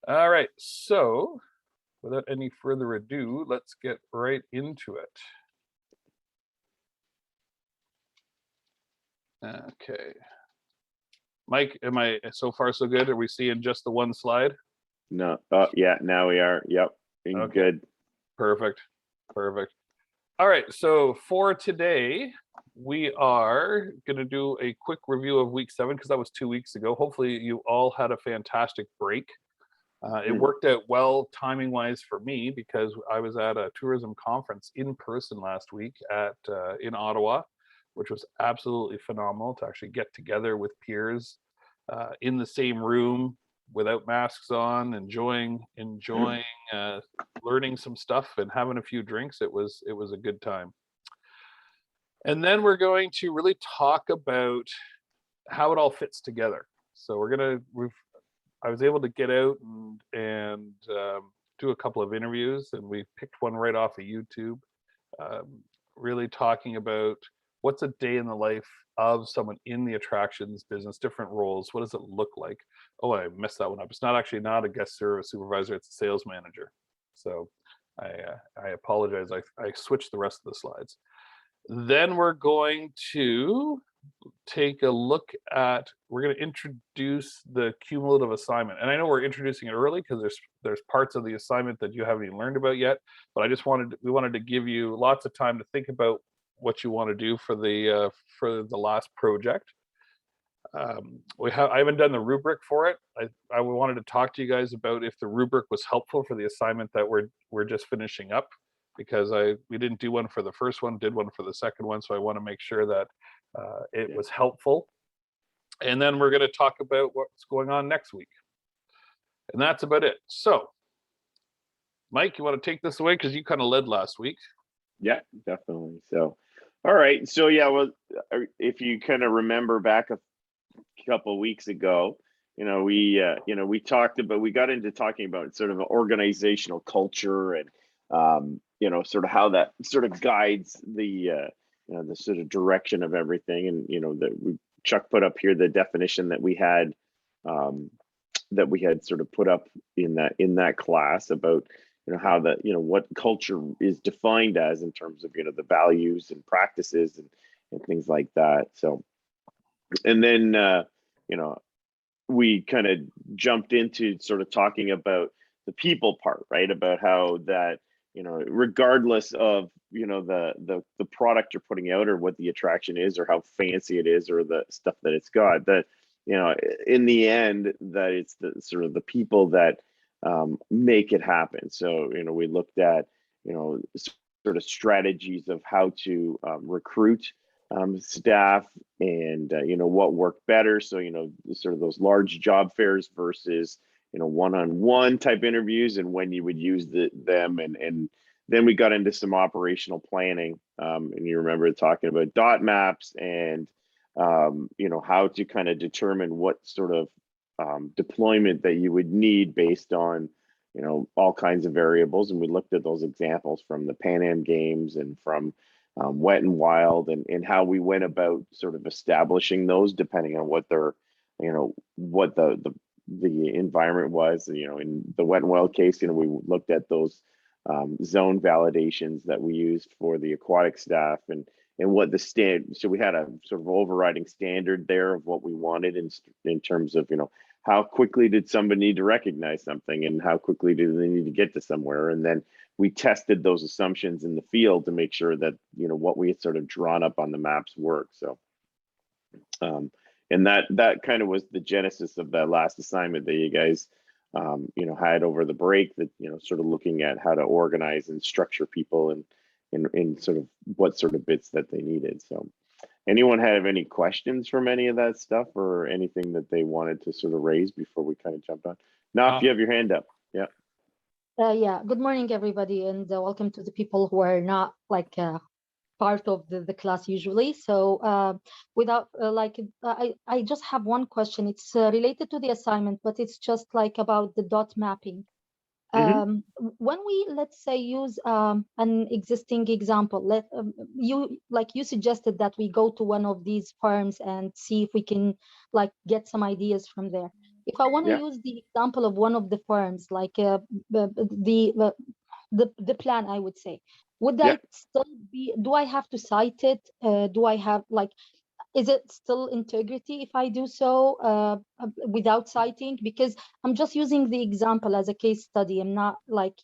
All right, so without any further ado, let's get right into it. Okay. Mike, am I so far so good? Are we seeing just the one slide? No. Oh, yeah. Now we are. Yep. Okay. Good. Perfect. Perfect. All right. So for today, we are going to do a quick review of week 7 because that was 2 weeks ago. Hopefully, you all had a fantastic break. It worked out well timing wise for me because I was at a tourism conference in person last week at in Ottawa, which was absolutely phenomenal to actually get together with peers in the same room without masks on, enjoying learning some stuff and having a few drinks. It was a good time. And then we're going to really talk about how it all fits together. So I was able to get out and do a couple of interviews, and we picked one right off of YouTube, really talking about what's a day in the life of someone in the attractions business, different roles. What does it look like? Oh, I messed that one up. It's not a guest service supervisor, it's a sales manager. So I apologize. I switched the rest of the slides. Then we're going to take a look at, we're going to introduce the cumulative assignment. And I know we're introducing it early because there's parts of the assignment that you haven't even learned about yet, but we wanted to give you lots of time to think about what you want to do for the last project. I haven't done the rubric for it. I wanted to talk to you guys about if the rubric was helpful for the assignment that we're just finishing up, because we didn't do one for the first one, did one for the second one, so I want to make sure that it was helpful. And then we're going to talk about what's going on next week. And that's about it. So, Mike, you want to take this away because you kind of led last week? Yeah, definitely. So, all right. So, yeah, well, if you kind of remember back a couple of weeks ago, we got into talking about sort of organizational culture and, sort of how that sort of guides the sort of direction of everything. And, Chuck put up here the definition that we had sort of put up in that class about, how what culture is defined as in terms of, the values and practices and things like that. So, and then, we kind of jumped into sort of talking about the people part, right? About how that, regardless of, the product you're putting out or what the attraction is or how fancy it is or the stuff that it's got, that, in the end, that it's the sort of the people that make it happen. So, we looked at, sort of strategies of how to recruit staff and, what worked better. So, sort of those large job fairs versus, one-on-one type interviews and when you would use them. And then we got into some operational planning. And you remember talking about dot maps and, how to kind of determine what sort of deployment that you would need based on, all kinds of variables. And we looked at those examples from the Pan Am Games and from Wet and Wild and how we went about sort of establishing those depending on what their, what the environment was. In the Wet and Wild case, we looked at those zone validations that we used for the aquatic staff and what the stand. So we had a sort of overriding standard there of what we wanted in terms of, how quickly did somebody need to recognize something and how quickly do they need to get to somewhere? And then we tested those assumptions in the field to make sure that, what we had sort of drawn up on the maps worked. So, and that kind of was the genesis of that last assignment that you guys, had over the break, that, sort of looking at how to organize and structure people and in sort of what sort of bits that they needed. So anyone have any questions from any of that stuff or anything that they wanted to sort of raise before we kind of jumped on? Now, if you have your hand up. Yeah. Yeah. Good morning, everybody, and welcome to the people who are not like part of the class usually. So without I just have one question. It's related to the assignment, but it's just like about the dot mapping. When we, let's say, use an existing example, you suggested that we go to one of these firms and see if we can like get some ideas from there. If I want to Yeah. use the example of one of the firms, like the plan, I would say, would Yeah. I still be? Do I have to cite it? Do I have like? Is it still integrity if I do so without citing? Because I'm just using the example as a case study. I'm not like,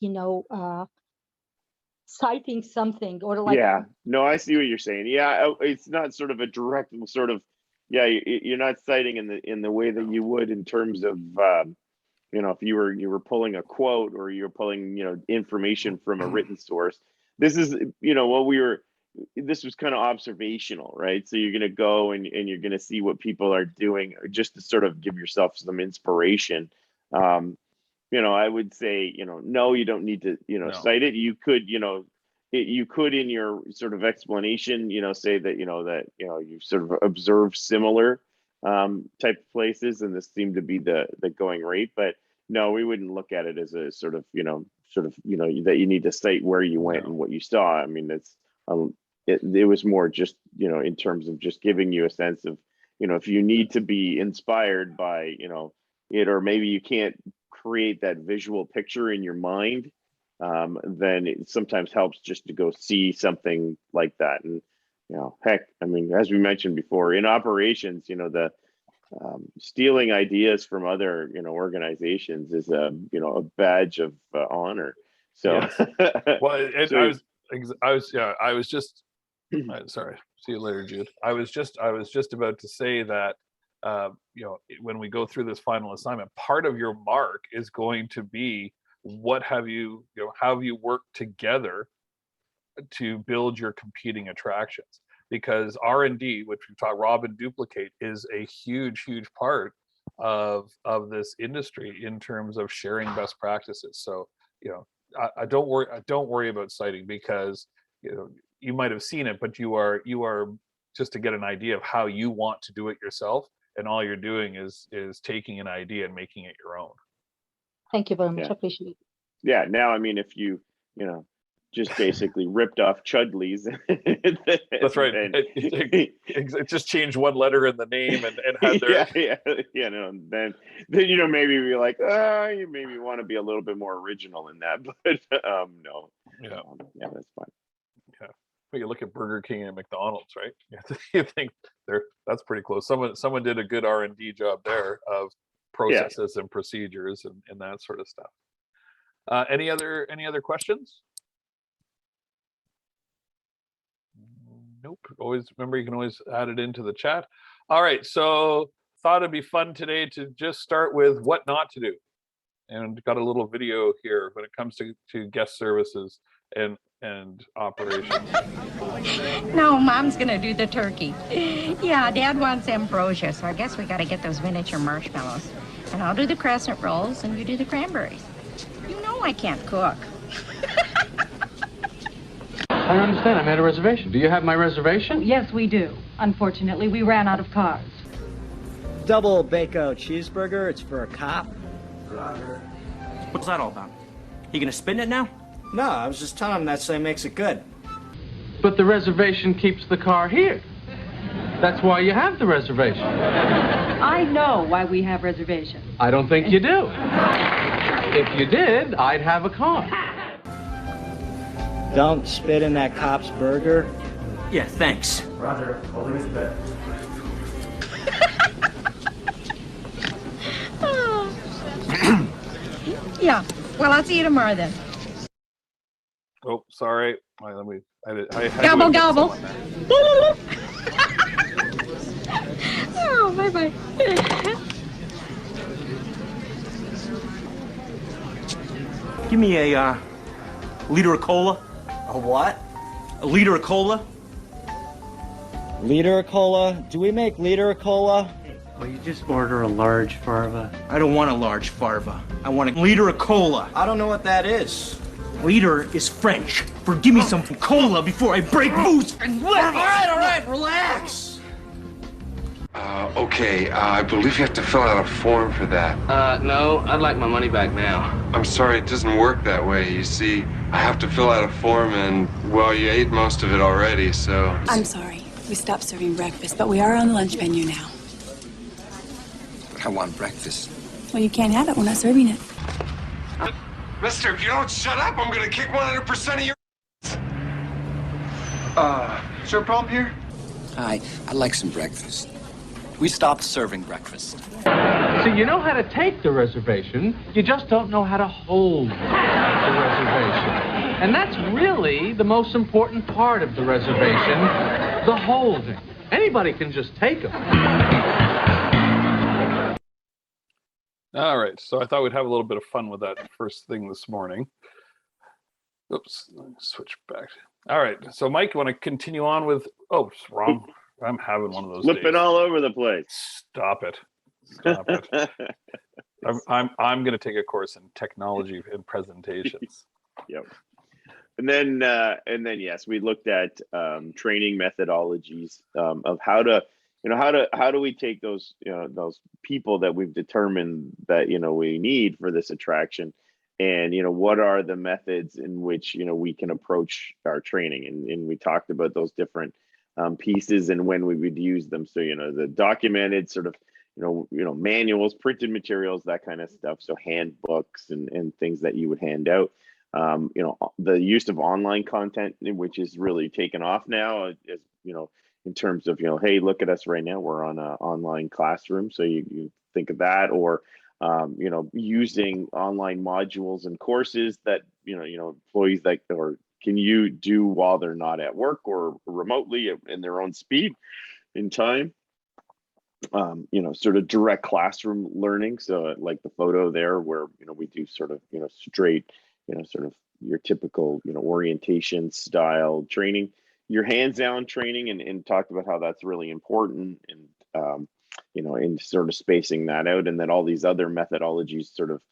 citing something or like, Yeah, no, I see what you're saying. Yeah, it's not sort of a direct sort of, yeah, you're not citing in the way that you would in terms of, if you were pulling a quote or you're pulling, information from a written source. This is, this was kind of observational, right? So you're going to go and you're going to see what people are doing just to sort of give yourself some inspiration. I would say, no, you don't need to, No. cite it. You could, you could in your sort of explanation, say that, you sort of observed similar type of places, and this seemed to be the going rate. But no, we wouldn't look at it as a sort of, that you need to cite where you went and what you saw. I mean, it was more just, in terms of just giving you a sense of, if you need to be inspired by, it, or maybe you can't create that visual picture in your mind, then it sometimes helps just to go see something like that. And, heck, I mean, as we mentioned before, in operations, the stealing ideas from other, organizations is a badge of honor. So, Yes. Well, so, I was just sorry. See you later, Jude. I was just about to say that, when we go through this final assignment, part of your mark is going to be what have you, how have you worked together to build your competing attractions? Because R&D, which we talk rob and duplicate, is a huge part of this industry in terms of sharing best practices. So, I don't worry about citing, because you might have seen it, but you are just to get an idea of how you want to do it yourself, and all you're doing is taking an idea and making it your own. thank you very much. Yeah. I appreciate it. yeah, now, I mean, if you, just basically ripped off Chudley's. That's right. It just changed one letter in the name and had their then maybe be like, you maybe want to be a little bit more original in that, but no. Yeah. That's fine. Yeah. Well, you look at Burger King and McDonald's, right? You think that's pretty close. Someone did a good R&D job there of processes and procedures and that sort of stuff. Any other questions? Nope. Always remember, you can always add it into the chat. All right, so thought it'd be fun today to just start with what not to do, and got a little video here when it comes to guest services and operations. No, Mom's gonna do the turkey. Yeah, Dad wants ambrosia, so I guess we gotta get those miniature marshmallows. And I'll do the crescent rolls, and you do the cranberries. You know I can't cook. I don't understand. I made a reservation. Do you have my reservation? Yes, we do. Unfortunately, we ran out of cars. Double Bacon cheeseburger. It's for a cop. What's that all about? You gonna spin it now? No, I was just telling him that so he makes it good. But the reservation keeps the car here. That's why you have the reservation. I know why we have reservations. I don't think you do. If you did, I'd have a car. Don't spit in that cop's burger. Yeah, thanks. Roger, holding his bed. Yeah, well, I'll see you tomorrow then. Oh, sorry. Let me. I Gobble, gobble. Oh, bye-bye. Give me a liter of cola. A what? A liter of cola. Liter of cola? Do we make liter of cola? Well, you just order a large farva. I don't want a large farva. I want a liter of cola. I don't know what that is. Liter is French for give me some cola before I break loose and let All right, relax. Okay, I believe you have to fill out a form for that. No, I'd like my money back now. I'm sorry, it doesn't work that way. You see, I have to fill out a form and, well, you ate most of it already, so... I'm sorry. We stopped serving breakfast, but we are on the lunch menu now. I want breakfast. Well, you can't have it. We're not serving it. Mister, if you don't shut up, I'm gonna kick 100% of your. Is there a problem here? Hi, I'd like some breakfast. We stopped serving breakfast. See, you know how to take the reservation, you just don't know how to hold the reservation. And that's really the most important part of the reservation, the holding. Anybody can just take them. All right, so I thought we'd have a little bit of fun with that first thing this morning. Oops, let me switch back. All right, so Mike, you want to continue on with? Oh, it's wrong. I'm having one of those Flipping days. all over the place. Stop it. Stop it. I'm going to take a course in technology and presentations. Yep. And then yes, we looked at training methodologies of how do we take those those people that we've determined that we need for this attraction, and what are the methods in which we can approach our training, and we talked about those different pieces and when we would use them. So the documented sort of manuals, printed materials, that kind of stuff. So handbooks and things that you would hand out. The use of online content, which is really taken off now, as in terms of hey, look at us right now, we're on an online classroom. So you think of that, or using online modules and courses that employees that or can you do while they're not at work or remotely in their own speed in time. Sort of direct classroom learning. So like the photo there where, we do sort of, straight, sort of your typical, orientation style training, your hands-on training, and talked about how that's really important, and, in sort of spacing that out, and then all these other methodologies sort of,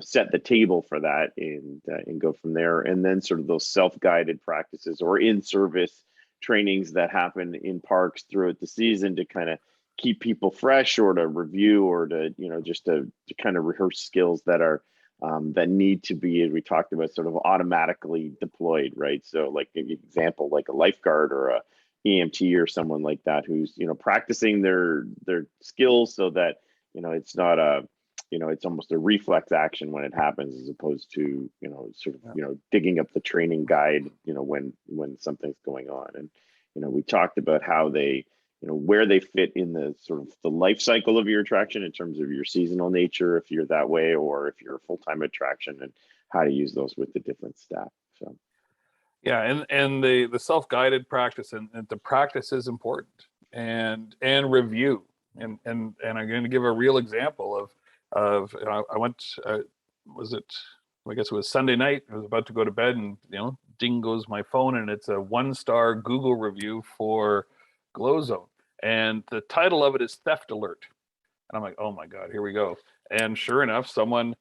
set the table for that, and go from there. And then sort of those self-guided practices or in-service trainings that happen in parks throughout the season to kind of keep people fresh, or to review, or to just to kind of rehearse skills that are that need to be, as we talked about, sort of automatically deployed, right? So like an example, like a lifeguard or a EMT or someone like that who's practicing their skills, so that it's not a it's almost a reflex action when it happens, as opposed to sort of digging up the training guide when something's going on. And we talked about how they where they fit in the sort of the life cycle of your attraction in terms of your seasonal nature, if you're that way, or if you're a full-time attraction, and how to use those with the different staff. So yeah, and the self-guided practice, and the practice is important, and review, and I'm going to give a real example of I went was it, I guess it was Sunday night, I was about to go to bed, and ding goes my phone, and it's a 1-star Google review for Glow Zone, and the title of it is Theft Alert. And I'm like, oh my God, here we go. And sure enough, someone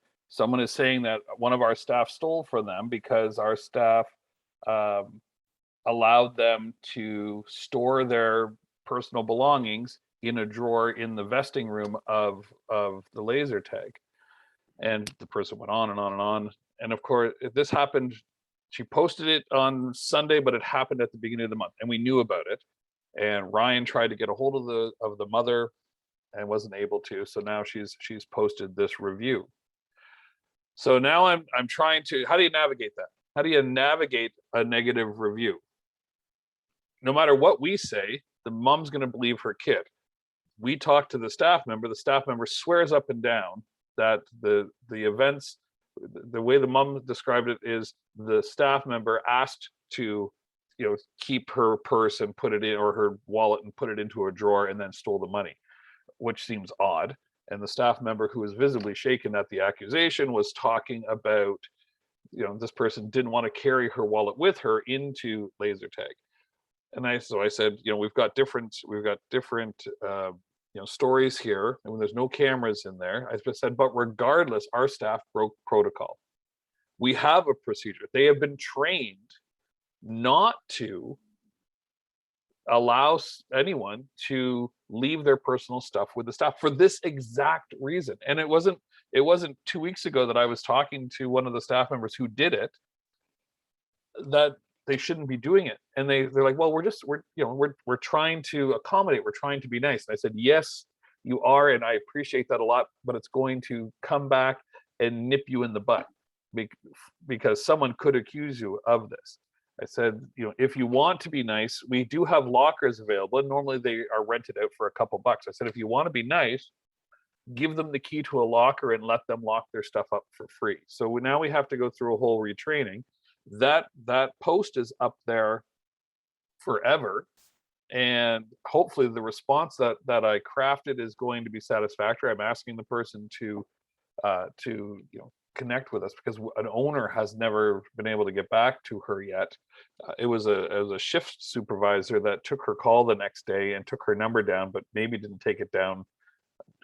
is saying that one of our staff stole from them because our staff allowed them to store their personal belongings in a drawer in the vesting room of the laser tag. And the person went on and on and on. And of course, this happened, she posted it on Sunday, but it happened at the beginning of the month, and we knew about it. And Ryan tried to get a hold of the mother and wasn't able to. So now she's posted this review. So now I'm trying to, how do you navigate that? How do you navigate a negative review? No matter what we say, the mom's going to believe her kid. We talk to the staff member swears up and down that the events, the way the mom described it is the staff member asked to keep her purse and put it in, or her wallet and put it into a drawer, and then stole the money, which seems odd. And the staff member, who was visibly shaken at the accusation, was talking about this person didn't want to carry her wallet with her into laser tag. And I said, we've got different stories here, and when there's no cameras in there, I just said, but regardless, our staff broke protocol. We have a procedure. They have been trained not to allow anyone to leave their personal stuff with the staff for this exact reason. And it wasn't 2 weeks ago that I was talking to one of the staff members who did it, that they shouldn't be doing it. And they're like, well, we're trying to accommodate, we're trying to be nice. And I said, yes, you are, and I appreciate that a lot, but it's going to come back and nip you in the butt because someone could accuse you of this. I said, if you want to be nice, we do have lockers available, and normally they are rented out for a couple bucks. I said, if you want to be nice, give them the key to a locker and let them lock their stuff up for free. So now we have to go through a whole retraining. That post is up there forever, and hopefully the response that I crafted is going to be satisfactory. I'm asking the person to connect with us because an owner has never been able to get back to her yet. It was a shift supervisor that took her call the next day and took her number down, but maybe didn't take it down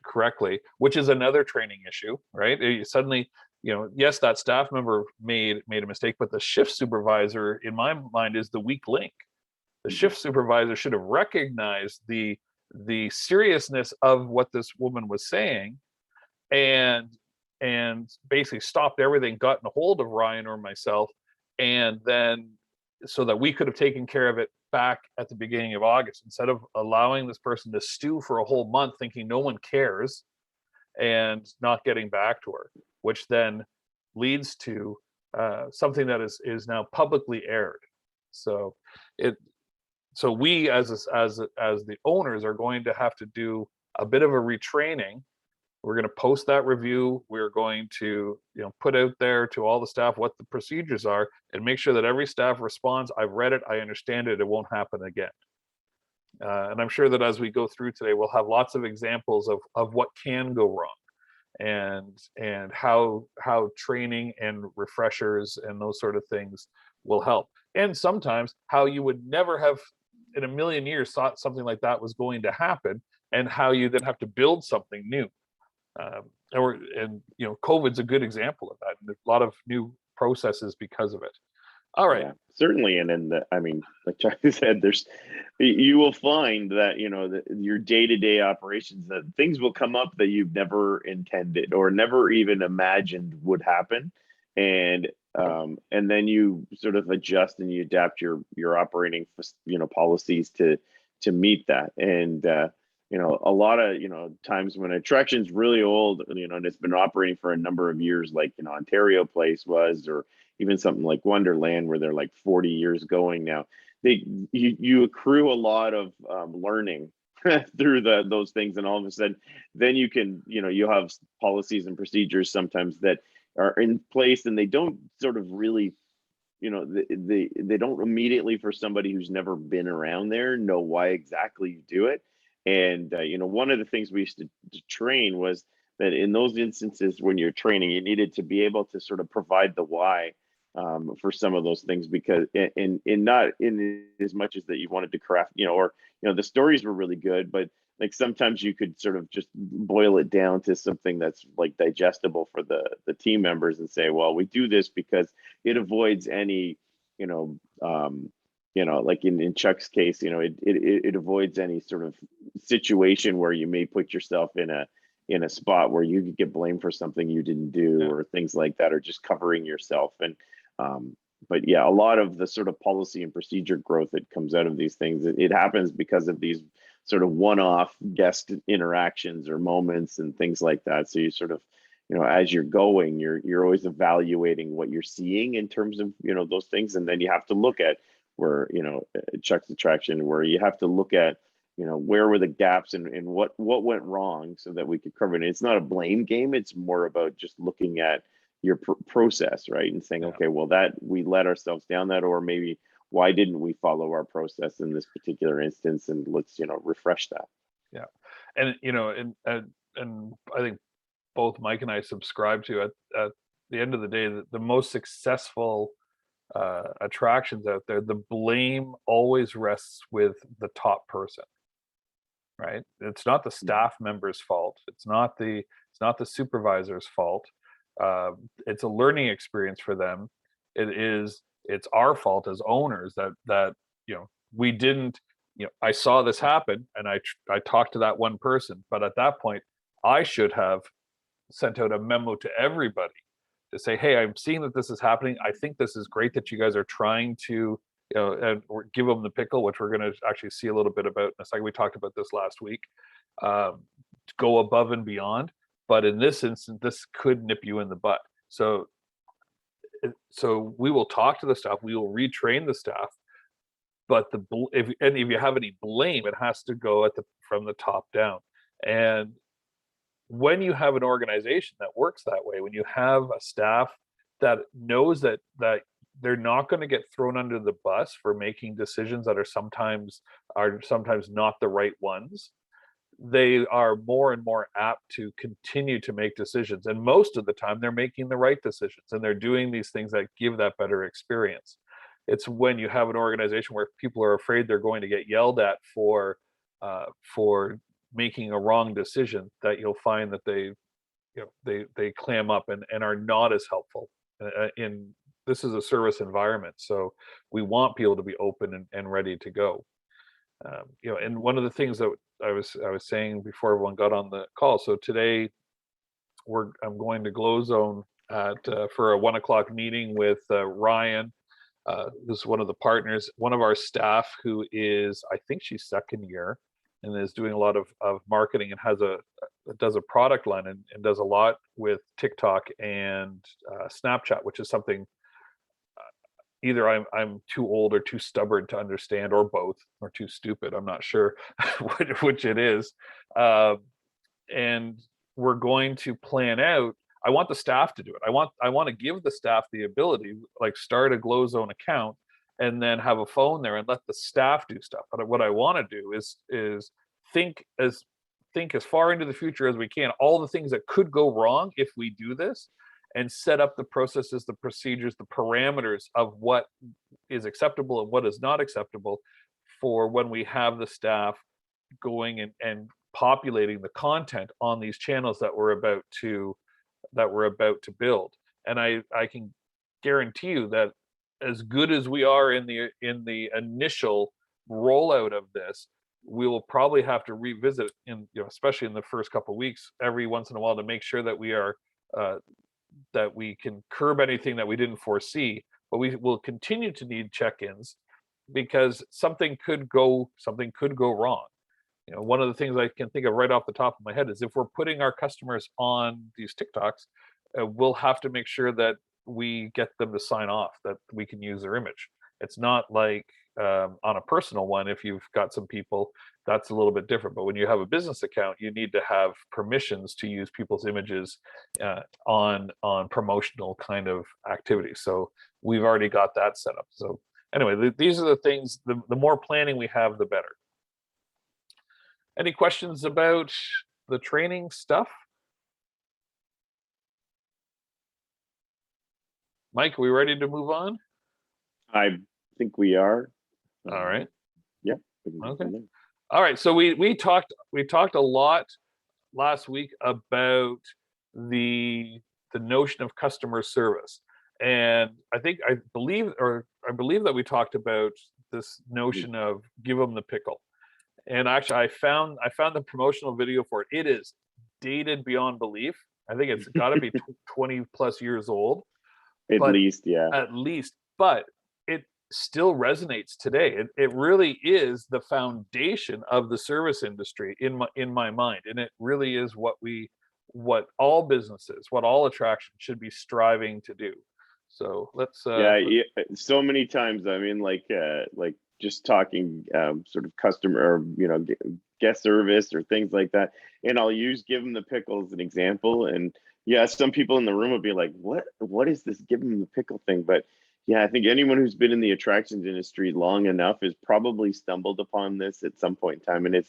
correctly, which is another training issue, right? Suddenly, yes, that staff member made a mistake, but the shift supervisor, in my mind, is the weak link. The shift supervisor should have recognized the seriousness of what this woman was saying, and basically stopped everything, gotten a hold of Ryan or myself, and then so that we could have taken care of it back at the beginning of August, instead of allowing this person to stew for a whole month thinking no one cares and not getting back to her, which then leads to something that is now publicly aired. So we as the owners are going to have to do a bit of a retraining. We're going to post that review. We're going to put out there to all the staff what the procedures are and make sure that every staff responds, I've read it, I understand it, it won't happen again. And I'm sure that as we go through today, we'll have lots of examples of what can go wrong and how training and refreshers and those sort of things will help. And sometimes how you would never have in a million years thought something like that was going to happen, and how you then have to build something new. COVID's a good example of that. And there's a lot of new processes because of it. All right. Yeah, certainly. And then like Charlie said, you will find that, your day-to-day operations, that things will come up that you've never intended or never even imagined would happen. And then you sort of adjust and you adapt your operating, policies to meet that. And, a lot of, times when attraction's really old, and it's been operating for a number of years, like, Ontario Place was, or even something like Wonderland, where they're like 40 years going now, you accrue a lot of learning through those things. And all of a sudden, then you can, you have policies and procedures sometimes that are in place, and they don't sort of really, they don't immediately, for somebody who's never been around there, know why exactly you do it. And, one of the things we used to train was that in those instances when you're training, you needed to be able to sort of provide the why for some of those things, because in not in as much as that you wanted to craft, the stories were really good, but like sometimes you could sort of just boil it down to something that's like digestible for the team members and say, well, we do this because it avoids any, like in Chuck's case, it avoids any sort of situation where you may put yourself in a spot where you could get blamed for something you didn't do, or things like that, or just covering yourself. And but yeah, a lot of the sort of policy and procedure growth that comes out of these things, it happens because of these sort of one-off guest interactions or moments and things like that. So you sort of, as you're going, you're always evaluating what you're seeing in terms of, those things. And then you have to look at where, Chuck's attraction, where you have to look at, where were the gaps and what went wrong so that we could cover it. And it's not a blame game. It's more about just looking at your process, right? And saying, okay, well, that we let ourselves down that, or maybe why didn't we follow our process in this particular instance? And let's, refresh that. Yeah. And, and I think both Mike and I subscribe to at the end of the day, the most successful attractions out there, the blame always rests with the top person, right? It's not the staff member's fault. It's not the supervisor's fault. It's a learning experience for them. It's our fault as owners that we didn't, I saw this happen and I talked to that one person, but at that point I should have sent out a memo to everybody to say, hey, I'm seeing that this is happening. I think this is great that you guys are trying to, and give them the pickle, which we're going to actually see a little bit about in a second. We talked about this last week. go above and beyond. But in this instance, this could nip you in the butt. So we will talk to the staff, we will retrain the staff, but if you have any blame, it has to go from the top down. And when you have an organization that works that way, when you have a staff that knows that they're not going to get thrown under the bus for making decisions that are sometimes not the right ones, they are more and more apt to continue to make decisions. And most of the time they're making the right decisions, and they're doing these things that give that better experience. It's when you have an organization where people are afraid they're going to get yelled at for making a wrong decision that you'll find that they clam up and are not as helpful. This is a service environment, so we want people to be open and ready to go. And one of the things that I was saying before everyone got on the call. So today, I'm going to Glow Zone for a 1 o'clock meeting with Ryan. This is one of the partners, one of our staff who is, I think she's second year, and is doing a lot of marketing and does a product line and does a lot with TikTok and Snapchat, which is something either I'm too old or too stubborn to understand, or both, or too stupid. I'm not sure which it is. And we're going to plan out. I want the staff to do it. I want to give the staff the ability, like start a Glow Zone account and then have a phone there and let the staff do stuff. But what I want to do is think as far into the future as we can, all the things that could go wrong if we do this, and set up the processes, the procedures, the parameters of what is acceptable and what is not acceptable for when we have the staff going and populating the content on these channels that we're about to build. And I can guarantee you that as good as we are in the initial rollout of this, we will probably have to revisit especially in the first couple of weeks, every once in a while, to make sure that we are that we can curb anything that we didn't foresee. But we will continue to need check-ins, because something could go wrong. One of the things I can think of right off the top of my head is if we're putting our customers on these TikToks, we'll have to make sure that we get them to sign off that we can use their image. It's not like on a personal one, if you've got some people, that's a little bit different. But when you have a business account, you need to have permissions to use people's images on promotional kind of activities. So we've already got that set up. So anyway, these are the things, the more planning we have, the better. Any questions about the training stuff? Mike, are we ready to move on? I think we are. All right. Yeah. Okay. All right. So we talked a lot last week about the notion of customer service, and I believe that we talked about this notion of give them the pickle. And actually, I found the promotional video for it. It is dated beyond belief. I think it's got to be 20 plus years old. At least, yeah. At least, but it still resonates today. It really is the foundation of the service industry in my mind, and it really is what all businesses, what all attractions should be striving to do. So let's. So many times, I mean, like just talking sort of customer or guest service or things like that, and I'll give them the pickle as an example. And yeah, some people in the room will be like, what is this give them the pickle thing? But yeah, I think anyone who's been in the attractions industry long enough has probably stumbled upon this at some point in time. And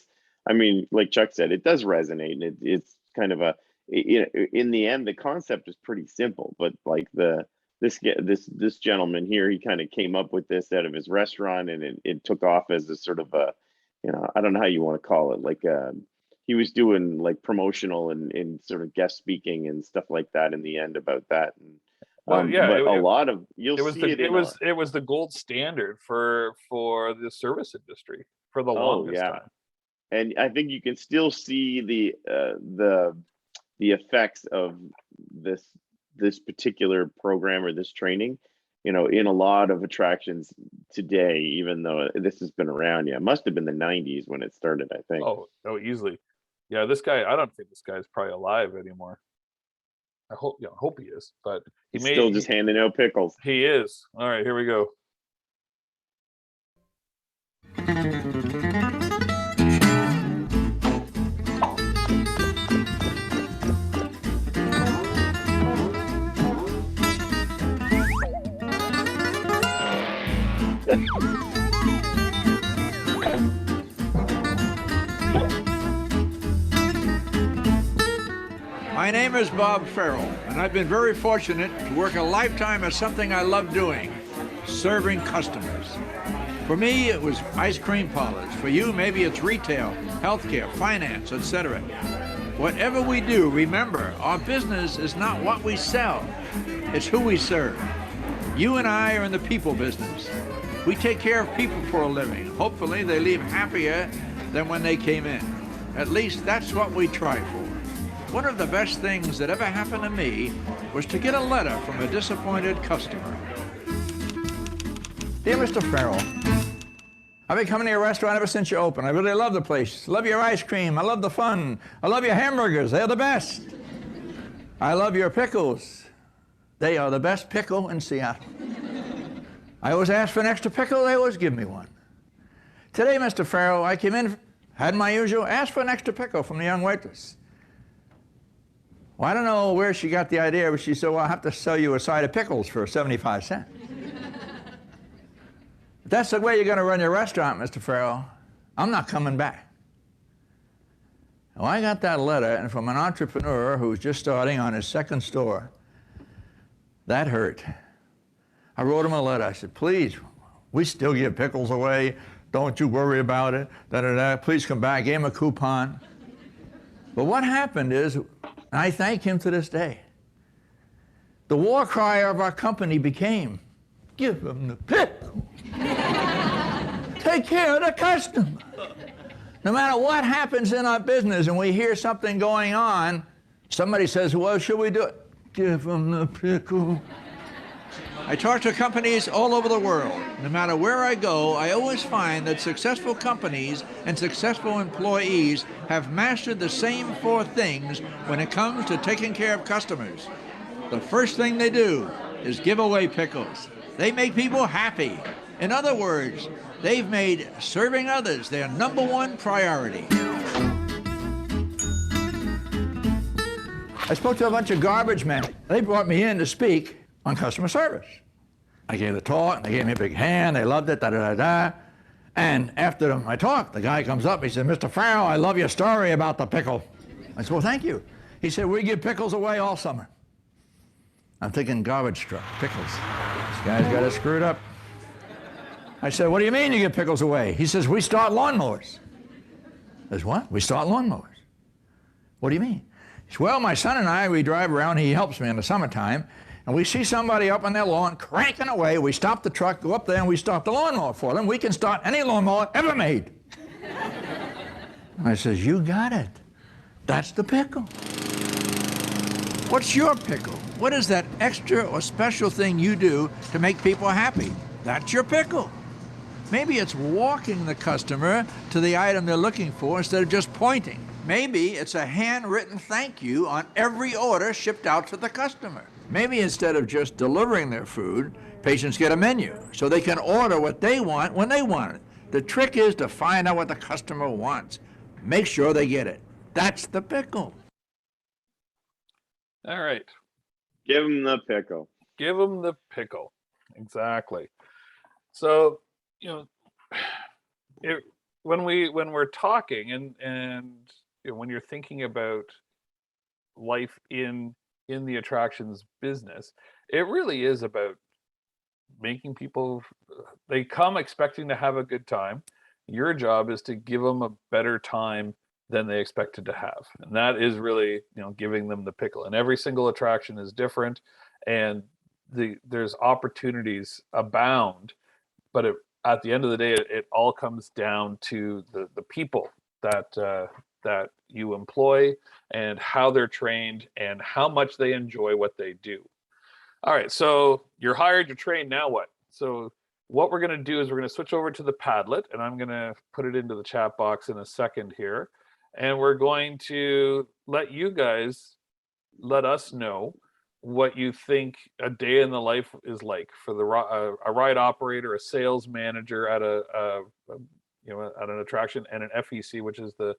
I mean, like Chuck said, it does resonate, and it's kind of in the end, the concept is pretty simple, but like this gentleman here, he kind of came up with this out of his restaurant, and it took off as a sort of a, I don't know how you want to call it, like he was doing like promotional and sort of guest speaking and stuff like that in the end about that. And it was the gold standard for the service industry for the longest time. And I think you can still see the effects of this particular program or this training, in a lot of attractions today, even though this has been around. Yeah, it must have been the 90s when it started, I think. Oh, easily. Yeah, this guy, I don't think this guy's probably alive anymore. I hope he is, but He's still just handing out pickles. He is. All right, here we go. My name is Bob Farrell, and I've been very fortunate to work a lifetime at something I love doing, serving customers. For me, it was ice cream parlors. For you, maybe it's retail, healthcare, finance, etc. Whatever we do, remember, our business is not what we sell, it's who we serve. You and I are in the people business. We take care of people for a living. Hopefully, they leave happier than when they came in. At least that's what we try for. One of the best things that ever happened to me was to get a letter from a disappointed customer. Dear Mr. Farrell, I've been coming to your restaurant ever since you opened. I really love the place. Love your ice cream. I love the fun. I love your hamburgers. They're the best. I love your pickles. They are the best pickle in Seattle. I always ask for an extra pickle. They always give me one. Today, Mr. Farrell, I came in, had my usual, asked for an extra pickle from the young waitress. Well, I don't know where she got the idea, but she said, well, I'll have to sell you a side of pickles for 75 cents. If that's the way you're going to run your restaurant, Mr. Farrell, I'm not coming back. Well, I got that letter, and from an entrepreneur who's just starting on his second store. That hurt. I wrote him a letter. I said, please, we still give pickles away. Don't you worry about it. Da-da-da. Please come back. Gave him a coupon. But what happened is, and I thank him to this day, the war cry of our company became, give them the pickle. Take care of the customer. No matter what happens in our business and we hear something going on, somebody says, well, should we do it? Give them the pickle. I talk to companies all over the world. No matter where I go, I always find that successful companies and successful employees have mastered the same 4 things when it comes to taking care of customers. The first thing they do is give away pickles. They make people happy. In other words, they've made serving others their #1 priority. I spoke to a bunch of garbage men. They brought me in to speak on customer service. I gave the talk, they gave me a big hand, they loved it, da-da-da-da. And after my talk, the guy comes up, he said, Mr. Farrell, I love your story about the pickle. I said, well, thank you. He said, we give pickles away all summer. I'm thinking garbage truck, pickles. This guy's got it screwed up. I said, what do you mean you give pickles away? He says, we start lawnmowers. I said, what? We start lawnmowers. What do you mean? He said, well, my son and I, we drive around, he helps me in the summertime, and we see somebody up on their lawn cranking away. We stop the truck, go up there, and we start the lawnmower for them. We can start any lawnmower ever made. I says, you got it. That's the pickle. What's your pickle? What is that extra or special thing you do to make people happy? That's your pickle. Maybe it's walking the customer to the item they're looking for instead of just pointing. Maybe it's a handwritten thank you on every order shipped out to the customer. Maybe instead of just delivering their food, patients get a menu so they can order what they want when they want it. The trick is to find out what the customer wants. Make sure they get it. That's the pickle. All right. Give them the pickle. Give them the pickle. Exactly. So, when we're talking and when you're thinking about life in the attractions business, it really is about making people, they come expecting to have a good time. Your job is to give them a better time than they expected to have. And that is really, giving them the pickle. And every single attraction is different, and there's opportunities abound, but at the end of the day, it all comes down to the people that you employ and how they're trained and how much they enjoy what they do. All right, so you're hired, you're trained, now what? So what we're going to do is we're going to switch over to the Padlet, and I'm going to put it into the chat box in a second here. and we're going to let you guys let us know what you think a day in the life is like for a ride operator, a sales manager at at an attraction, and an FEC, which is the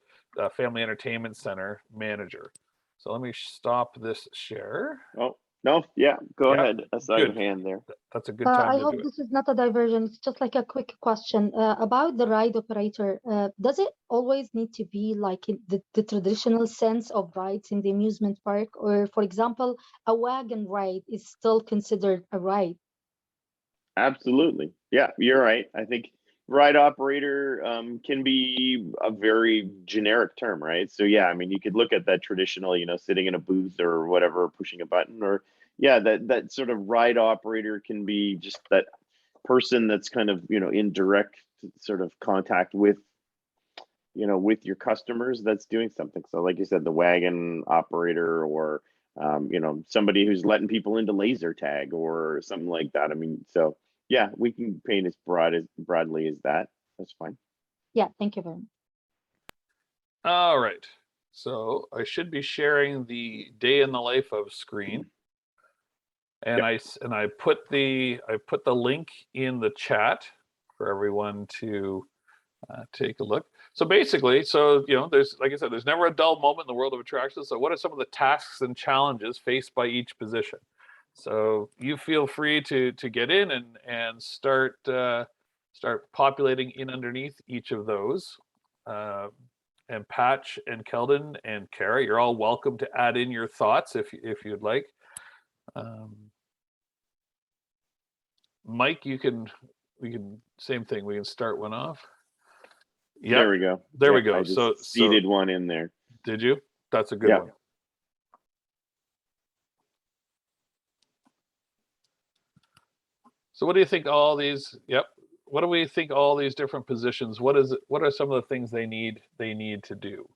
Family Entertainment Center manager. So let me stop this share. Oh, no, yeah, go Yeah, ahead. I saw your good. hand there. That's a good time I to hope do it. this is not a diversion. It's just like a quick question about the ride operator. Does it always need to be like in the traditional sense of rides in the amusement park? Or, for example, a wagon ride is still considered a ride? Absolutely. Yeah, you're right. I think ride operator can be a very generic term, right? So yeah, I mean, you could look at that traditional, sitting in a booth or whatever, pushing a button, or yeah, that sort of ride operator can be just that person that's kind of, in direct sort of contact with, with your customers that's doing something. So like you said, the wagon operator, or somebody who's letting people into laser tag or something like that. I mean, so yeah, we can paint as broadly as that. That's fine. Yeah, thank you very much. All right. So I should be sharing the day in the life of screen. And Yep. I put the link in the chat for everyone to take a look. So basically, there's, like I said, there's never a dull moment in the world of attractions. So what are some of the tasks and challenges faced by each position? So you feel free to get in and start populating in underneath each of those. And Patch and Keldon and Kara, you're all welcome to add in your thoughts if you'd like. Mike, we can same thing. We can start one off. Yeah, there we go. There we Yep, go. I just seeded one in there. Did you? That's a good one. So what do you think all these? Yep. What do we think all these different positions? What are some of the things they need to do?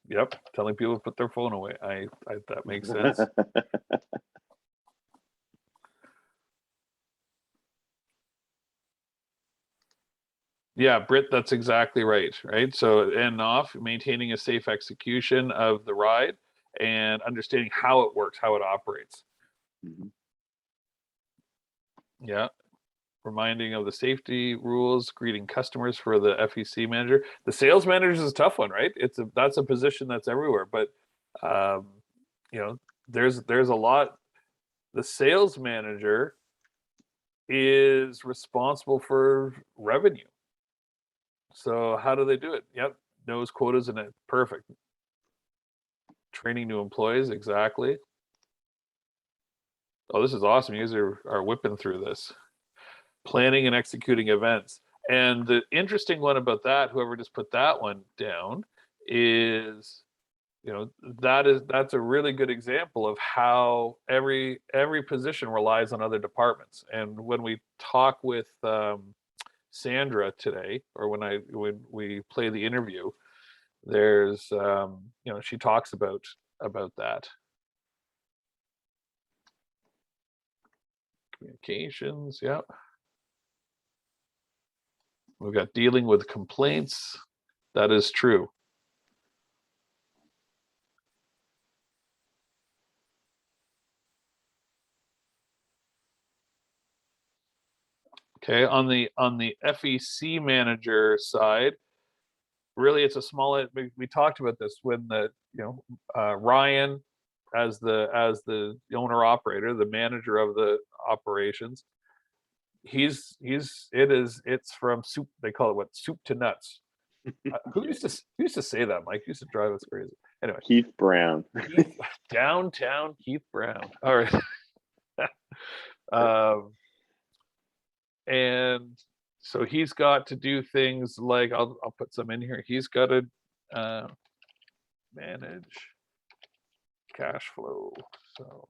Yep, telling people to put their phone away. I that makes sense. Yeah, Britt, that's exactly right. Right. So and off, maintaining a safe execution of the ride and understanding how it works, how it operates. Mm-hmm. Yeah. Reminding of the safety rules, greeting customers for the FEC manager. The sales manager is a tough one, right? That's a position that's everywhere, but there's a lot. The sales manager is responsible for revenue. So how do they do it? Yep, knows quotas and it perfect. Training new employees, exactly. Oh, this is awesome. You guys are whipping through this. Planning and executing events. And the interesting one about that, whoever just put that one down, is that's a really good example of how every position relies on other departments. And when we talk with Sandra today, or when we play the interview, there's she talks about that. Communications, yeah. We've got dealing with complaints. That is true. Okay, on the FEC manager side, really it's a small. We talked about this when Ryan, as the owner operator, the manager of the operations, it's from soup. They call it what, soup to nuts. Who used to say that, Mike? Used to drive us crazy. Anyway, Keith Brown. Downtown Keith Brown. All right. And so he's got to do things like, I'll put some in here. He's got to manage cash flow. So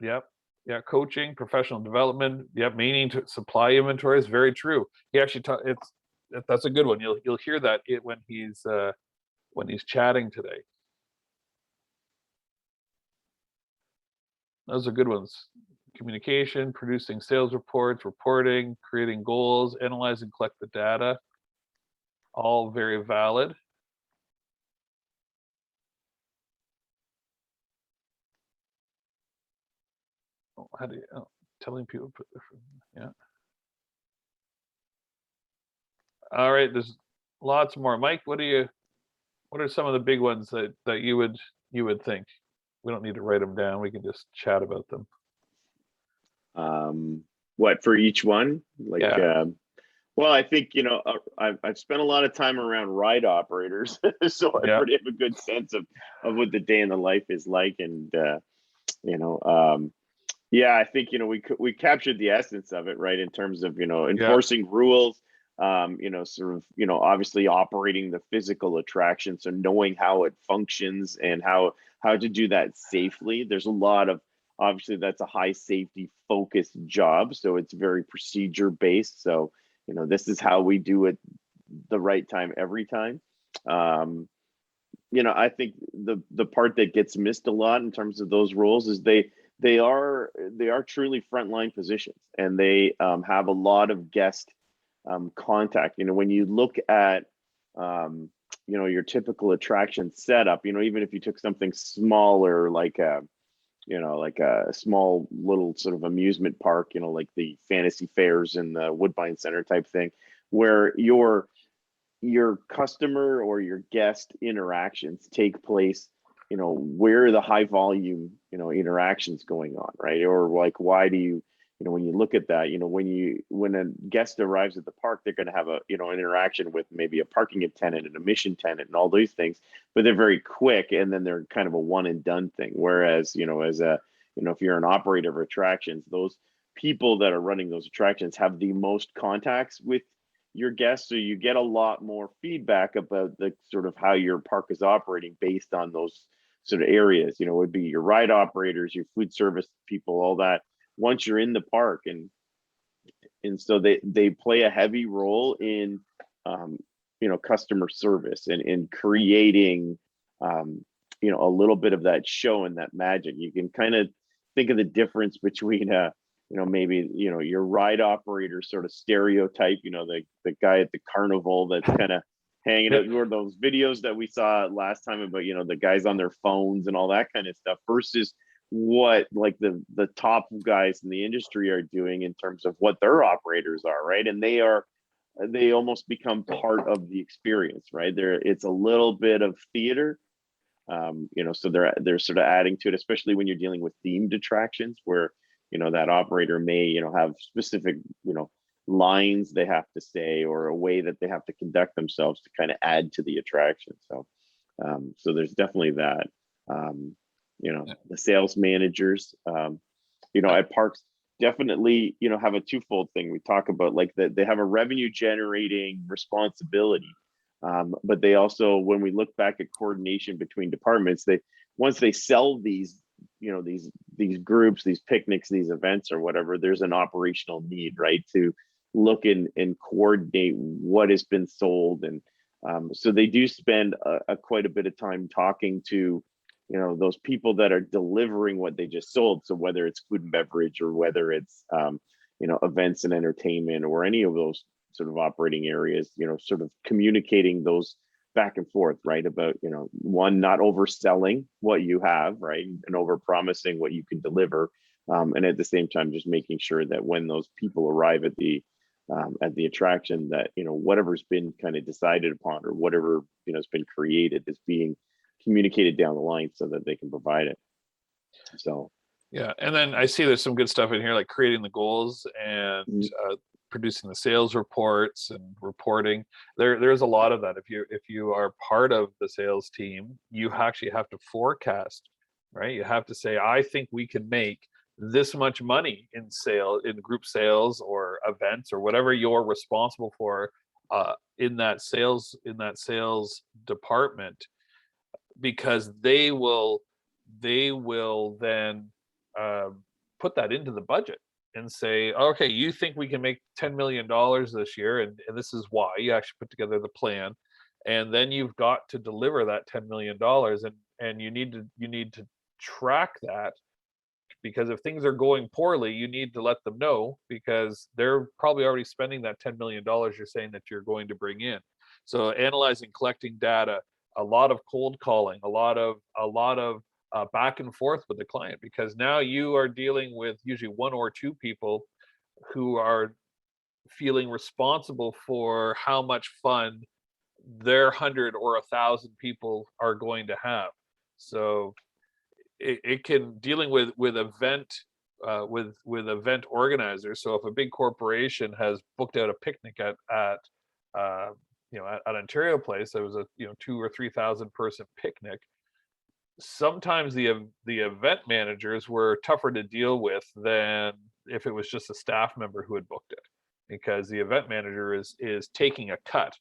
Yep. Yeah, coaching, professional development. Yep, meaning to supply inventory is very true. He actually that's a good one. You'll hear that when he's chatting today. Those are good ones. Communication, producing sales reports, reporting, creating goals, analyze and collect the data. All very valid. How do you telling people put yeah. All right, there's lots more. Mike, what are some of the big ones that you would think? We don't need to write them down. We can just chat about them. What for each one? Like, yeah. Well, I think, I've spent a lot of time around ride operators, so I pretty have a good sense of what the day in the life is like. And, yeah, I think, we captured the essence of it, right? In terms of, enforcing rules, sort of, obviously operating the physical attraction. So knowing how it functions and how to do that safely. There's a lot of, obviously that's a high safety focused job. So it's very procedure based. So, this is how we do it the right time every time. I think the part that gets missed a lot in terms of those roles is they are truly frontline positions, and they have a lot of guest contact. When you look at your typical attraction setup, even if you took something smaller like a small little sort of amusement park, like the fantasy fairs in the Woodbine Center type thing, where your customer or your guest interactions take place, where are the high volume, interactions going on, right? Or like, why do you, when you look at that, when a guest arrives at the park, they're going to have an interaction with maybe a parking attendant and a mission tenant and all these things, but they're very quick, and then they're kind of a one and done thing. Whereas, if you're an operator of attractions, those people that are running those attractions have the most contacts with your guests, so you get a lot more feedback about the sort of how your park is operating based on those sort of areas. It would be your ride operators, your food service people, all that. Once you're in the park, and so they play a heavy role in customer service and in creating a little bit of that show and that magic. You can kind of think of the difference between maybe your ride operator sort of stereotype, the guy at the carnival that's kind of hanging out, or those videos that we saw last time about the guys on their phones and all that kind of stuff, versus what like the top guys in the industry are doing in terms of what their operators are, right? And they almost become part of the experience, right? It's a little bit of theater, so they're sort of adding to it, especially when you're dealing with themed attractions where that operator may have specific lines they have to say, or a way that they have to conduct themselves to kind of add to the attraction. So there's definitely that. The sales managers, at parks definitely, have a twofold thing. We talk about like that they have a revenue generating responsibility. But they also, when we look back at coordination between departments, once they sell these, these groups, these picnics, these events or whatever, there's an operational need, right, to look and coordinate what has been sold. And so they do spend quite a bit of time talking to those people that are delivering what they just sold. So whether it's food and beverage, or whether it's events and entertainment, or any of those sort of operating areas, sort of communicating those back and forth, right? About, one, not overselling what you have, right? And over promising what you can deliver. And at the same time, just making sure that when those people arrive at the attraction, that, whatever's been kind of decided upon, or whatever, has been created, is being communicated down the line so that they can provide it. So yeah, and then I see there's some good stuff in here, like creating the goals and producing the sales reports and reporting. There's a lot of that. If you are part of the sales team, you actually have to forecast, right? You have to say, I think we can make this much money in group sales or events or whatever you're responsible for in that sales department, because they will then put that into the budget and say, okay, you think we can make $10 million this year, and this is why. You actually put together the plan, and then you've got to deliver that $10 million, and you need to track that, because if things are going poorly, you need to let them know, because they're probably already spending that $10 million you're saying that you're going to bring in. So analyzing, collecting data, a lot of cold calling, a lot of back and forth with the client, because now you are dealing with usually one or two people who are feeling responsible for how much fun their 100 or 1,000 people are going to have. So it can, dealing with event event organizers. So if a big corporation has booked out a picnic at Ontario Place, there was a 2,000 or 3,000 person picnic. Sometimes the event managers were tougher to deal with than if it was just a staff member who had booked it, because the event manager is taking a cut,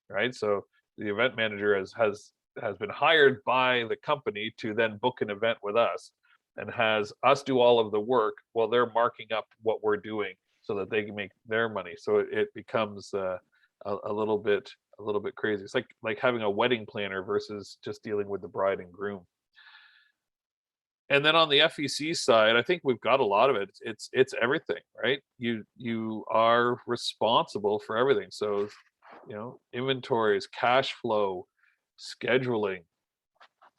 right? So the event manager has been hired by the company to then book an event with us, and has us do all of the work while they're marking up what we're doing so that they can make their money. So it becomes a little bit crazy. It's like having a wedding planner versus just dealing with the bride and groom. And then on the FEC side, I think we've got a lot of it. It's everything, right? You are responsible for everything. So, inventories, cash flow, scheduling,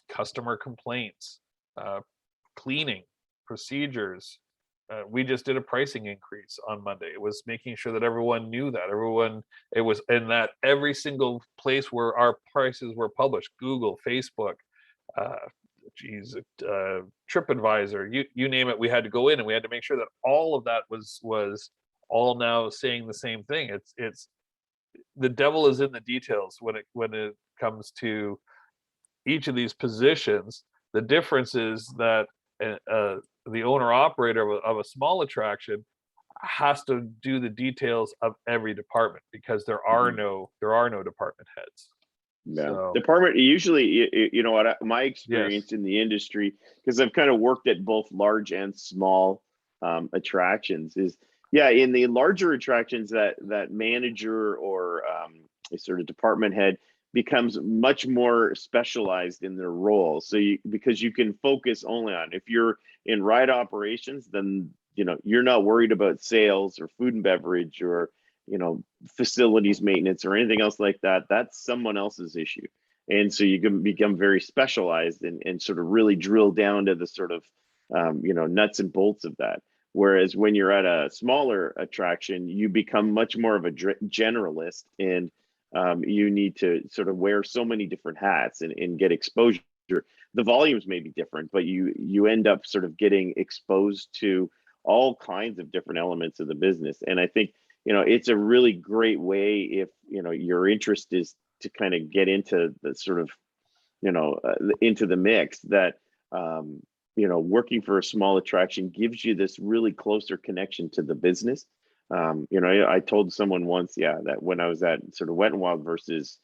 customer complaints, cleaning, procedures. We just did a pricing increase on Monday. It was making sure that everyone knew that. It was in that every single place where our prices were published, Google, Facebook, TripAdvisor, you name it, we had to go in and we had to make sure that all of that was all now saying the same thing. It's the devil is in the details when it comes to each of these positions. The difference is that the owner operator of a small attraction has to do the details of every department, because there are no department heads. Yeah, So, department usually, what my experience yes. in the industry, because I've kind of worked at both large and small attractions, is in the larger attractions that manager or a sort of department head becomes much more specialized in their role. So because you can focus only on, if you're in ride operations, then you're not worried about sales or food and beverage or facilities maintenance or anything else like that. That's someone else's issue. And so you can become very specialized and sort of really drill down to the sort of nuts and bolts of that. Whereas when you're at a smaller attraction, you become much more of a generalist, and you need to sort of wear so many different hats and get exposure. The volumes may be different, but you end up sort of getting exposed to all kinds of different elements of the business. And I think it's a really great way, if your interest is to kind of get into the sort of into the mix, that working for a small attraction gives you this really closer connection to the business. I told someone once, that when I was at sort of Wet and Wild versus,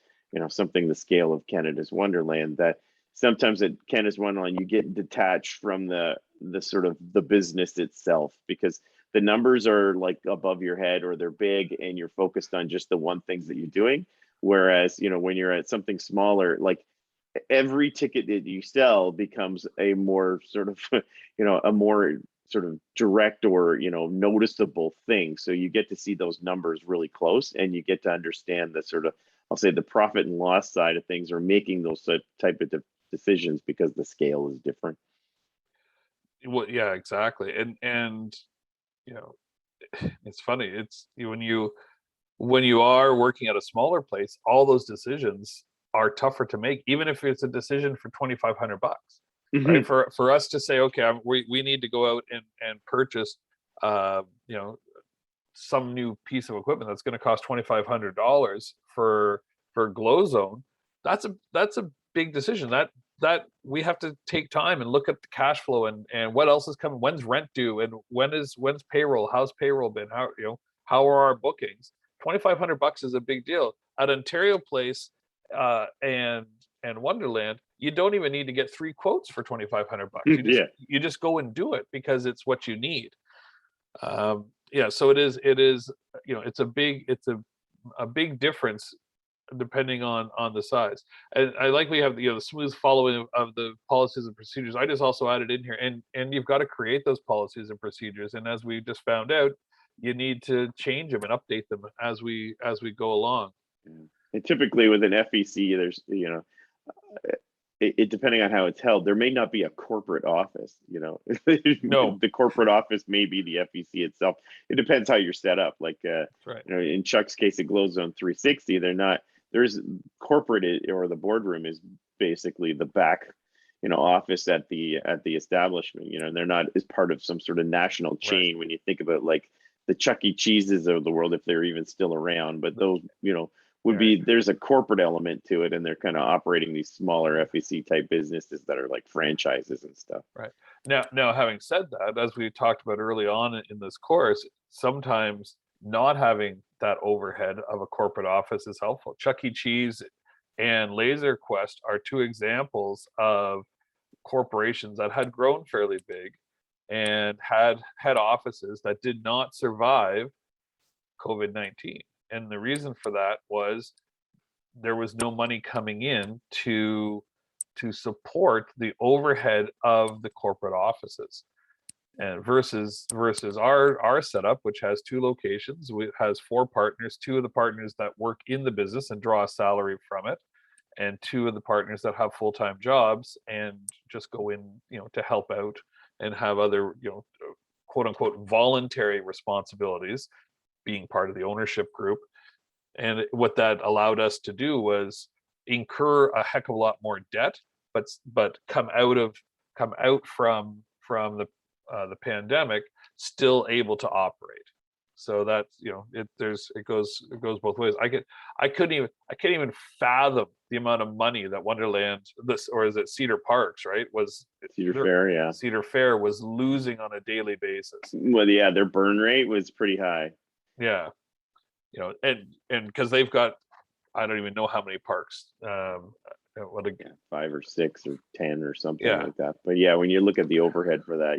something the scale of Canada's Wonderland, that sometimes at Canada's Wonderland, you get detached from the sort of the business itself, because the numbers are like above your head, or they're big, and you're focused on just the one things that you're doing. Whereas, when you're at something smaller, like every ticket that you sell becomes a more sort of, a more sort of direct or noticeable thing. So you get to see those numbers really close, and you get to understand the sort of, I'll say, the profit and loss side of things, or making those type of decisions, because the scale is different. Well, yeah, exactly. And it's funny. It's when you are working at a smaller place, all those decisions are tougher to make, even if it's a decision for $2,500. Mm-hmm. Right? For us to say, okay, we need to go out and purchase some new piece of equipment that's going to cost $2,500 for Glow Zone. That's a big decision. That we have to take time and look at the cash flow and what else is coming. When's rent due, and when's payroll? How's payroll been? How are our bookings? $2,500 is a big deal at Ontario Place, and and Wonderland, you don't even need to get 3 quotes for $2,500. Yeah. You just go and do it because it's what you need. Yeah, so it is, it's a big difference depending on the size. And I like we have the smooth following of the policies and procedures. I just also added in here, and you've got to create those policies and procedures. And as we just found out, you need to change them and update them as we go along. And typically with an FEC, there's it depending on how it's held, there may not be a corporate office. No. The corporate office may be the FEC itself. It depends how you're set up. Like right. In Chuck's case at Glow Zone 360, they're not. There's corporate, or the boardroom is basically the back office at the establishment, and they're not as part of some sort of national chain. Right. When you think about like the Chuck E. Cheeses of the world, if they're even still around, but those would be, there's a corporate element to it, and they're kind of operating these smaller FEC type businesses that are like franchises and stuff. Right. Now having said that, as we talked about early on in this course, sometimes not having that overhead of a corporate office is helpful. Chuck E. Cheese and Laser Quest are 2 examples of corporations that had grown fairly big and had head offices that did not survive COVID-19. And the reason for that was there was no money coming in to support the overhead of the corporate offices. And versus our setup, which has 2 locations, has 4 partners, 2 of the partners that work in the business and draw a salary from it, and 2 of the partners that have full-time jobs and just go in, to help out and have other, quote unquote, voluntary responsibilities, being part of the ownership group. And what that allowed us to do was incur a heck of a lot more debt, but come out from the pandemic still able to operate. So that's, it goes both ways. I can't even fathom the amount of money that Wonderland, or is it Cedar Parks, right? Cedar Fair, yeah. Cedar Fair was losing on a daily basis. Well, yeah, their burn rate was pretty high. Yeah. And because they've got, I don't even know how many parks. 5 or 6 or 10 or something like that. But yeah, when you look at the overhead for that,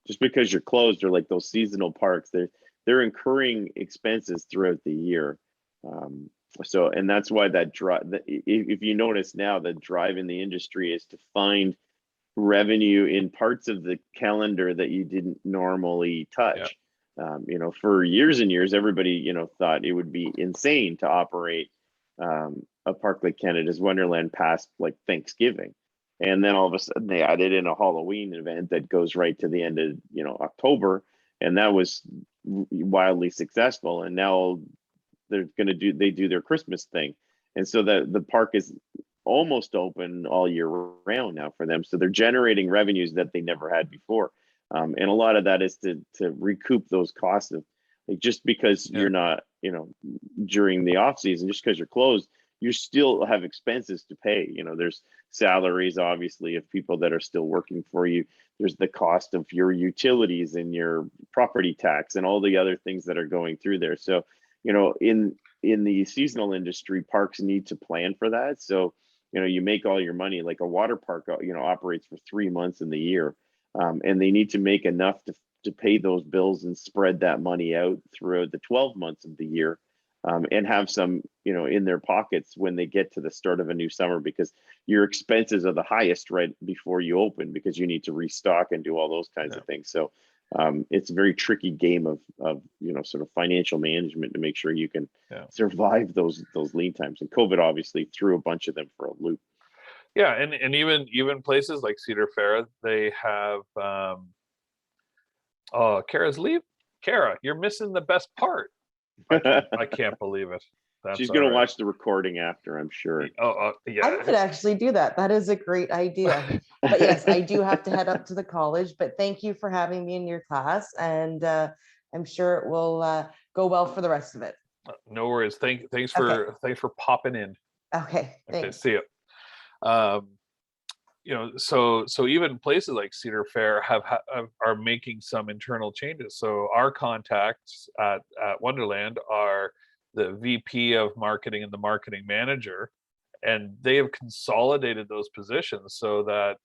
just because you're closed, or like those seasonal parks, they're incurring expenses throughout the year. So, and that's why that drive, if you notice now, the drive in the industry is to find revenue in parts of the calendar that you didn't normally touch. For years and years, everybody, thought it would be insane to operate a park like Canada's Wonderland past like Thanksgiving. And then all of a sudden they added in a Halloween event that goes right to the end of, October. And that was wildly successful. And now they do their Christmas thing. And so the park is almost open all year round now for them. So they're generating revenues that they never had before. And a lot of that is to recoup those costs of, like, just because you're not, during the off season, just because you're closed, you still have expenses to pay. There's salaries, obviously, of people that are still working for you. There's the cost of your utilities and your property tax and all the other things that are going through there. So, in the seasonal industry, parks need to plan for that. So, you make all your money, like a water park, operates for 3 months in the year. And they need to make enough to pay those bills and spread that money out throughout the 12 months of the year, and have some, in their pockets when they get to the start of a new summer, because your expenses are the highest right before you open, because you need to restock and do all those kinds of things. So it's a very tricky game of sort of financial management to make sure you can survive those lead times. And COVID obviously threw a bunch of them for a loop. Yeah, and even places like Cedar Fair, they have Kara's leave. Kara, you're missing the best part. I can't believe it. She's gonna watch the recording after, I'm sure. Yeah. I could actually do that. That is a great idea. But yes, I do have to head up to the college. But thank you for having me in your class, and I'm sure it will go well for the rest of it. No worries. Thanks for popping in. Okay. Thanks. See you. So even places like Cedar Fair are making some internal changes. So our contacts at Wonderland are the VP of marketing and the marketing manager, and they have consolidated those positions so that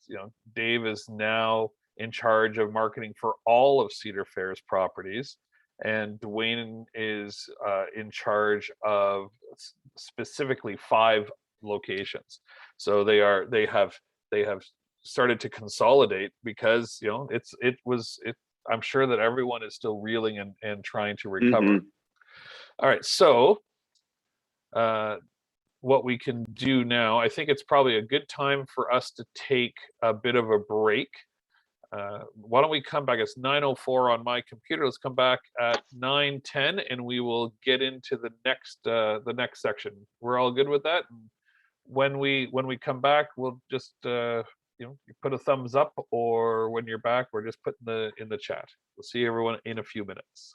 Dave is now in charge of marketing for all of Cedar Fair's properties, and Dwayne is in charge of specifically 5 locations. So they have started to consolidate because I'm sure that everyone is still reeling and trying to recover. All right, so what we can do now, I think it's probably a good time for us to take a bit of a break. Why don't we come back? It's 9:04 on my computer. Let's come back at 9:10, and we will get into the next section. We're all good with that. And when we come back, we'll just you put a thumbs up, or when you're back, we're just putting in the chat. We'll see everyone in a few minutes.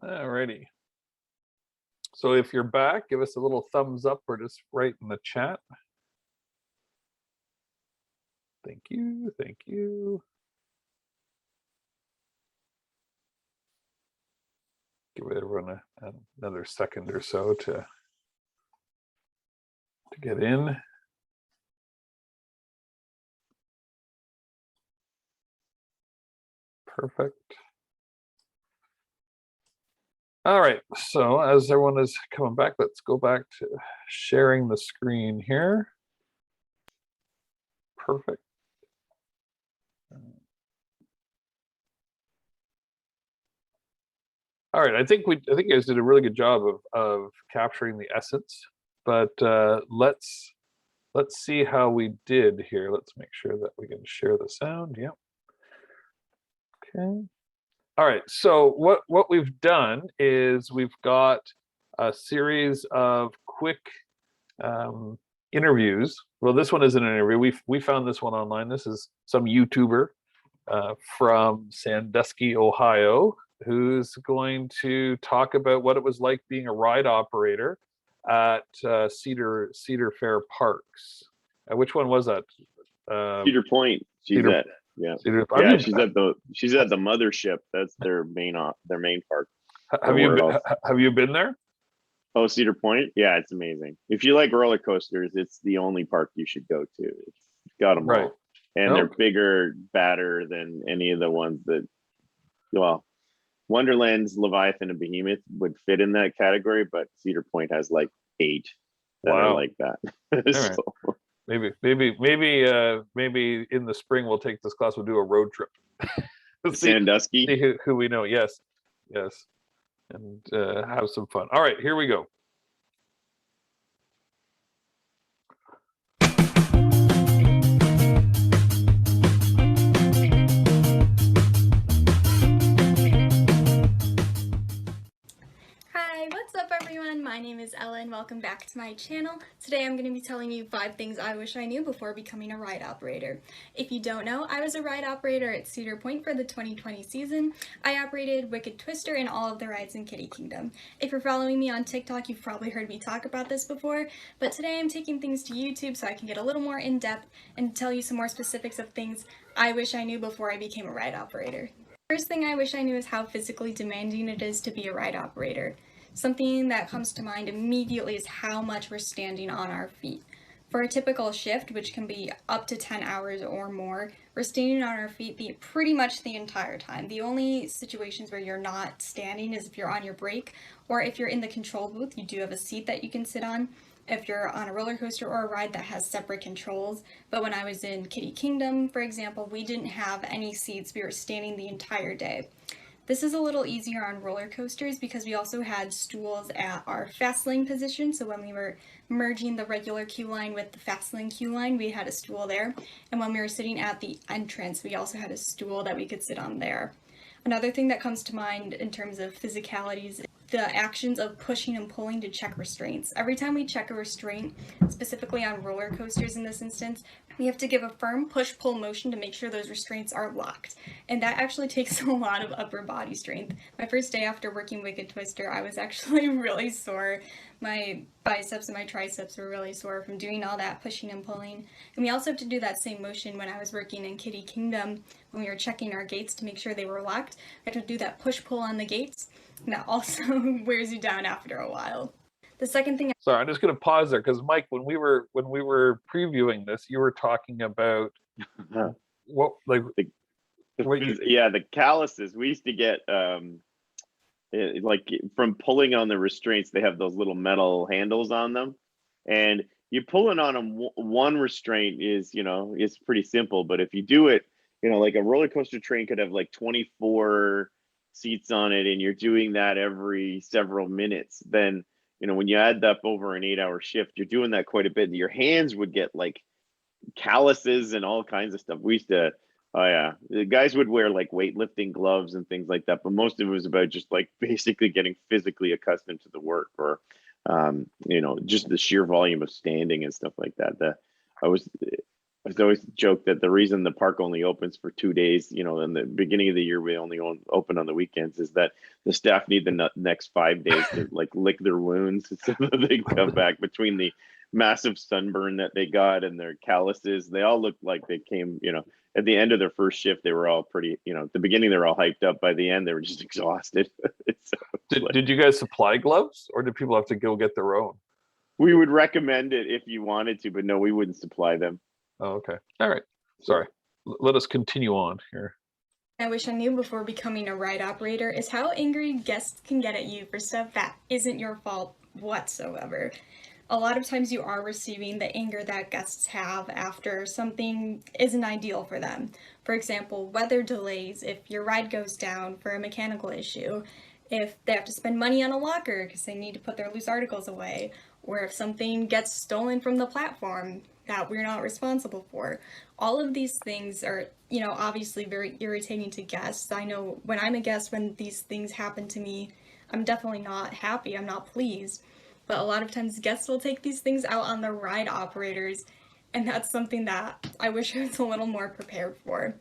Alrighty. So if you're back, give us a little thumbs up or just write in the chat. Thank you. Thank you. Give everyone another second or so to get in. Perfect. All right, so as everyone is coming back, let's go back to sharing the screen here. Perfect. All right, I think you guys did a really good job of capturing the essence, but let's see how we did here. Let's make sure that we can share the sound. Yep. Okay. All right, so what we've done is we've got a series of quick interviews. Well, this one isn't an interview. We found this one online. This is some YouTuber from Sandusky, Ohio, who's going to talk about what it was like being a ride operator at Cedar Fair Parks. Which one was that? Cedar Point. She's at. Yeah, yeah. She's at the mothership. That's their main park. Have you been there? Oh, Cedar Point. Yeah, it's amazing. If you like roller coasters, it's the only park you should go to. It's got them all, and they're bigger, badder than any of the ones that. Well, Wonderland's Leviathan and Behemoth would fit in that category, but Cedar Point has like 8 that are like that. So. Maybe in the spring we'll take this class. We'll do a road trip. Sandusky. See who we know. Yes, and have some fun. All right, here we go. Hi, what's up everyone? My name is Ella and welcome back to my channel. Today I'm going to be telling you 5 things I wish I knew before becoming a ride operator. If you don't know, I was a ride operator at Cedar Point for the 2020 season. I operated Wicked Twister and all of the rides in Kitty Kingdom. If you're following me on TikTok, you've probably heard me talk about this before, but today I'm taking things to YouTube so I can get a little more in-depth and tell you some more specifics of things I wish I knew before I became a ride operator. First thing I wish I knew is how physically demanding it is to be a ride operator. Something that comes to mind immediately is how much we're standing on our feet. For a typical shift, which can be up to 10 hours or more, we're standing on our feet pretty much the entire time. The only situations where you're not standing is if you're on your break, or if you're in the control booth, you do have a seat that you can sit on. If you're on a roller coaster or a ride that has separate controls. But when I was in Kitty Kingdom, for example, we didn't have any seats. We were standing the entire day. This is a little easier on roller coasters because we also had stools at our fast lane position. So when we were merging the regular queue line with the fast lane queue line, we had a stool there. And when we were sitting at the entrance, we also had a stool that we could sit on there. Another thing that comes to mind in terms of physicalities, the actions of pushing and pulling to check restraints. Every time we check a restraint, specifically on roller coasters in this instance, we have to give a firm push-pull motion to make sure those restraints are locked. And that actually takes a lot of upper body strength. My first day after working Wicked Twister, I was actually really sore. My biceps and my triceps were really sore from doing all that pushing and pulling. And we also have to do that same motion when I was working in Kitty Kingdom, when we were checking our gates to make sure they were locked. We had to do that push-pull on the gates. And that also wears you down after a while. The second thing. Sorry, I'm just going to pause there because Mike, when we were previewing this, you were talking about what the calluses. We used to get like from pulling on the restraints. They have those little metal handles on them, and you pulling on them. One restraint is it's pretty simple, but if you do it, like a roller coaster train could have like 24 seats on it, and you're doing that every several minutes, then when you add up over an 8-hour shift, you're doing that quite a bit. Your hands would get like calluses and all kinds of stuff. We used to, the guys would wear like weightlifting gloves and things like that, but most of it was about just like basically getting physically accustomed to the work, or just the sheer volume of standing and stuff like that. I always joke that the reason the park only opens for 2 days, you know, in the beginning of the year, we only open on the weekends, is that the staff need the next 5 days to like lick their wounds so that they can come back. Between the massive sunburn that they got and their calluses, they all look like they came, you know, at the end of their first shift, they were all pretty, you know, at the beginning, they were all hyped up. By the end, they were just exhausted. Did you guys supply gloves, or did people have to go get their own? We would recommend it if you wanted to, but no, we wouldn't supply them. Oh, okay. All right. Sorry. Let us continue on here. I wish I knew before becoming a ride operator is how angry guests can get at you for stuff that isn't your fault whatsoever. A lot of times you are receiving the anger that guests have after something isn't ideal for them. For example, weather delays, if your ride goes down for a mechanical issue, if they have to spend money on a locker because they need to put their loose articles away, or if something gets stolen from the platform that we're not responsible for. All of these things are, you know, obviously very irritating to guests. I know when I'm a guest, when these things happen to me, I'm definitely not happy, I'm not pleased. But a lot of times guests will take these things out on the ride operators, and that's something that I wish I was a little more prepared for.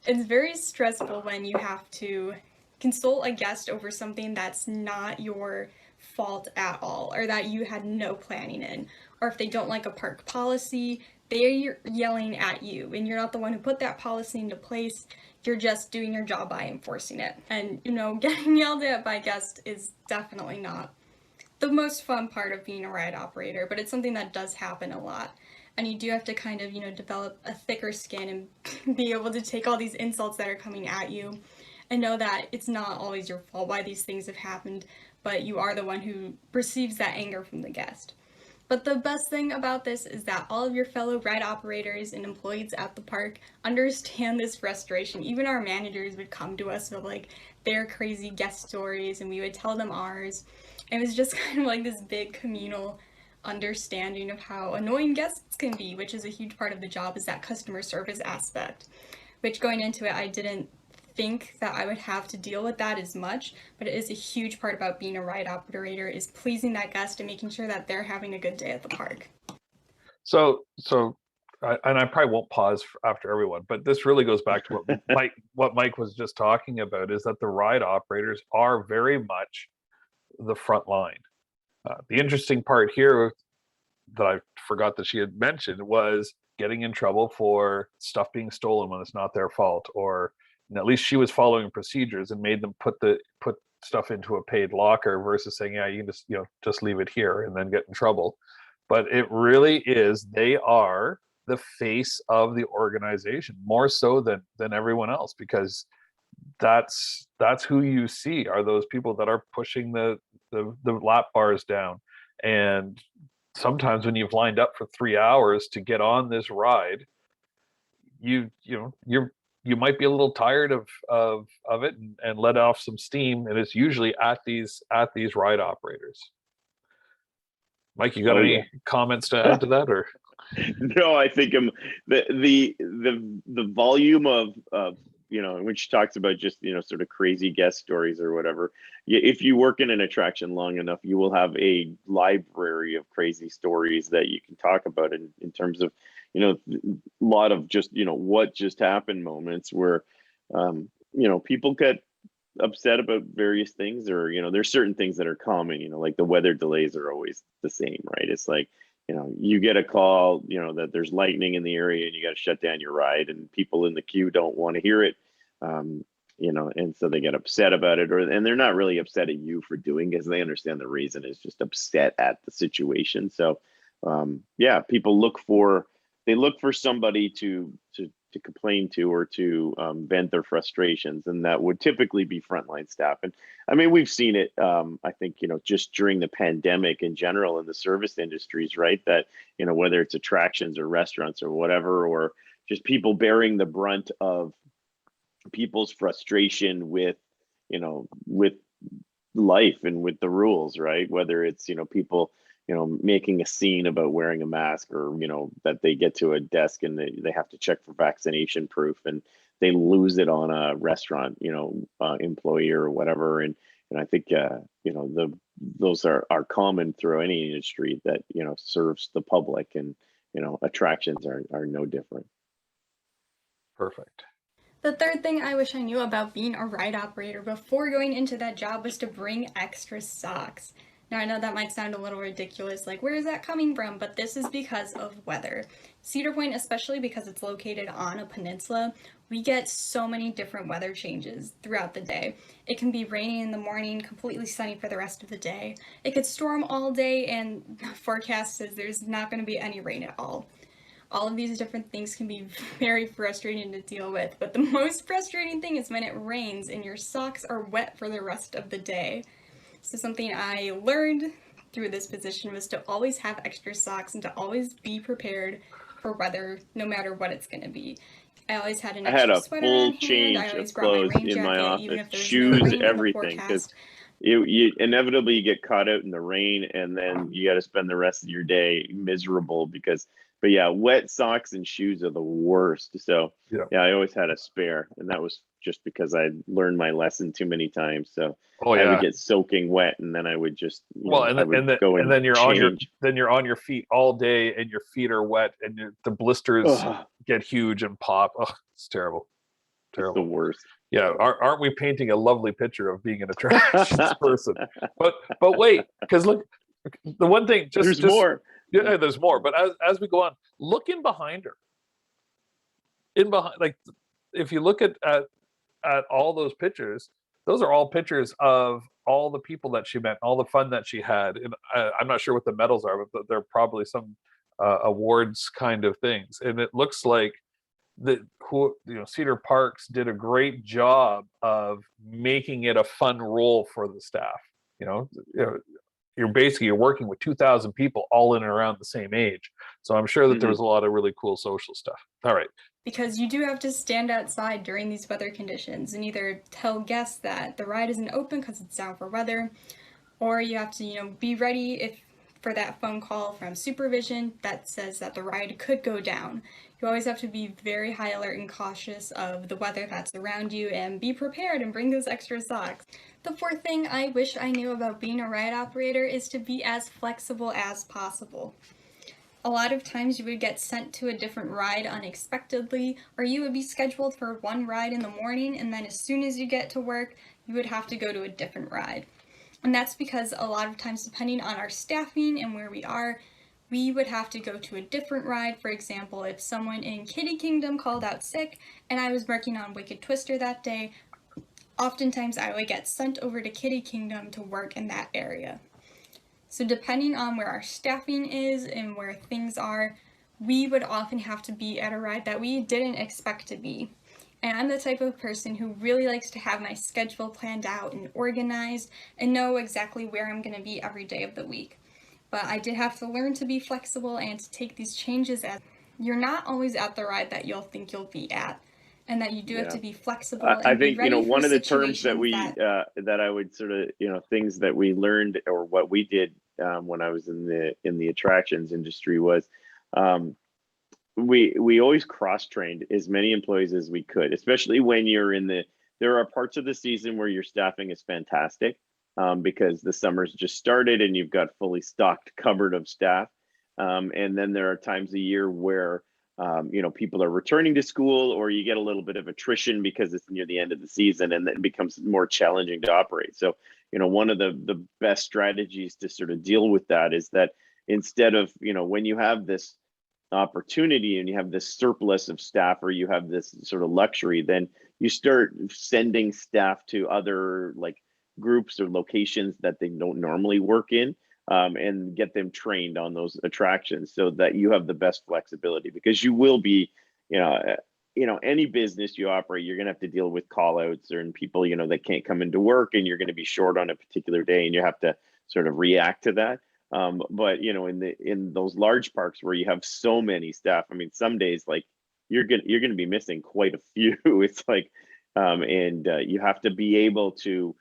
It's very stressful when you have to consult a guest over something that's not your fault at all, or that you had no planning in. Or if they don't like a park policy, they're yelling at you, and you're not the one who put that policy into place. You're just doing your job by enforcing it. And, you know, getting yelled at by guests is definitely not the most fun part of being a ride operator, but it's something that does happen a lot. And you do have to kind of, you know, develop a thicker skin and be able to take all these insults that are coming at you and know that it's not always your fault why these things have happened, but you are the one who receives that anger from the guest. But the best thing about this is that all of your fellow ride operators and employees at the park understand this frustration. Even our managers would come to us with like their crazy guest stories, and we would tell them ours. It was just kind of like this big communal understanding of how annoying guests can be, which is a huge part of the job, is that customer service aspect. Which, going into it, I didn't think that I would have to deal with that as much, but it is a huge part about being a ride operator, is pleasing that guest and making sure that they're having a good day at the park. So and I probably won't pause after everyone, but this really goes back to what Mike was just talking about, is that the ride operators are very much the front line. The interesting part here that I forgot that she had mentioned was getting in trouble for stuff being stolen when it's not their fault, or at least she was following procedures and made them put stuff into a paid locker versus saying, yeah, you can just, you know, just leave it here and then get in trouble. But it really is, they are the face of the organization more so than everyone else, because that's who you see are those people that are pushing the lap bars down. And sometimes when you've lined up for 3 hours to get on this ride, you might be a little tired of it and let off some steam, and it's usually at these ride operators. Mike, you got any comments to add to that, or? No, I think the volume of you know, when she talks about just, you know, sort of crazy guest stories or whatever, if you work in an attraction long enough, you will have a library of crazy stories that you can talk about in terms of, you know, a lot of just, you know, what just happened moments where, you know, people get upset about various things, or, you know, there's certain things that are common, you know, like the weather delays are always the same, right? It's like, you know, you get a call, you know, that there's lightning in the area and you got to shut down your ride, and people in the queue don't want to hear it, you know, and so they get upset about it, and they're not really upset at you for doing it, because they understand the reason is just upset at the situation. So, yeah, people look for somebody to complain to, or to vent their frustrations, and that would typically be frontline staff. And I mean, we've seen it, I think, you know, just during the pandemic in general in the service industries, right? That, you know, whether it's attractions or restaurants or whatever, or just people bearing the brunt of people's frustration with, you know, with life and with the rules, right? Whether it's, you know, people, you know, making a scene about wearing a mask, or, you know, that they get to a desk and they have to check for vaccination proof and they lose it on a restaurant, you know, employee or whatever. And I think, you know, those are common through any industry that, you know, serves the public. And attractions are no different. Perfect. The third thing I wish I knew about being a ride operator before going into that job was to bring extra socks. Now, I know that might sound a little ridiculous, like, where is that coming from? But this is because of weather. Cedar Point, especially because it's located on a peninsula, we get so many different weather changes throughout the day. It can be rainy in the morning, completely sunny for the rest of the day. It could storm all day, and the forecast says there's not going to be any rain at all. All of these different things can be very frustrating to deal with, but the most frustrating thing is when it rains and your socks are wet for the rest of the day. So something I learned through this position was to always have extra socks and to always be prepared for weather, no matter what it's going to be. I always had an I had extra a sweater full on hand. I change always of brought my clothes rain in my jacket, even office, if there was shoes, no rain in the everything, because forecast. you inevitably get caught out in the rain, and then you got to spend the rest of your day miserable but yeah, wet socks and shoes are the worst. So yeah, I always had a spare, and that was just because I learned my lesson too many times. So Oh I would yeah. get soaking wet, and then I would just I would And go then you're on your change. feet all day, and your feet are wet, and the blisters Ugh, get huge and pop. Oh, it's terrible. it's the worst. Yeah, aren't we painting a lovely picture of being an attractions person? But wait, because look, the one thing There's more. Yeah, there's more. But as we go on, look in behind her. In behind, like, if you look at all those pictures, those are all pictures of all the people that she met, all the fun that she had. And I'm not sure what the medals are, but they're probably some awards kind of things. And it looks like Cedar Parks did a great job of making it a fun role for the staff. You're working with 2,000 people all in and around the same age. So I'm sure that there was a lot of really cool social stuff. All right. Because you do have to stand outside during these weather conditions and either tell guests that the ride isn't open because it's down for weather, or you have to, be ready for that phone call from supervision that says that the ride could go down. You always have to be very high alert and cautious of the weather that's around you and be prepared and bring those extra socks. The fourth thing I wish I knew about being a ride operator is to be as flexible as possible. A lot of times you would get sent to a different ride unexpectedly, or you would be scheduled for one ride in the morning, and then as soon as you get to work, you would have to go to a different ride. And that's because a lot of times, depending on our staffing and where we are, we would have to go to a different ride. For example, if someone in Kitty Kingdom called out sick and I was working on Wicked Twister that day, oftentimes I would get sent over to Kitty Kingdom to work in that area. So depending on where our staffing is and where things are, we would often have to be at a ride that we didn't expect to be. And I'm the type of person who really likes to have my schedule planned out and organized and know exactly where I'm going to be every day of the week. But I did have to learn to be flexible and to take these changes as you're not always at the ride that you'll think you'll be at. And that you do have to be flexible I and be think ready for one of the terms that situations that I would sort of things that we learned or what we did when I was in the attractions industry was we always cross trained as many employees as we could, especially when you're there are parts of the season where your staffing is fantastic because the summer's just started and you've got fully stocked cupboard of staff, and then there are times a year where people are returning to school, or you get a little bit of attrition because it's near the end of the season, and then it becomes more challenging to operate. So, one of the best strategies to sort of deal with that is that instead of, when you have this opportunity and you have this surplus of staff, or you have this sort of luxury, then you start sending staff to other groups or locations that they don't normally work in. And get them trained on those attractions so that you have the best flexibility, because you will be, any business you operate, you're going to have to deal with call outs and people, that can't come into work, and you're going to be short on a particular day and you have to sort of react to that. But, in those large parks where you have so many staff, I mean, some days you're going to be missing quite a few. It's and you have to be able to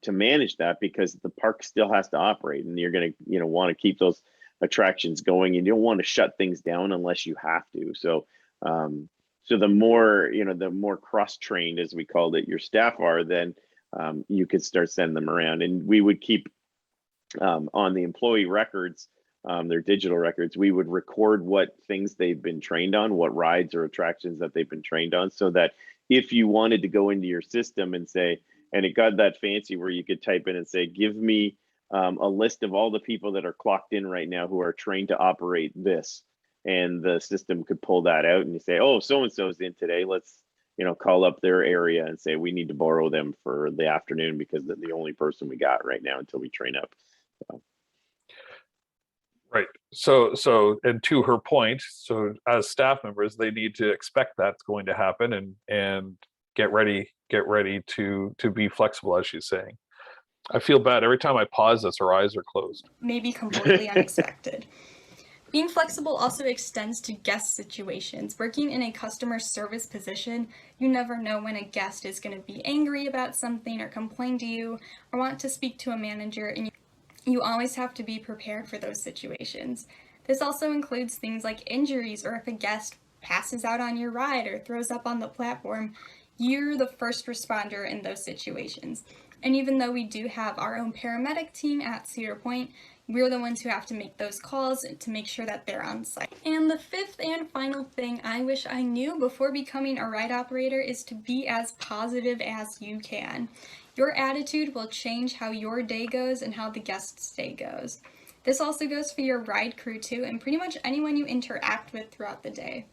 manage that, because the park still has to operate, and you're going to want to keep those attractions going, and you don't want to shut things down unless you have to. So so the more cross-trained, as we called it, your staff are, then you could start sending them around. And we would keep on the employee records their digital records, we would record what things they've been trained on, what rides or attractions that they've been trained on, so that if you wanted to go into your system and say, and it got that fancy where you could type in and say, give me a list of all the people that are clocked in right now who are trained to operate this. And the system could pull that out and you say, oh, so-and-so's in today. Let's, call up their area and say, we need to borrow them for the afternoon because they're the only person we got right now until we train up. So. Right. So, and to her point, so as staff members, they need to expect that's going to happen and get ready to be flexible, as she's saying. I feel bad every time I pause this, her eyes are closed. Maybe completely unexpected. Being flexible also extends to guest situations. Working in a customer service position, you never know when a guest is going to be angry about something or complain to you or want to speak to a manager, and you always have to be prepared for those situations. This also includes things like injuries, or if a guest passes out on your ride or throws up on the platform, you're the first responder in those situations. And even though we do have our own paramedic team at Cedar Point, we're the ones who have to make those calls to make sure that they're on site. And the fifth and final thing I wish I knew before becoming a ride operator is to be as positive as you can. Your attitude will change how your day goes and how the guest's day goes. This also goes for your ride crew too, and pretty much anyone you interact with throughout the day.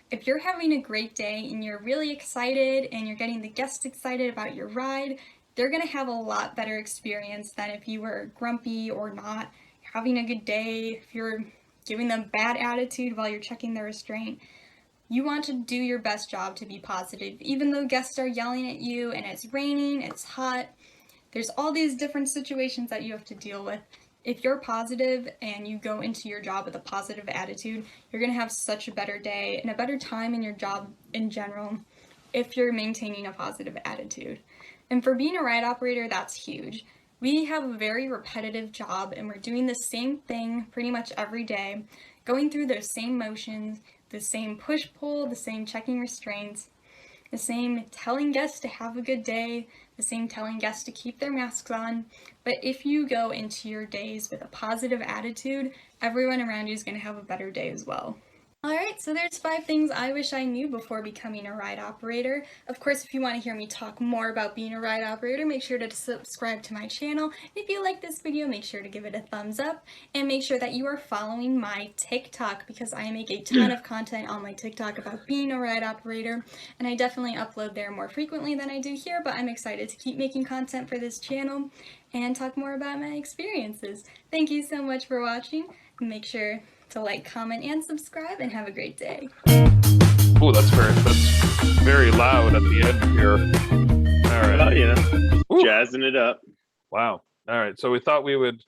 If you're having a great day and you're really excited and you're getting the guests excited about your ride, they're going to have a lot better experience than if you were grumpy or not having a good day, if you're giving them bad attitude while you're checking their restraint. You want to do your best job to be positive, even though guests are yelling at you and it's raining, it's hot. There's all these different situations that you have to deal with. If you're positive and you go into your job with a positive attitude, you're going to have such a better day and a better time in your job in general if you're maintaining a positive attitude. And for being a ride operator, that's huge. We have a very repetitive job and we're doing the same thing pretty much every day, going through those same motions, the same push-pull, the same checking restraints, the same telling guests to have a good day, the same telling guests to keep their masks on. But if you go into your days with a positive attitude, everyone around you is going to have a better day as well. Alright, so there's 5 things I wish I knew before becoming a ride operator. Of course, if you want to hear me talk more about being a ride operator, make sure to subscribe to my channel. If you like this video, make sure to give it a thumbs up, and make sure that you are following my TikTok, because I make a ton of content on my TikTok about being a ride operator, and I definitely upload there more frequently than I do here, but I'm excited to keep making content for this channel and talk more about my experiences. Thank you so much for watching. Make sure to like, comment, and subscribe, and have a great day. Oh, that's very loud at the end here. All right. Well, jazzing it up. Wow. All right. So we thought we would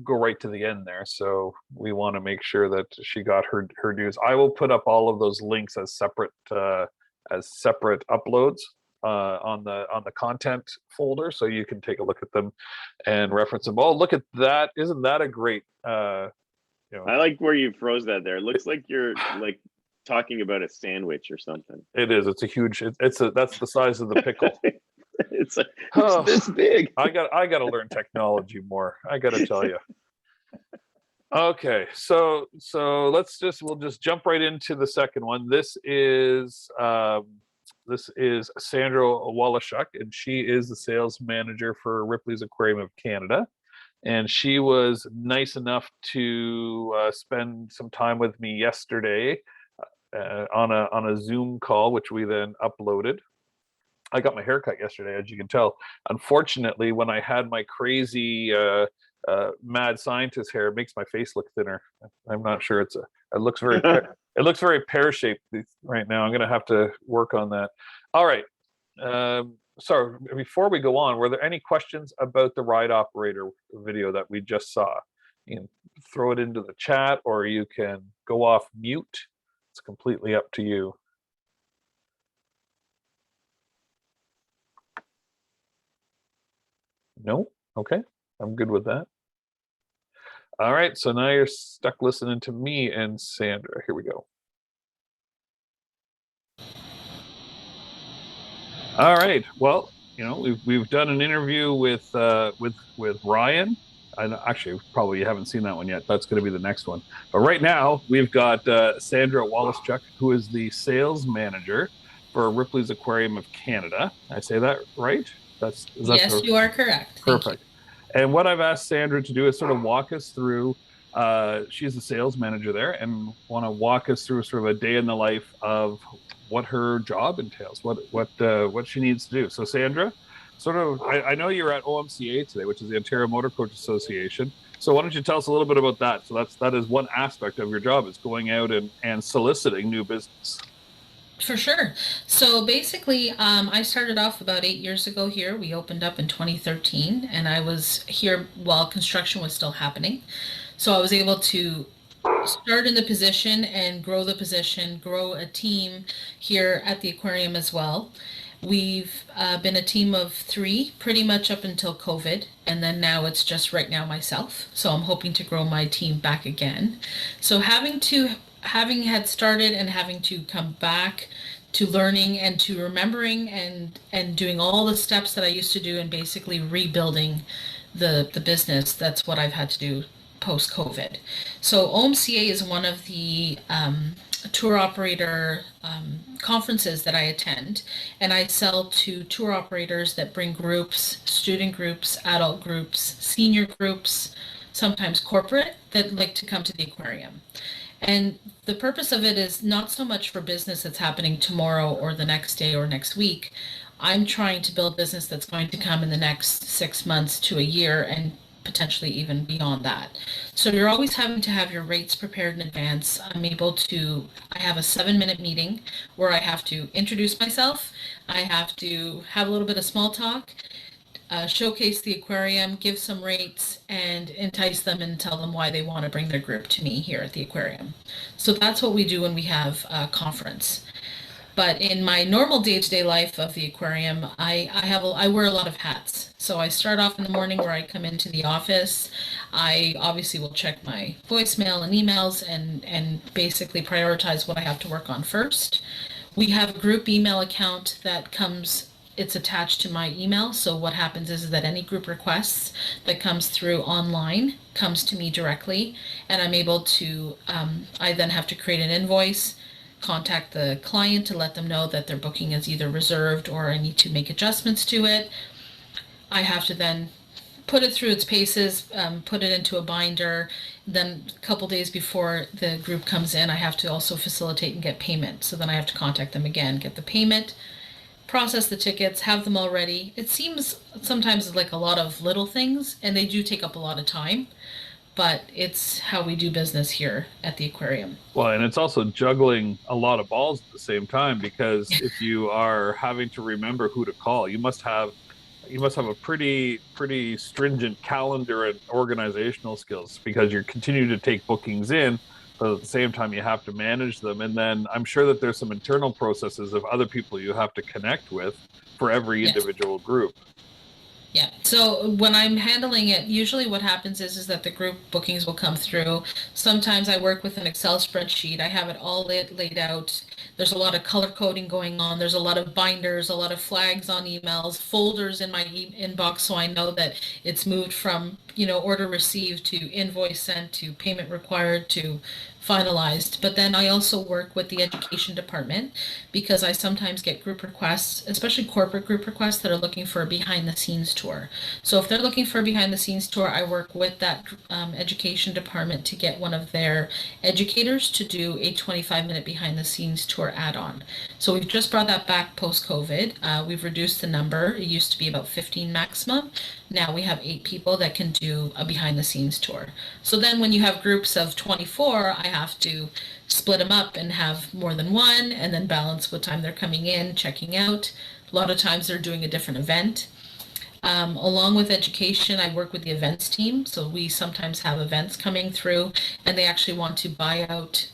go right to the end there. So we want to make sure that she got her dues. I will put up all of those links as separate uploads on the content folder, so you can take a look at them and reference them. Oh, look at that! Isn't that a great? I like where you froze that there. It looks like you're like talking about a sandwich or something. It is. It's a huge. That's the size of the pickle. it's this big. I got to learn technology more. I got to tell you. Okay, so we'll just jump right into the second one. This is Sandra Walashuk, and she is the sales manager for Ripley's Aquarium of Canada. And she was nice enough to spend some time with me yesterday on a Zoom call, which we then uploaded. I got my hair cut yesterday, as you can tell. Unfortunately, when I had my crazy mad scientist hair, it makes my face look thinner. I'm not sure it looks very pear-shaped right now. I'm going to have to work on that. All right. So before we go on, were there any questions about the ride operator video that we just saw? You can throw it into the chat, or you can go off mute. It's completely up to you. No? Okay, I'm good with that. All right, so now you're stuck listening to me and Sandra. Here we go. All right. Well, we've done an interview with Ryan, Actually, probably you haven't seen that one yet. That's going to be the next one. But right now, we've got Sandra Wallace-Chuck, who is the sales manager for Ripley's Aquarium of Canada. I say that right? Yes, you are correct. Perfect. And what I've asked Sandra to do is sort of walk us through. She's the sales manager there, and want to walk us through sort of a day in the life of what her job entails, what she needs to do. So, Sandra, sort of, I know you're at OMCA today, which is the Ontario Motor Coach Association. So, why don't you tell us a little bit about that? So, that is one aspect of your job, is going out and soliciting new business. For sure. So basically, I started off about 8 years ago here. We opened up in 2013, and I was here while construction was still happening. So I was able to start in the position and grow the position, grow a team here at the aquarium as well. We've been a team of 3 pretty much up until COVID, and then now it's just right now myself. So I'm hoping to grow my team back again. So having had started and having to come back to learning and to remembering and doing all the steps that I used to do and basically rebuilding the business, that's what I've had to do post-COVID. So OMCA is one of the tour operator conferences that I attend, and I sell to tour operators that bring groups, student groups, adult groups, senior groups, sometimes corporate, that like to come to the aquarium. And the purpose of it is not so much for business that's happening tomorrow or the next day or next week. I'm trying to build business that's going to come in the next 6 months to a year and potentially even beyond that. So you're always having to have your rates prepared in advance. I have a 7-minute meeting where I have to introduce myself. I have to have a little bit of small talk, showcase the aquarium, give some rates, and entice them and tell them why they want to bring their group to me here at the aquarium. So that's what we do when we have a conference. But in my normal day-to-day life of the aquarium, I wear a lot of hats. So I start off in the morning where I come into the office. I obviously will check my voicemail and emails and basically prioritize what I have to work on first. We have a group email account that it's attached to my email. So what happens is that any group requests that comes through online comes to me directly, and I'm able to, I then have to create an invoice, contact the client to let them know that their booking is either reserved or I need to make adjustments to it. I have to then put it through its paces, put it into a binder. Then a couple days before the group comes in, I have to also facilitate and get payment. So then I have to contact them again, get the payment, process the tickets, have them all ready. It seems sometimes like a lot of little things, and they do take up a lot of time, but it's how we do business here at the aquarium. Well, and it's also juggling a lot of balls at the same time, because if you are having to remember who to call, you must have a pretty stringent calendar and organizational skills, because you're continuing to take bookings in, but at the same time you have to manage them. And then I'm sure that there's some internal processes of other people you have to connect with for every individual group. Yeah. So when I'm handling it, usually what happens is that the group bookings will come through. Sometimes I work with an Excel spreadsheet. I have it all laid out. There's a lot of color coding going on. There's a lot of binders, a lot of flags on emails, folders in my inbox, so I know that it's moved from, order received to invoice sent to payment required to finalized. But then I also work with the education department, because I sometimes get group requests, especially corporate group requests, that are looking for a behind the scenes tour. So if they're looking for a behind the scenes tour, I work with that education department to get one of their educators to do a 25-minute behind the scenes tour add-on. So we've just brought that back post-COVID. We've reduced the number. It used to be about 15 maximum. Now we have 8 people that can do a behind the scenes tour. So then when you have groups of 24, I have to split them up and have more than one, and then balance what time they're coming in, checking out. A lot of times they're doing a different event. Along with education, I work with the events team. So we sometimes have events coming through, and they actually want to buy out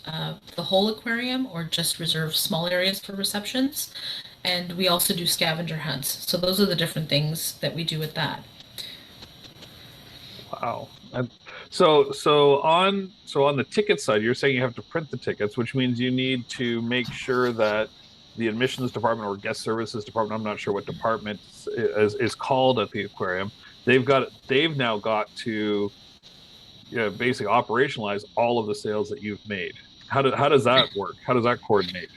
the whole aquarium or just reserve small areas for receptions. And we also do scavenger hunts. So those are the different things that we do with that. Wow. So on the ticket side, you're saying you have to print the tickets, which means you need to make sure that the admissions department or guest services department, I'm not sure what department is called at the aquarium, they've now got to basically operationalize all of the sales that you've made. How does that work? How does that coordinate?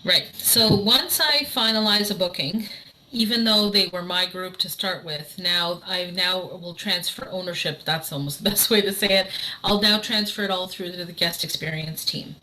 Right. So once I finalize a booking, even though they were my group to start with, now will transfer ownership. That's almost the best way to say it. I'll now transfer it all through to the guest experience team.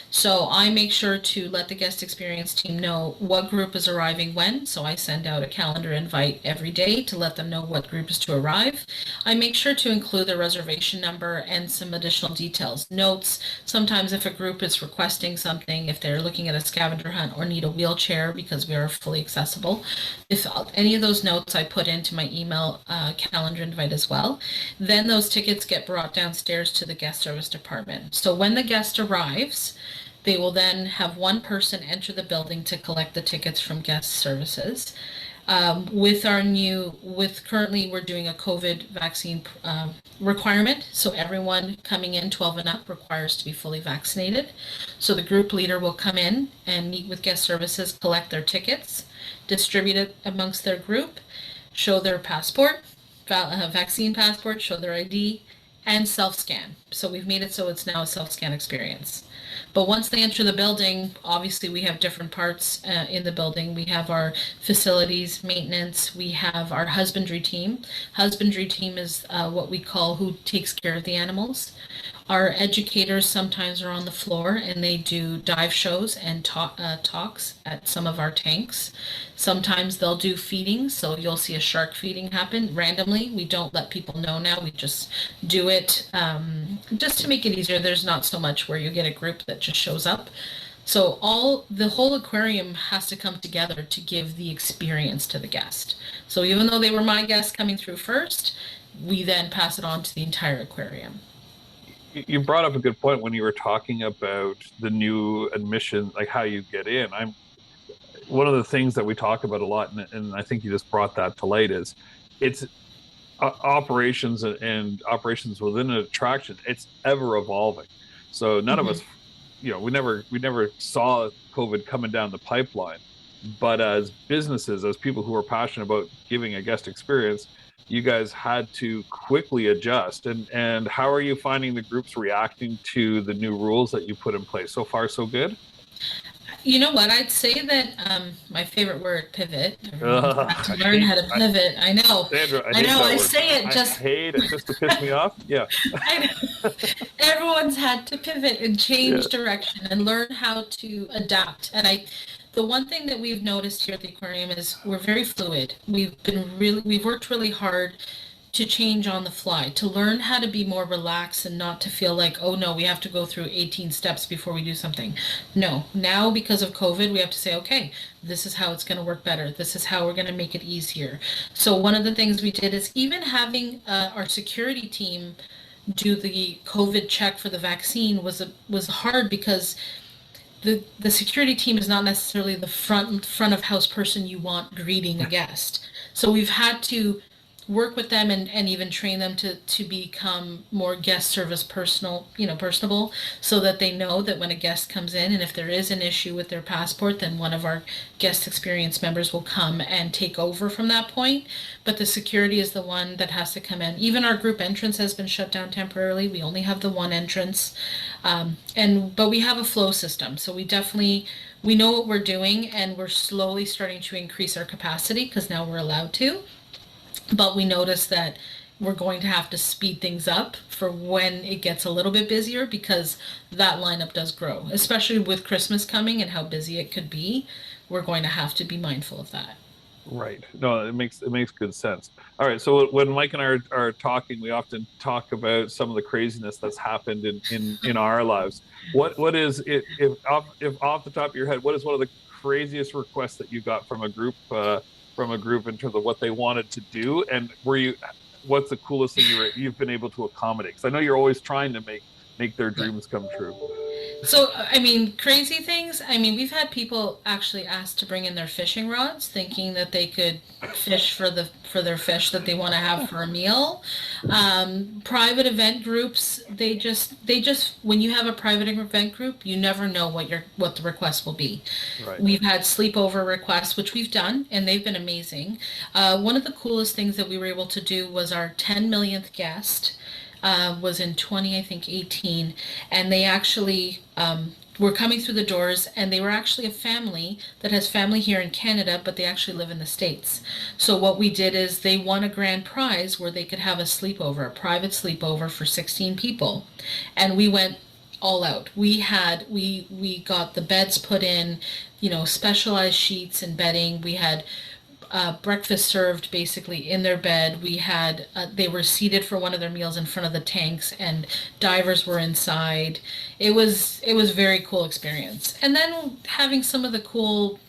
So I make sure to let the guest experience team know what group is arriving when. So I send out a calendar invite every day to let them know what group is to arrive. I make sure to include the reservation number and some additional details, notes. Sometimes if a group is requesting something, if they're looking at a scavenger hunt or need a wheelchair because we are fully accessible, if any of those notes I put into my email calendar invite as well, then those tickets get brought downstairs to the guest service department. So when the guest arrives, they will then have one person enter the building to collect the tickets from guest services. Currently we're doing a COVID vaccine requirement. So everyone coming in 12 and up requires to be fully vaccinated. So the group leader will come in and meet with guest services, collect their tickets, distribute it amongst their group, show their passport, vaccine passport, show their ID, and self-scan. So we've made it so it's now a self-scan experience. But once they enter the building, obviously we have different parts in the building. We have our facilities, maintenance, we have our husbandry team. Husbandry team is what we call who takes care of the animals. Our educators sometimes are on the floor and they do dive shows and talks at some of our tanks. Sometimes they'll do feeding, so you'll see a shark feeding happen randomly. We don't let people know now, we just do it just to make it easier. There's not so much where you get a group that just shows up. So the whole aquarium has to come together to give the experience to the guest. So even though they were my guests coming through first, we then pass it on to the entire aquarium. You brought up a good point when you were talking about the new admission, like how you get in. One of the things that we talk about a lot, and I think you just brought that to light, is it's operations and operations within an attraction. It's ever evolving. So none of us, we never saw COVID coming down the pipeline. But as businesses, as people who are passionate about giving a guest experience, you guys had to quickly adjust. And how are you finding the groups reacting to the new rules that you put in place? So far, so good? You know what? I'd say that my favorite word, pivot. Everyone's had to learn how to pivot. I know. Sandra, I know. I say it I hate it just to piss me off. Yeah. I know. Everyone's had to pivot and change direction and learn how to adapt. And the one thing that we've noticed here at the aquarium is we're very fluid. We've worked really hard to change on the fly, to learn how to be more relaxed and not to feel like, oh no, we have to go through 18 steps before we do something. No, now because of COVID, we have to say, okay, this is how it's going to work better. This is how we're going to make it easier. So one of the things we did is even having our security team do the COVID check for the vaccine was hard because the security team is not necessarily the front of house person you want greeting a guest. So we've had to work with them and even train them to become more guest service personable, so that they know that when a guest comes in and if there is an issue with their passport, then one of our guest experience members will come and take over from that point. But the security is the one that has to come in. Even our group entrance has been shut down temporarily. We only have the one entrance, but we have a flow system, so we know what we're doing, and we're slowly starting to increase our capacity because now we're allowed to. But we notice that we're going to have to speed things up for when it gets a little bit busier, because that lineup does grow, especially with Christmas coming and how busy it could be. We're going to have to be mindful of that. Right. No, it makes good sense. All right. So when Mike and I are talking, we often talk about some of the craziness that's happened in our lives. What is it, if off the top of your head, what is one of the craziest requests that you got from a group in terms of what they wanted to do, and what's the coolest thing you've been able to accommodate? Because I know you're always trying to make their dreams come true. So, I mean, crazy things. I mean, we've had people actually ask to bring in their fishing rods, thinking that they could fish for their fish that they want to have for a meal. Private event groups, they just when you have a private event group, you never know what the request will be. Right. We've had sleepover requests, which we've done, and they've been amazing. One of the coolest things that we were able to do was our 10 millionth guest was in 20, I think 18, and they actually were coming through the doors, and they were actually a family that has family here in Canada, but they actually live in the States. So what we did is they won a grand prize where they could have a sleepover, a private sleepover for 16 people, and we went all out. We got the beds put in, specialized sheets and bedding. We had breakfast served basically in their bed. We had they were seated for one of their meals in front of the tanks, and divers were inside. It was very cool experience. And then having some of the cool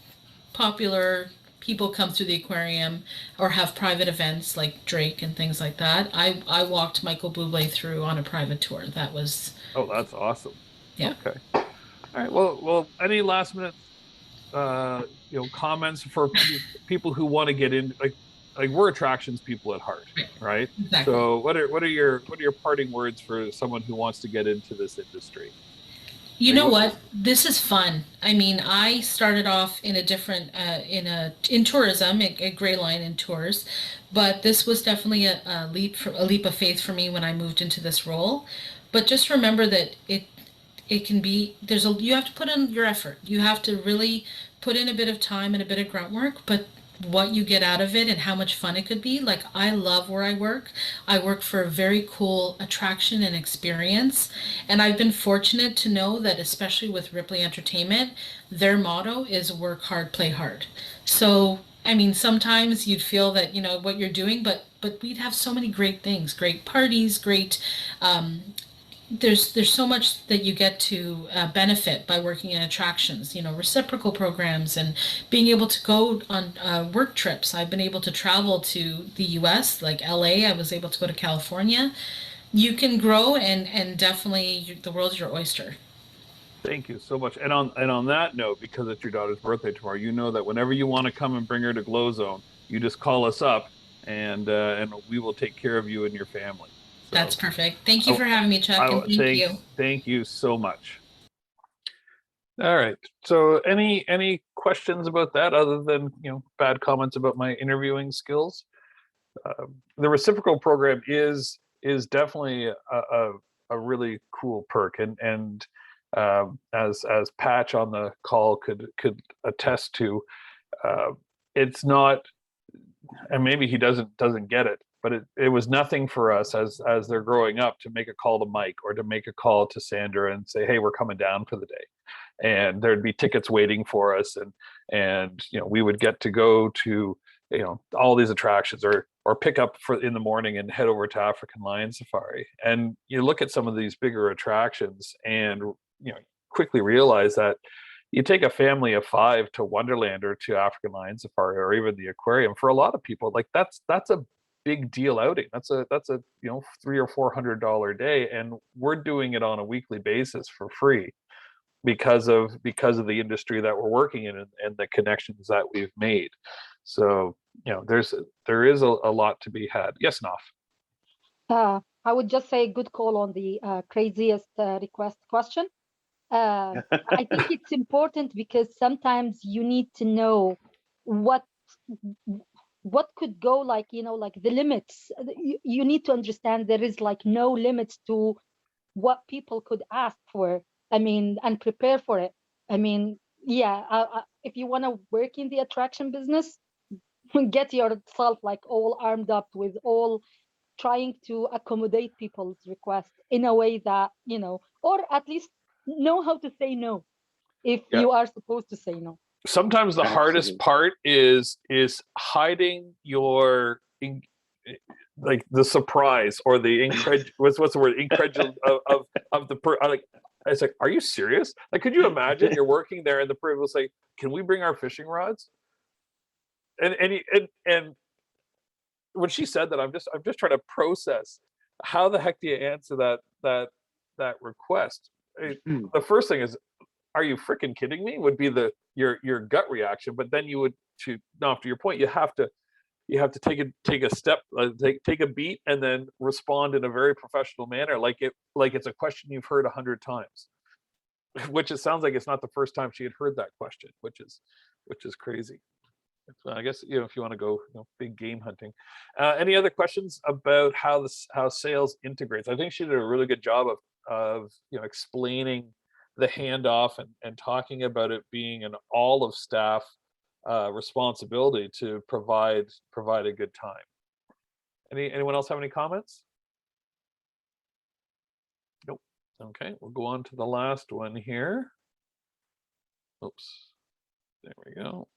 popular people come through the aquarium or have private events like Drake and things like that. I walked Michael Bublé through on a private tour. That was Oh, that's awesome. yeah. Okay. All right. Well, any last minute, comments for people who want to get in, like we're attractions people at heart, right? Exactly. So what are your parting words for someone who wants to get into this industry? You Like know what? This is fun. I mean, I started off in a different in tourism, a gray line in tours, but this was definitely a leap of faith for me when I moved into this role. But just remember that it can be you have to put in your effort. You have to really put in a bit of time and a bit of grunt work, but what you get out of it and how much fun it could be. Like, I love where I work. I work for a very cool attraction and experience. And I've been fortunate to know that, especially with Ripley Entertainment, their motto is work hard, play hard. So, I mean, sometimes you'd feel that, what you're doing, but we'd have so many great things, great parties, great there's so much that you get to benefit by working in attractions, reciprocal programs and being able to go on work trips. I've been able to travel to the US, like LA. I was able to go to California. You can grow, and definitely the world's your oyster. Thank you so much. And on that note, because it's your daughter's birthday tomorrow, you know that whenever you want to come and bring her to Glow Zone, you just call us up, and we will take care of you and your family. So That's perfect. Thank you for having me, Chuck, and thank you. Thank you so much. All right. So any questions about that other than bad comments about my interviewing skills? The reciprocal program is definitely a really cool perk, and as Patch on the call could attest to, it's not, and maybe he doesn't get it, but it was nothing for us as they're growing up to make a call to Mike or to make a call to Sandra and say, hey, we're coming down for the day, and there'd be tickets waiting for us, and we would get to go to all these attractions, or pick up for in the morning and head over to African Lion Safari. And you look at some of these bigger attractions and quickly realize that you take a family of 5 to Wonderland or to African Lion Safari or even the aquarium, for a lot of people, like that's a big deal outing. That's a $300 or $400 day, and we're doing it on a weekly basis for free because of the industry that we're working in, and the connections that we've made. So there is a lot to be had. Yes, Naf. I would just say good call on the craziest request question. I think it's important because sometimes you need to know what could go, like the limits. You need to understand there is like no limits to what people could ask for. I mean, and prepare for it. I mean, yeah, if you want to work in the attraction business, get yourself like all armed up with all trying to accommodate people's requests in a way that or at least know how to say no if you are supposed to say no. Sometimes the hardest part is hiding your like the surprise or the what's the word, incredulous of the like. It's like, are you serious? Like, could you imagine you're working there and the person will say, can we bring our fishing rods? And when she said that, I'm just trying to process how the heck do you answer that request. the first thing is, are you freaking kidding me? Would be your gut reaction, but then you would to your point, you have to take a step, take a beat, and then respond in a very professional manner, like it's a question you've heard 100 times. Which it sounds like it's not the first time she had heard that question, which is crazy. I guess if you want to go big game hunting. Any other questions about how sales integrates? I think she did a really good job of explaining the handoff and talking about it being an all of staff responsibility to provide a good time. Anyone else have any comments? Nope. Okay, we'll go on to the last one here. Oops. There we go.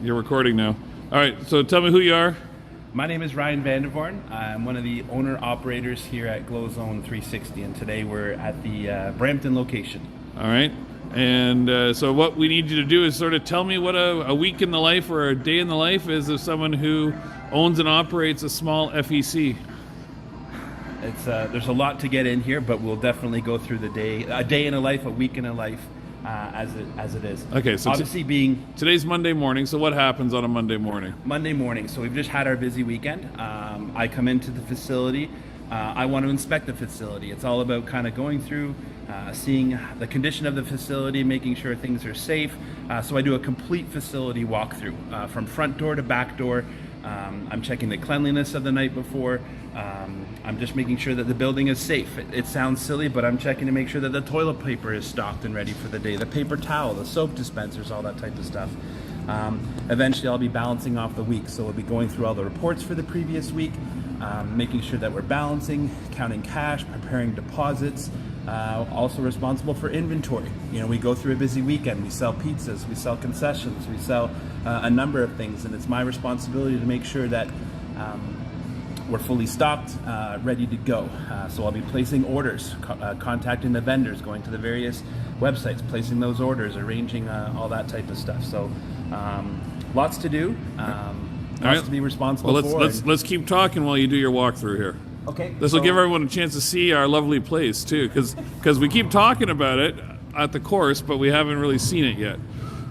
You're recording now. All right, so tell me who you are. My name is Ryan Vandervorn. I'm one of the owner-operators here at Glow Zone 360, and today we're at the Brampton location. All right, and so what we need you to do is sort of tell me what a week in the life or a day in the life is of someone who owns and operates a small FEC. It's there's a lot to get in here, but we'll definitely go through a day in a life, a week in a life, as it is. Okay, so obviously today's Monday morning. So what happens on a Monday morning? Monday morning. So we've just had our busy weekend. I come into the facility. I want to inspect the facility. It's all about kind of going through, seeing the condition of the facility, making sure things are safe. So I do a complete facility walkthrough from front door to back door. I'm checking the cleanliness of the night before. I'm just making sure that the building is safe. It sounds silly, but I'm checking to make sure that the toilet paper is stocked and ready for the day, the paper towel, the soap dispensers, all that type of stuff. Eventually I'll be balancing off the week, so we'll be going through all the reports for the previous week, making sure that we're balancing, counting cash, preparing deposits, also responsible for inventory. We go through a busy weekend, we sell pizzas, we sell concessions, we sell a number of things, and it's my responsibility to make sure that we're fully stocked, ready to go. So I'll be placing orders, contacting the vendors, going to the various websites, placing those orders, arranging all that type of stuff. So lots to do, lots to be responsible for. Let's keep talking while you do your walkthrough here. Okay. This will give everyone a chance to see our lovely place too, because we keep talking about it at the course, but we haven't really seen it yet.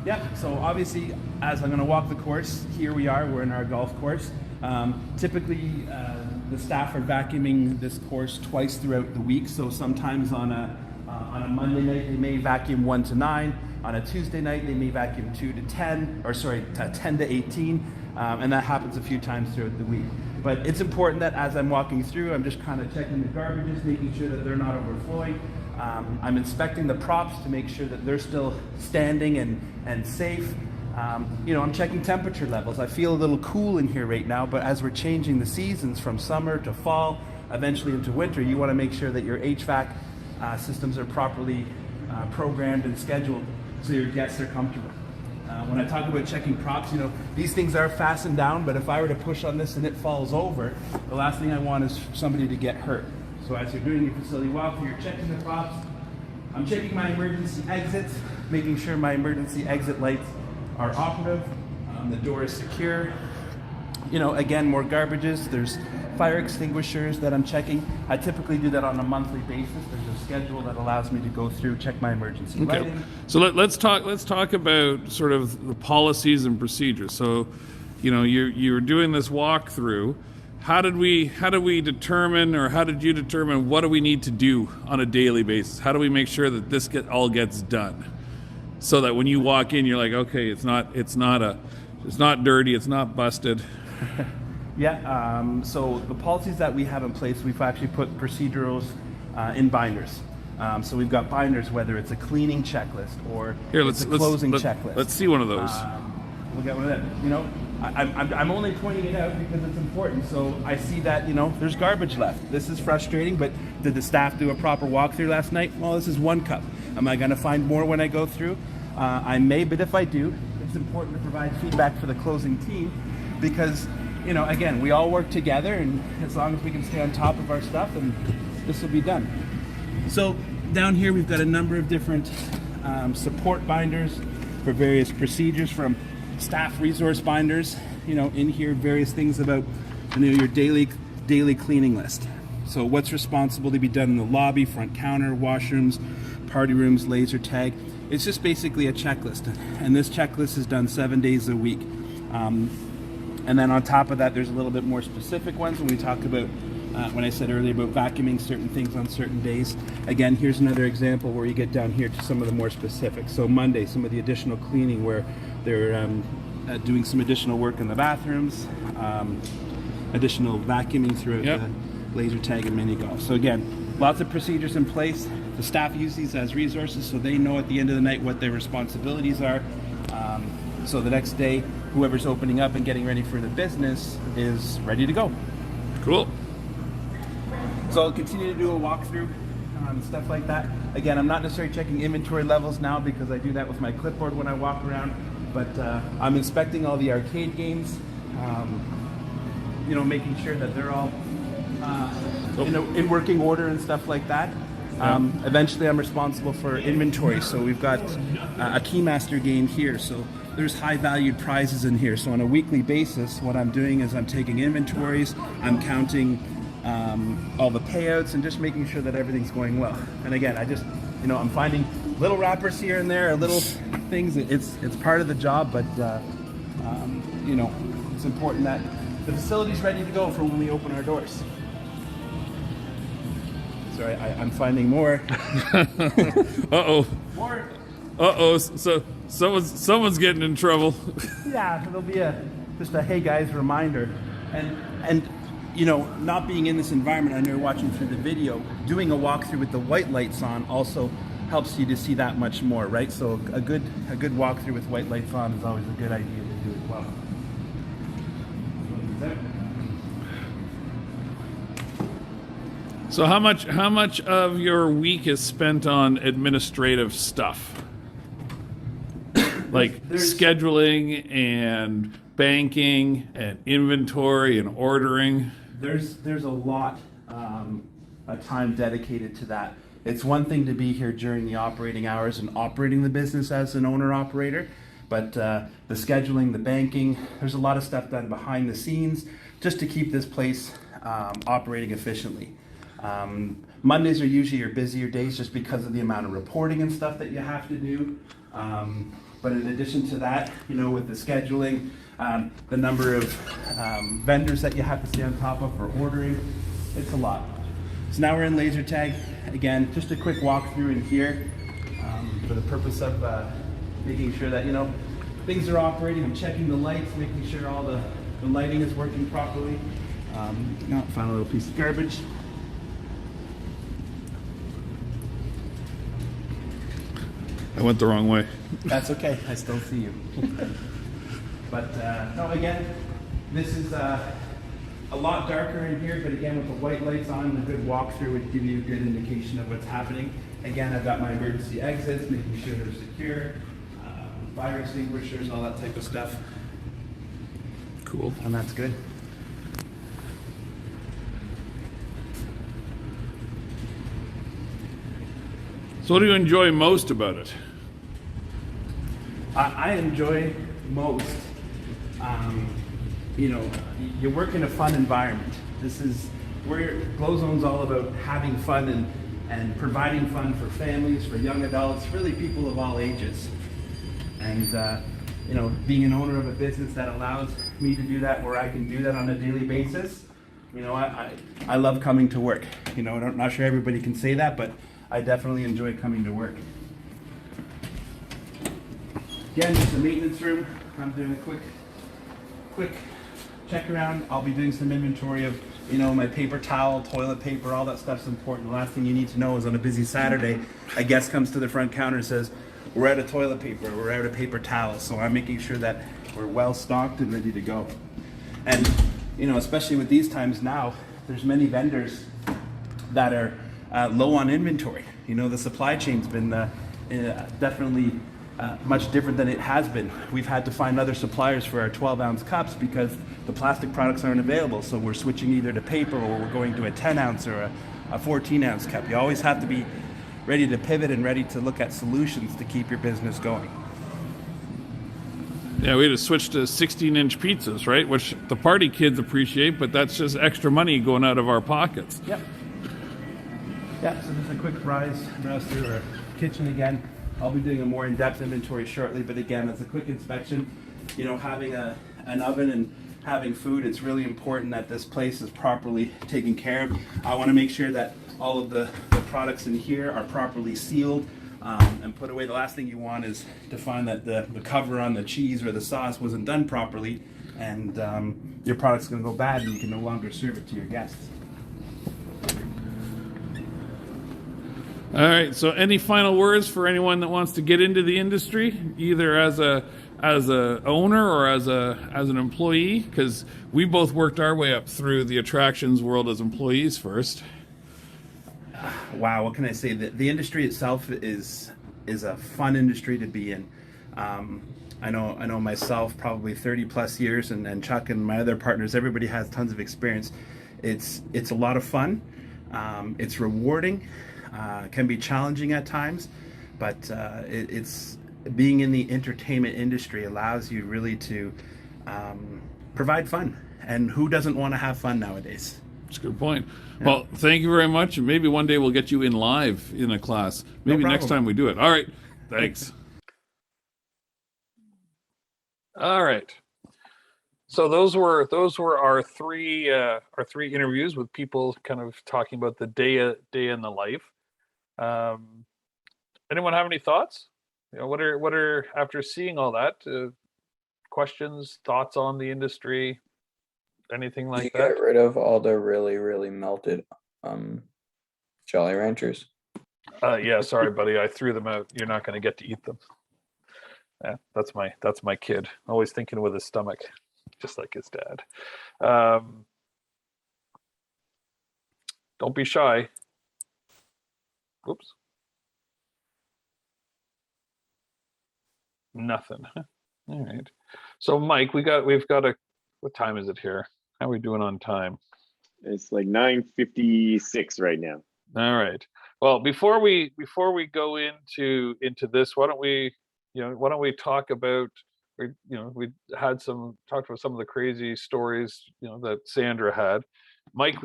Yeah. So obviously, as I'm going to walk the course, here we are. We're in our golf course. Typically, the staff are vacuuming this course twice throughout the week. So sometimes on a Monday night, they may vacuum 1 to 9. On a Tuesday night, they may vacuum 2 to 10, or sorry, 10 to 18. And that happens a few times throughout the week. But it's important that as I'm walking through, I'm just kind of checking the garbages, making sure that they're not overflowing. I'm inspecting the props to make sure that they're still standing and safe. I'm checking temperature levels. I feel a little cool in here right now, but as we're changing the seasons from summer to fall, eventually into winter, you want to make sure that your HVAC systems are properly programmed and scheduled so your guests are comfortable. When I talk about checking props, these things are fastened down, but if I were to push on this and it falls over, the last thing I want is for somebody to get hurt. So as you're doing your facility walkthrough, you're checking the props. I'm checking my emergency exits, making sure my emergency exit lights are operative, the door is secure. Again, more garbages. There's fire extinguishers that I'm checking. I typically do that on a monthly basis. There's a schedule that allows me to go through, check my emergency lighting. So let's talk about sort of the policies and procedures. So, you're doing this walkthrough. How did we determine, or how did you determine what do we need to do on a daily basis? How do we make sure that this all gets done? So that when you walk in, you're like, okay, it's not dirty, it's not busted. Yeah. So the policies that we have in place, we've actually put procedurals in binders. So we've got binders, whether it's a cleaning checklist or it's a closing checklist. Let's see one of those. We'll get one of them. I'm only pointing it out because it's important. So I see that, there's garbage left. This is frustrating, but did the staff do a proper walkthrough last night? Well, this is 1 cup. Am I going to find more when I go through? I may, but if I do, it's important to provide feedback for the closing team because, again, we all work together, and as long as we can stay on top of our stuff, and this will be done. So down here, we've got a number of different support binders for various procedures, from staff resource binders, in here, various things about, your daily daily cleaning list. So what's responsible to be done in the lobby, front counter, washrooms, party rooms, laser tag. It's just basically a checklist. And this checklist is done 7 days a week. And then on top of that, there's a little bit more specific ones when we talk about, when I said earlier about vacuuming certain things on certain days. Again, here's another example where you get down here to some of the more specific. So Monday, some of the additional cleaning where they're doing some additional work in the bathrooms, additional vacuuming throughout the laser tag and mini golf. So again, lots of procedures in place. The staff use these as resources so they know at the end of the night what their responsibilities are. So the next day, whoever's opening up and getting ready for the business is ready to go. Cool. So I'll continue to do a walkthrough, stuff like that. Again, I'm not necessarily checking inventory levels now because I do that with my clipboard when I walk around, but I'm inspecting all the arcade games, you know, making sure that they're all in working order and stuff like that. Eventually I'm responsible for inventory, so we've got a Keymaster game here, so there's high valued prizes in here. So on a weekly basis, what I'm doing is I'm taking inventories, I'm counting all the payouts and just making sure that everything's going well. And again, I just, you know, I'm finding little wrappers here and there, little things. It's part of the job, but you know, it's important that the facility's ready to go for when we open our doors. Sorry, I'm finding more. Uh-oh. More. Uh-oh, so someone's getting in trouble. Yeah, it'll be just a hey guys reminder. And you know, not being in this environment, I know you're watching through the video, doing a walkthrough with the white lights on also helps you to see that much more, right? So a good walkthrough with white lights on is always a good idea to do as well. So how much of your week is spent on administrative stuff? Like scheduling and banking and inventory and ordering? There's a lot of time dedicated to that. It's one thing to be here during the operating hours and operating the business as an owner-operator, but the scheduling, the banking, there's a lot of stuff done behind the scenes just to keep this place operating efficiently. Mondays are usually your busier days just because of the amount of reporting and stuff that you have to do. But in addition to that, you know, with the scheduling, the number of vendors that you have to stay on top of for ordering, it's a lot. So now we're in laser tag. Again, just a quick walkthrough in here for the purpose of making sure that, you know, things are operating. I'm checking the lights, making sure all the lighting is working properly. Now, found a little piece of garbage. I went the wrong way. That's okay, I still see you. But no, again, this is a lot darker in here, but again, with the white lights on, a good walkthrough would give you a good indication of what's happening. Again, I've got my emergency exits, making sure they're secure, fire extinguishers, all that type of stuff. Cool. And that's good. So what do you enjoy most about it? I enjoy most, you know, you work in a fun environment. This is where Glow Zone's all about having fun and providing fun for families, for young adults, really people of all ages. And, you know, being an owner of a business that allows me to do that, where I can do that on a daily basis, you know, I love coming to work. You know, I'm not sure everybody can say that, but I definitely enjoy coming to work. Again, just the maintenance room. I'm doing a quick check around. I'll be doing some inventory of, you know, my paper towel, toilet paper, all that stuff's important. The last thing you need to know is on a busy Saturday, a guest comes to the front counter and says, we're out of toilet paper, we're out of paper towels. So I'm making sure that we're well stocked and ready to go. And, you know, especially with these times now, there's many vendors that are low on inventory. You know, the supply chain's been definitely much different than it has been. We've had to find other suppliers for our 12-ounce cups because the plastic products aren't available. So we're switching either to paper or we're going to a 10-ounce or a 14-ounce cup. You always have to be ready to pivot and ready to look at solutions to keep your business going. Yeah, we had to switch to 16-inch pizzas, right? Which the party kids appreciate, but that's just extra money going out of our pockets. Yep. Yeah, so just a quick browse through our kitchen again. I'll be doing a more in-depth inventory shortly, but again, as a quick inspection, you know, having an oven and having food, it's really important that this place is properly taken care of. I want to make sure that all of the products in here are properly sealed and put away. The last thing you want is to find that the cover on the cheese or the sauce wasn't done properly, and your product's going to go bad and you can no longer serve it to your guests. All right, so any final words for anyone that wants to get into the industry, either as a owner or as an employee? Because we both worked our way up through the attractions world as employees first. Wow, what can I say? The industry itself is a fun industry to be in. I know myself, probably 30 plus years, and Chuck and my other partners, everybody has tons of experience. It's a lot of fun. It's rewarding. Can be challenging at times, but it's being in the entertainment industry allows you really to provide fun. And who doesn't want to have fun nowadays? That's a good point. Yeah. Well, thank you very much. And maybe one day we'll get you in live in a class. Maybe next time we do it. All right. Thanks. All right. So those were our three interviews with people kind of talking about the day in the life. Anyone have any thoughts? You know, what are after seeing all that, questions, thoughts on the industry, anything like that? Get rid of all the really melted Jolly Ranchers. Yeah, sorry, buddy, I threw them out. You're not going to get to eat them. Yeah, that's my kid. Always thinking with his stomach, just like his dad. Don't be shy. Oops. Nothing. All right. So Mike, we've got what time is it here? How are we doing on time? It's like 9:56 right now. All right. Well, before we go into this, why don't we talk about, we talked about some of the crazy stories, that Sandra had. Mike,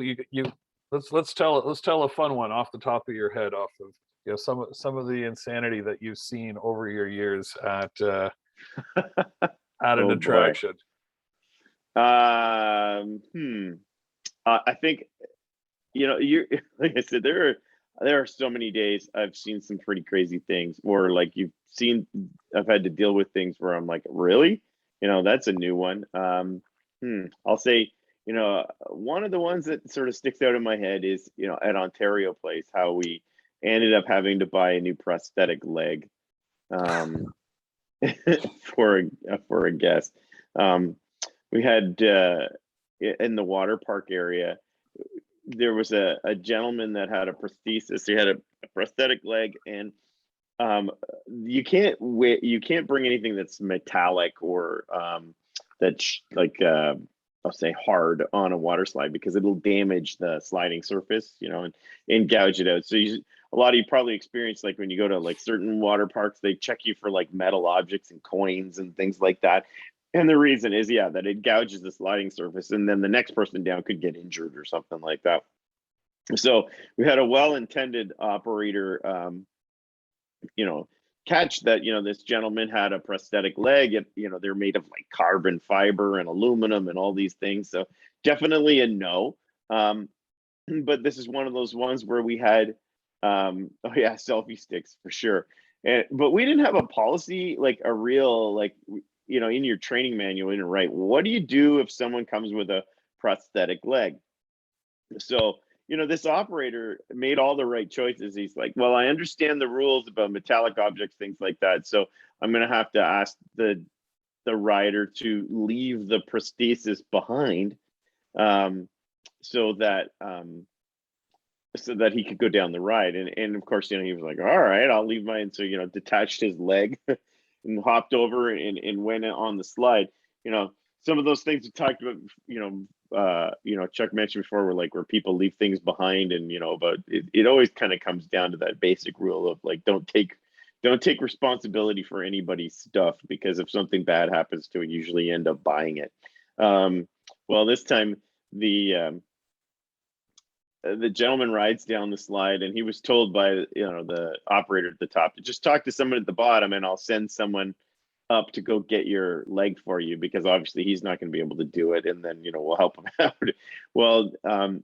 let's tell a fun one off the top of your head, off of some of the insanity that you've seen over your years at an attraction. I think you're like I said, there are so many days I've seen some pretty crazy things, or like I've had to deal with things where I'm like, really, that's a new one. I'll say, one of the ones that sort of sticks out in my head is, at Ontario Place, how we ended up having to buy a new prosthetic leg for a guest. We had in the water park area, there was a gentleman that had a prosthesis. He had a prosthetic leg, and you can't bring anything that's metallic or that's like I'll say hard on a water slide, because it'll damage the sliding surface, and gouge it out. So a lot of you probably experience, like when you go to like certain water parks, they check you for like metal objects and coins and things like that. And the reason is, that it gouges the sliding surface, and then the next person down could get injured or something like that. So we had a well-intended operator, catch that, this gentleman had a prosthetic leg. They're made of like carbon fiber and aluminum and all these things. So definitely a no. But this is one of those ones where we had, selfie sticks for sure. But we didn't have a policy, like a real, like, in your training manual, you didn't write, what do you do if someone comes with a prosthetic leg? So, this operator made all the right choices. He's like, well, I understand the rules about metallic objects, things like that. So I'm going to have to ask the rider to leave the prosthesis behind, so that he could go down the ride. And of course, he was like, all right, I'll leave mine. So, detached his leg and hopped over and went on the slide. Some of those things we talked about, Chuck mentioned before, where people leave things behind, and but it always kind of comes down to that basic rule of like, don't take don't take responsibility for anybody's stuff, because if something bad happens to it, you usually end up buying it. Well, this time the gentleman rides down the slide, and he was told by the operator at the top to just talk to someone at the bottom, and I'll send someone up to go get your leg for you, because obviously he's not going to be able to do it, and then we'll help him out. Well,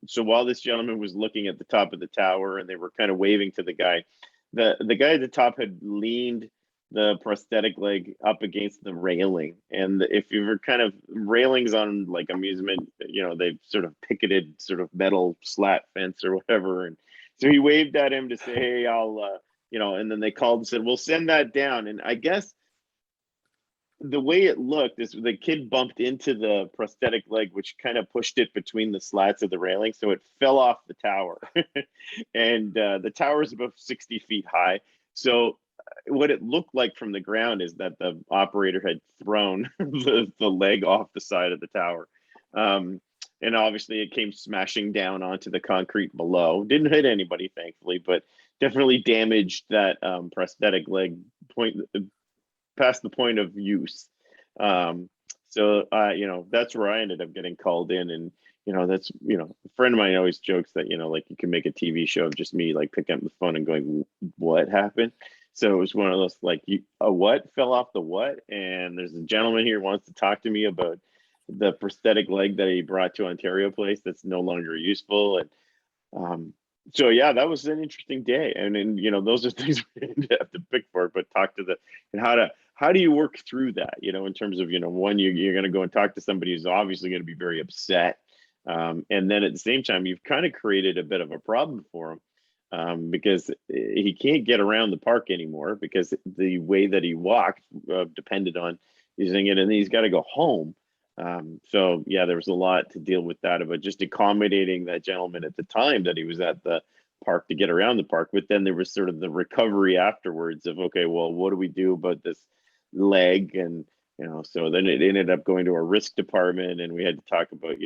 so while this gentleman was looking at the top of the tower and they were kind of waving to the guy, the guy at the top had leaned the prosthetic leg up against the railing. And if you were kind of railings on like amusement, they've sort of picketed sort of metal slat fence or whatever. And so he waved at him to say, hey, I'll, and then they called and said, we'll send that down. And I guess the way it looked is the kid bumped into the prosthetic leg, which kind of pushed it between the slats of the railing. So it fell off the tower. And the tower is about 60 feet high. So what it looked like from the ground is that the operator had thrown the leg off the side of the tower. And obviously it came smashing down onto the concrete below. Didn't hit anybody, thankfully, but definitely damaged that prosthetic leg past the point of use. So that's where I ended up getting called in. And that's a friend of mine always jokes that like you can make a TV show of just me like picking up the phone and going, what happened? So it was one of those like, a what fell off the what? And there's a gentleman here who wants to talk to me about the prosthetic leg that he brought to Ontario Place that's no longer useful. And so yeah, that was an interesting day. And then those are things we didn't have to pick for, but talk to and how do you work through that? In terms of one, you're going to go and talk to somebody who's obviously going to be very upset, and then at the same time you've kind of created a bit of a problem for him. Because he can't get around the park anymore because the way that he walked depended on using it, and he's got to go home. So yeah, there was a lot to deal with that about just accommodating that gentleman at the time that he was at the park to get around the park. But then there was sort of the recovery afterwards of, okay, well, what do we do about this leg? And so then it ended up going to a risk department, and we had to talk about,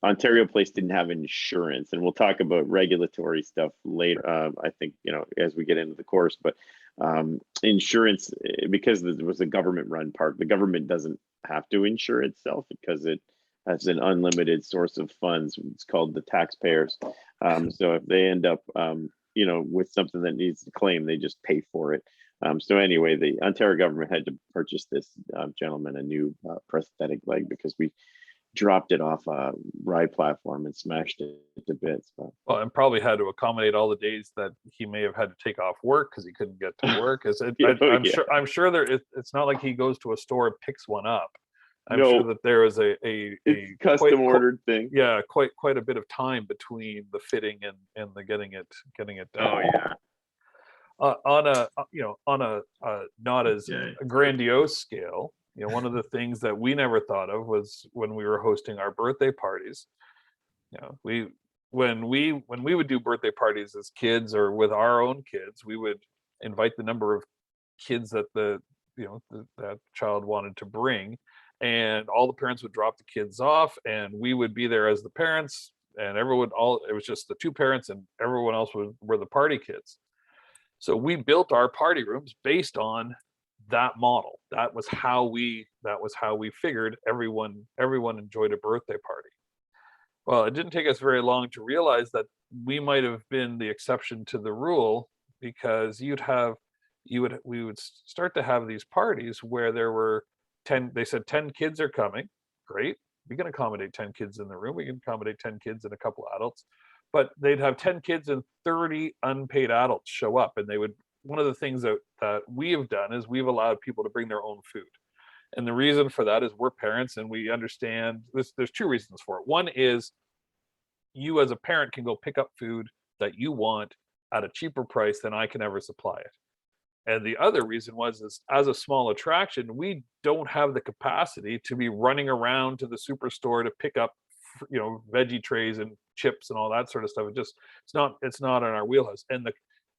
Ontario Place didn't have insurance, and we'll talk about regulatory stuff later. I think, as we get into the course, but insurance, because it was a government-run park, the government doesn't have to insure itself because it has an unlimited source of funds. It's called the taxpayers. So if they end up, with something that needs to claim, they just pay for it. So anyway, the Ontario government had to purchase this gentleman a new prosthetic leg because we dropped it off a ride platform and smashed it to bits. But. Well, and probably had to accommodate all the days that he may have had to take off work because he couldn't get to work. I'm sure it's not like he goes to a store and picks one up. I'm sure that there is a custom ordered thing. Yeah, quite a bit of time between the fitting and the getting it done. Oh yeah. On a not as grandiose scale, one of the things that we never thought of was when we were hosting our birthday parties. When we would do birthday parties as kids or with our own kids, we would invite the number of kids that that child wanted to bring, and all the parents would drop the kids off, and we would be there as the parents, and it was just the two parents, and everyone else were the party kids. So we built our party rooms based on that model. That was how we figured everyone enjoyed a birthday party. Well, it didn't take us very long to realize that we might have been the exception to the rule, because we would start to have these parties where there were 10, they said 10 kids are coming. Great. We can accommodate 10 kids in the room. We can accommodate 10 kids and a couple adults, but they'd have 10 kids and 30 unpaid adults show up. And one of the things that we have done is we've allowed people to bring their own food. And the reason for that is we're parents and we understand this. There's two reasons for it. One is you as a parent can go pick up food that you want at a cheaper price than I can ever supply it. And the other reason is as a small attraction, we don't have the capacity to be running around to the superstore to pick up, veggie trays and chips and all that sort of stuff. It's not in our wheelhouse. And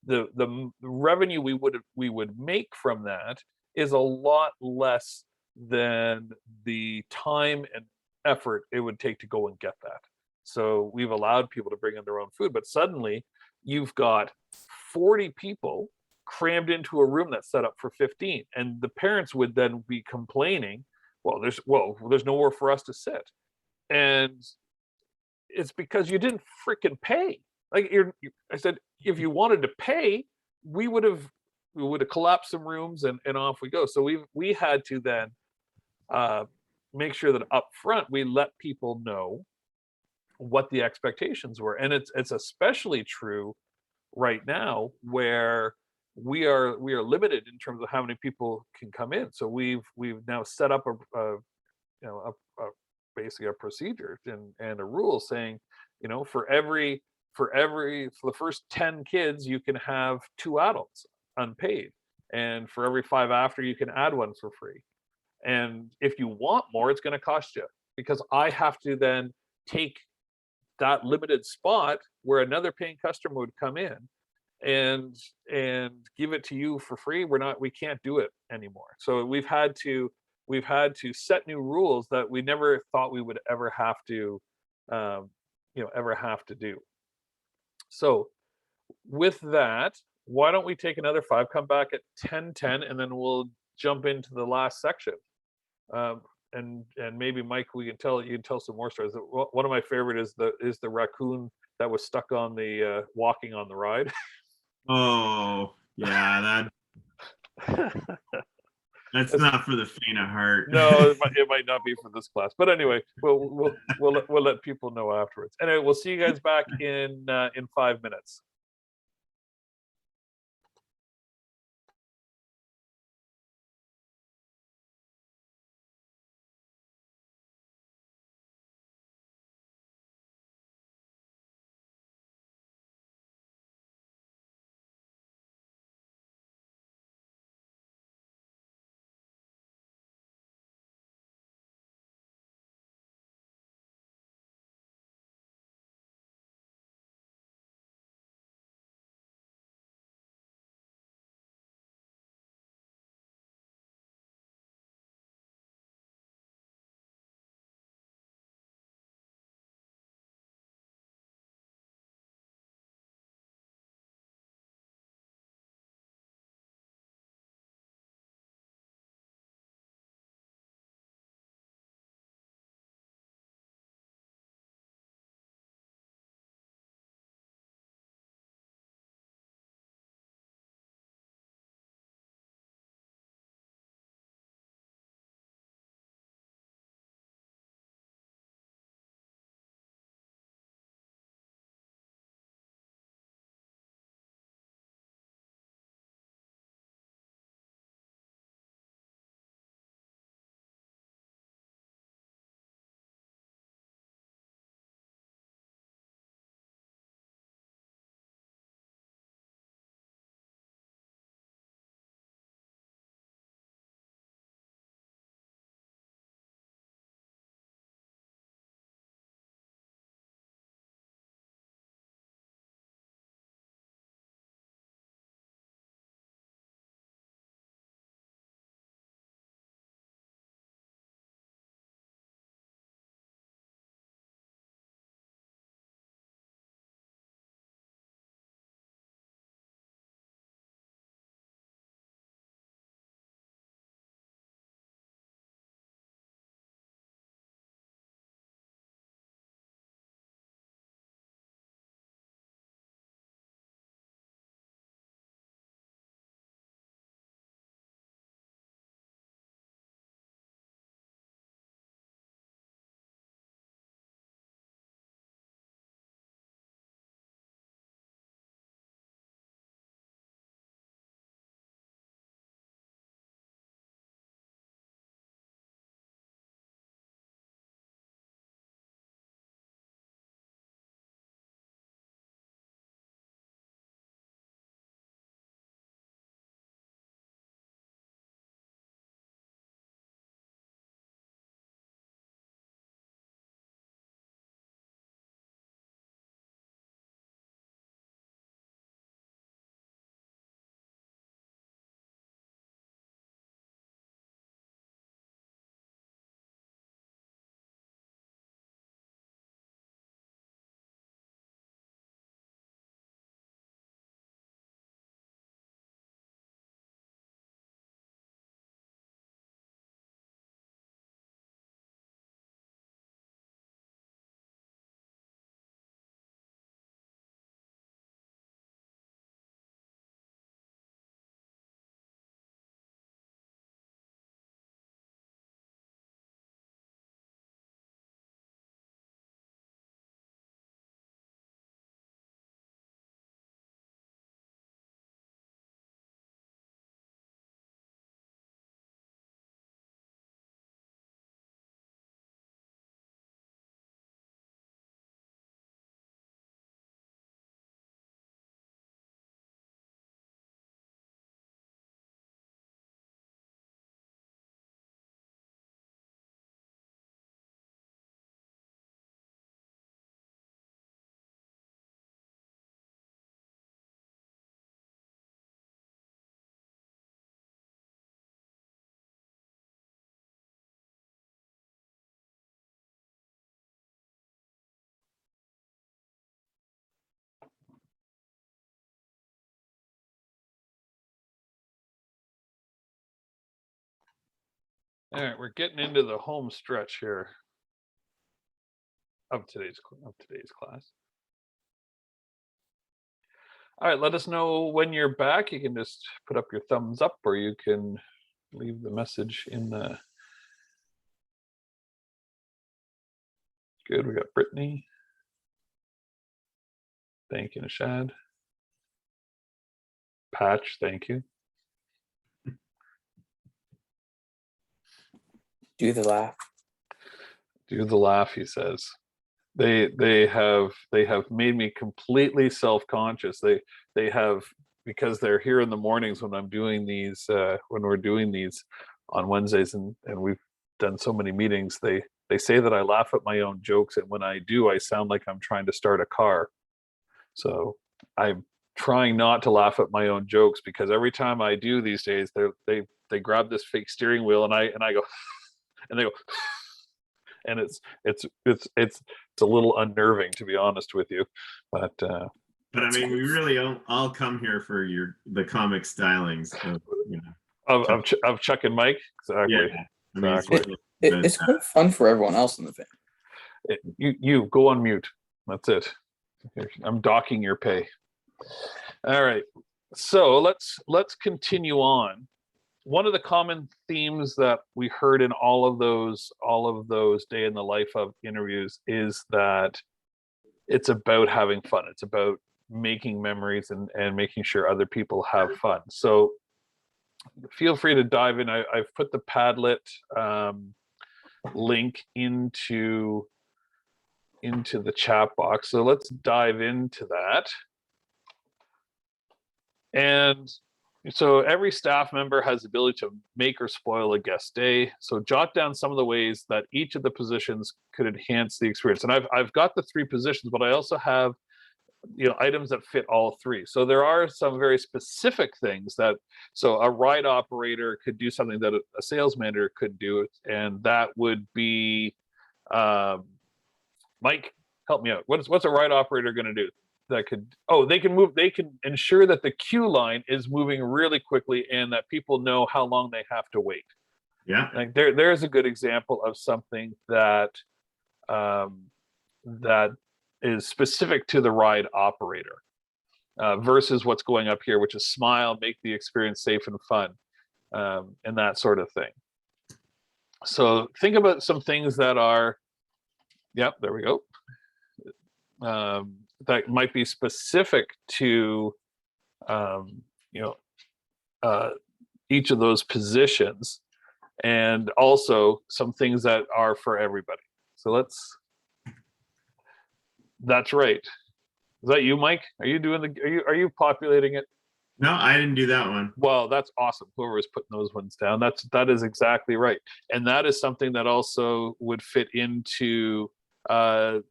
the revenue we would make from that is a lot less than the time and effort it would take to go and get that. So we've allowed people to bring in their own food, but suddenly you've got 40 people crammed into a room that's set up for 15, and the parents would then be complaining, there's nowhere for us to sit. And it's because you didn't freaking pay. Like I said, if you wanted to pay, we would have collapsed some rooms and off we go. So we had to then make sure that up front we let people know what the expectations were. And it's especially true right now, where we are limited in terms of how many people can come in. So we've now set up a basically a procedure and a rule saying, for the first 10 kids you can have 2 adults unpaid, and for every 5 after you can add one for free. And if you want more, it's going to cost you, because I have to then take that limited spot where another paying customer would come in and give it to you for free. We can't do it anymore. So we've had to set new rules that we never thought we would ever have to do. So with that, why don't we take another 5, come back at 10:10, and then we'll jump into the last section. And maybe Mike, you can tell some more stories. One of my favorite is the raccoon that was stuck on the walking on the ride. Oh yeah, that's not for the faint of heart. No, it might not be for this class, but anyway, we'll let people know afterwards. Anyway, we'll see you guys back in 5 minutes. All right, we're getting into the home stretch here of today's class. All right, let us know when you're back. You can just put up your thumbs up, or you can leave the message in the. Good, we got Brittany. Thank you, Nishad. Patch, thank you. Do the laugh. Do the laugh, he says. They have made me completely self-conscious. They have, because they're here in the mornings when I'm doing these when we're doing these on Wednesdays, and we've done so many meetings. They say that I laugh at my own jokes, and when I do, I sound like I'm trying to start a car. So I'm trying not to laugh at my own jokes, because every time I do these days, they grab this fake steering wheel, and I go, and they go, and it's a little unnerving, to be honest with you, but I mean, we really all come here for the comic stylings of, you know, of Chuck and Mike. Exactly. Yeah. I mean, Exactly. It's quite fun for everyone else in the family. You go on mute. That's it. I'm docking your pay. All right. So let's continue on. One of the common themes that we heard in all of those day in the life of interviews is that it's about having fun. It's about making memories and making sure other people have fun. So feel free to dive in. I've put the Padlet link into the chat box. So let's dive into that. And so every staff member has the ability to make or spoil a guest day. So jot down some of the ways that each of the positions could enhance the experience. And I've got the 3 positions, but I also have, you know, items that fit all 3. So there are some very specific things that, so a ride operator could do something that a sales manager could do, and that would be, Mike, help me out. What's a ride operator going to do? That could, they can ensure that the queue line is moving really quickly and that people know how long they have to wait. Yeah. Like there's a good example of something that that is specific to the ride operator versus what's going up here, which is smile, make the experience safe and fun, and that sort of thing. So think about some things that are, yep, there we go. That might be specific to, each of those positions, and also some things that are for everybody. So that's right. Is that you, Mike? Are you doing are you populating it? No, I didn't do that one. Well, that's awesome. Whoever is putting those ones down, that is exactly right. And that is something that also would fit into the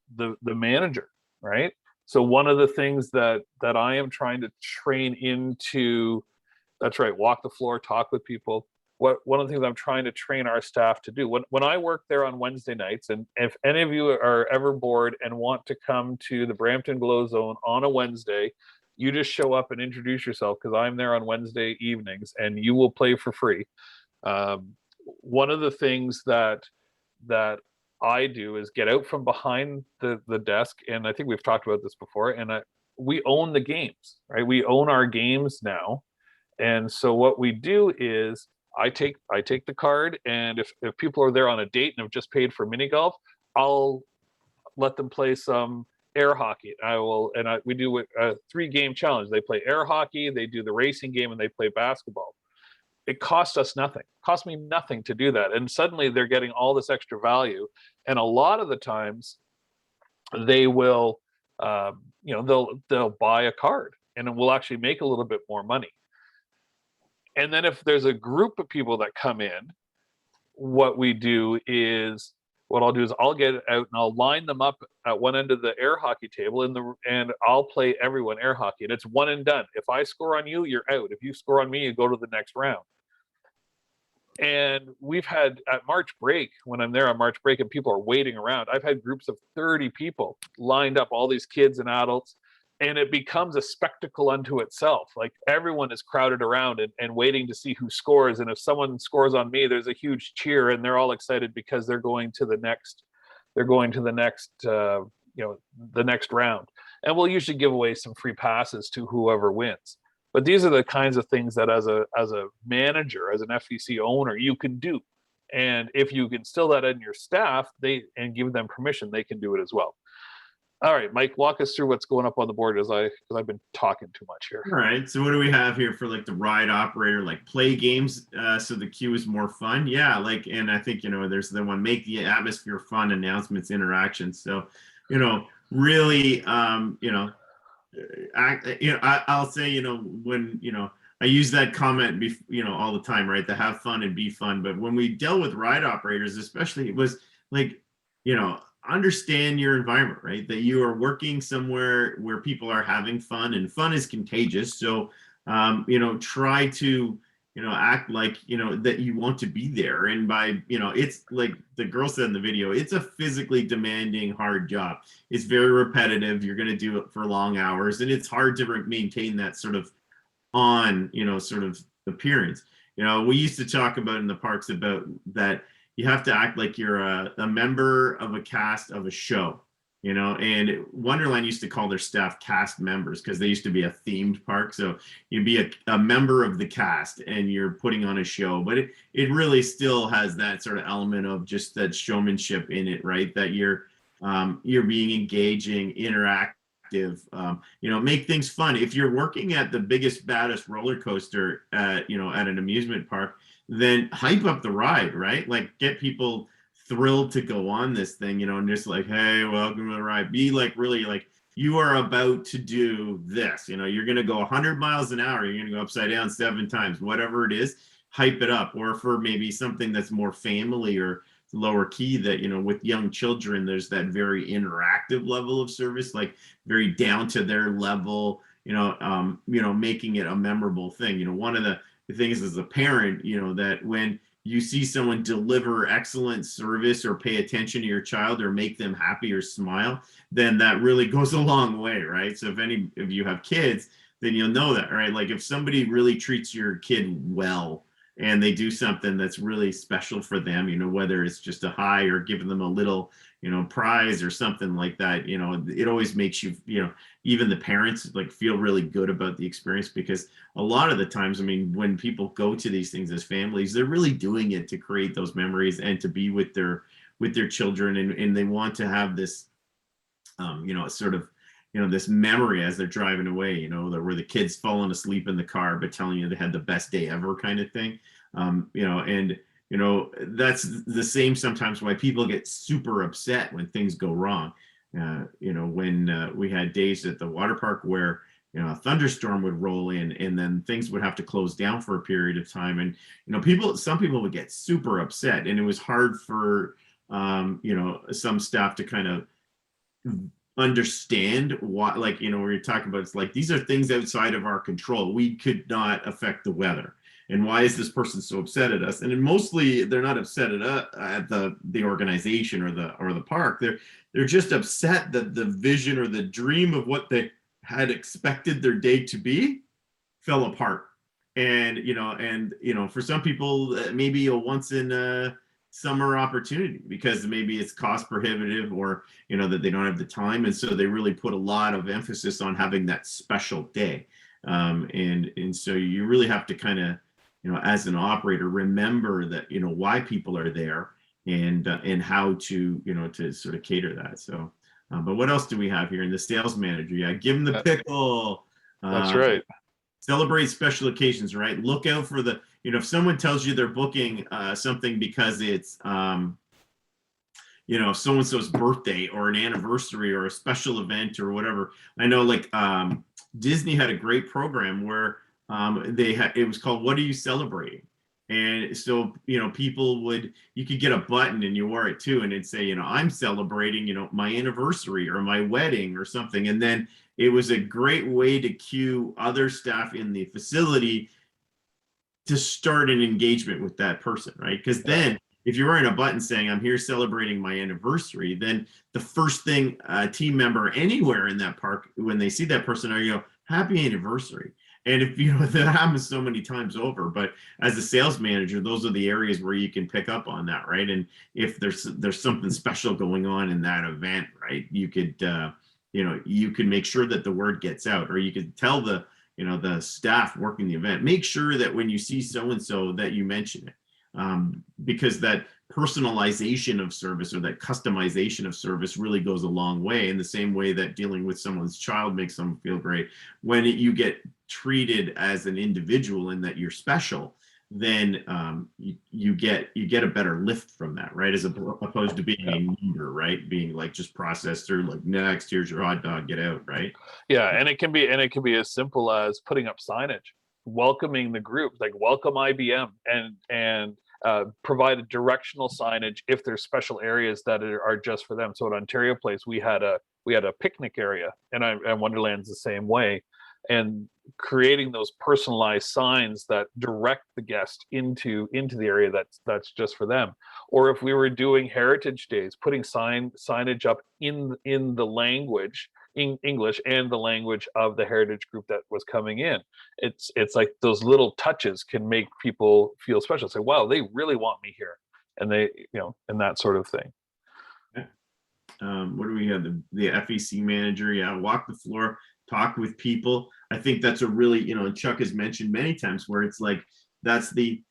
manager, right? So one of the things that I am trying to train into, that's right, walk the floor, talk with people. One of the things I'm trying to train our staff to do, when I work there on Wednesday nights, and if any of you are ever bored and want to come to the Brampton Glow Zone on a Wednesday, you just show up and introduce yourself, because I'm there on Wednesday evenings and you will play for free. One of the things that I do is get out from behind the desk, and I think we've talked about this before, and we own the games, right? We own our games now. And so what we do is I take the card, and if people are there on a date and have just paid for mini golf, I'll let them play some air hockey. We do a 3-game challenge. They play air hockey, they do the racing game, and they play basketball. It costs us nothing. It costs me nothing to do that. And suddenly they're getting all this extra value. And a lot of the times they will, they'll buy a card, and it will actually make a little bit more money. And then if there's a group of people that come in, what I'll do is I'll get it out and I'll line them up at one end of the air hockey table, and I'll play everyone air hockey, and it's one and done. If I score on you, you're out. If you score on me, you go to the next round. And we've had at March break, when I'm there on March break and people are waiting around, I've had groups of 30 people lined up, all these kids and adults, and it becomes a spectacle unto itself. Like everyone is crowded around and waiting to see who scores. And if someone scores on me, there's a huge cheer, and they're all excited because they're going to the next, the next round. And we'll usually give away some free passes to whoever wins. But these are the kinds of things that as a manager, as an FEC owner, you can do. And if you instill that in your staff, and give them permission, they can do it as well. All right, Mike, walk us through what's going up on the board because I've been talking too much here. All right, so what do we have here for like the ride operator, like play games, so the queue is more fun? Yeah, like, and I think, there's the one, make the atmosphere fun, announcements, interactions. So, really, I'll say, when, I use that comment, all the time, right? To have fun and be fun. But when we dealt with ride operators, especially, it was like, understand your environment, right? That you are working somewhere where people are having fun, and fun is contagious. So, try to, act like, that you want to be there. And by, it's like the girl said in the video, it's a physically demanding, hard job. It's very repetitive. You're going to do it for long hours, and it's hard to maintain that sort of sort of appearance. We used to talk about in the parks about that you have to act like you're a member of a cast of a show, and Wonderland used to call their staff cast members because they used to be a themed park. So you'd be a member of the cast and you're putting on a show, but it really still has that sort of element of just that showmanship in it, right? That you're being engaging, interactive, make things fun. If you're working at the biggest, baddest roller coaster at an amusement park, then hype up the ride, right? Like get people thrilled to go on this thing, and just like, hey, welcome to the ride. Be like, really like you are about to do this, you're going to go 100 miles an hour. You're going to go upside down 7 times, whatever it is, hype it up. Or for maybe something that's more family or lower key, that, with young children, there's that very interactive level of service, like very down to their level, making it a memorable thing. One of the things as a parent, that when you see someone deliver excellent service or pay attention to your child or make them happy or smile, then that really goes a long way, right? So if any of you have kids, then you'll know that, right? Like if somebody really treats your kid well and they do something that's really special for them, whether it's just a hi or giving them a little, prize or something like that, it always makes you, even the parents like feel really good about the experience, because a lot of the times, when people go to these things as families, they're really doing it to create those memories and to be with their children, and they want to have this, sort of, this memory as they're driving away, where the kid's falling asleep in the car but telling you they had the best day ever, kind of thing. That's the same sometimes why people get super upset when things go wrong. When we had days at the water park where a thunderstorm would roll in and then things would have to close down for a period of time, and some people would get super upset, and it was hard for some staff to kind of understand why, like, when you're talking about, it's like, these are things outside of our control. We could not affect the weather. And why is this person so upset at us? And then mostly they're not upset at the organization or the park. They're just upset that the vision or the dream of what they had expected their day to be fell apart. And for some people, maybe a once in a summer opportunity, because maybe it's cost prohibitive, or that they don't have the time, and so they really put a lot of emphasis on having that special day. And so you really have to kind of, as an operator, remember that, why people are there, and how to, to sort of cater that. So, but what else do we have here in the sales manager? Yeah, give them the pickle. That's right. Celebrate special occasions, right? Look out for the, if someone tells you they're booking something because it's, so-and-so's birthday or an anniversary or a special event or whatever. I know, like, Disney had a great program where it was called "What Are You Celebrating?" And so, you could get a button and you wore it too, and it'd say, I'm celebrating, my anniversary or my wedding or something. And then it was a great way to cue other staff in the facility to start an engagement with that person, right? Because then if you're wearing a button saying I'm here celebrating my anniversary, then the first thing a team member anywhere in that park, when they see that person, are, you know, happy anniversary. And if you know, that happens so many times over, but as a sales manager, those are the areas where you can pick up on that, right? And if there's something special going on in that event, right, you could you know, you can make sure that the word gets out, or you could tell the, you know, the staff working the event, make sure that when you see so and so that you mention it, because that personalization of service, or that customization of service, really goes a long way, in the same way that dealing with someone's child makes them feel great. When you get treated as an individual and that you're special, then you get a better lift from that, right? As opposed to being a number, right? Being like just processed through, like, next, here's your hot dog, get out, right? Yeah, and it can be as simple as putting up signage, welcoming the group, like welcome IBM, and provide a directional signage if there's special areas that are just for them. So at Ontario Place, we had a picnic area, and Wonderland's the same way, and creating those personalized signs that direct the guest into the area that's just for them. Or if we were doing heritage days, putting signage up in the language, in English, and the language of the heritage group that was coming in. It's like those little touches can make people feel special. Say, wow, they really want me here, and they, you know, and that sort of thing. What do we have? The FEC manager, yeah, walk the floor, talk with people. I think that's a really, you know, and Chuck has mentioned many times where it's like, that's the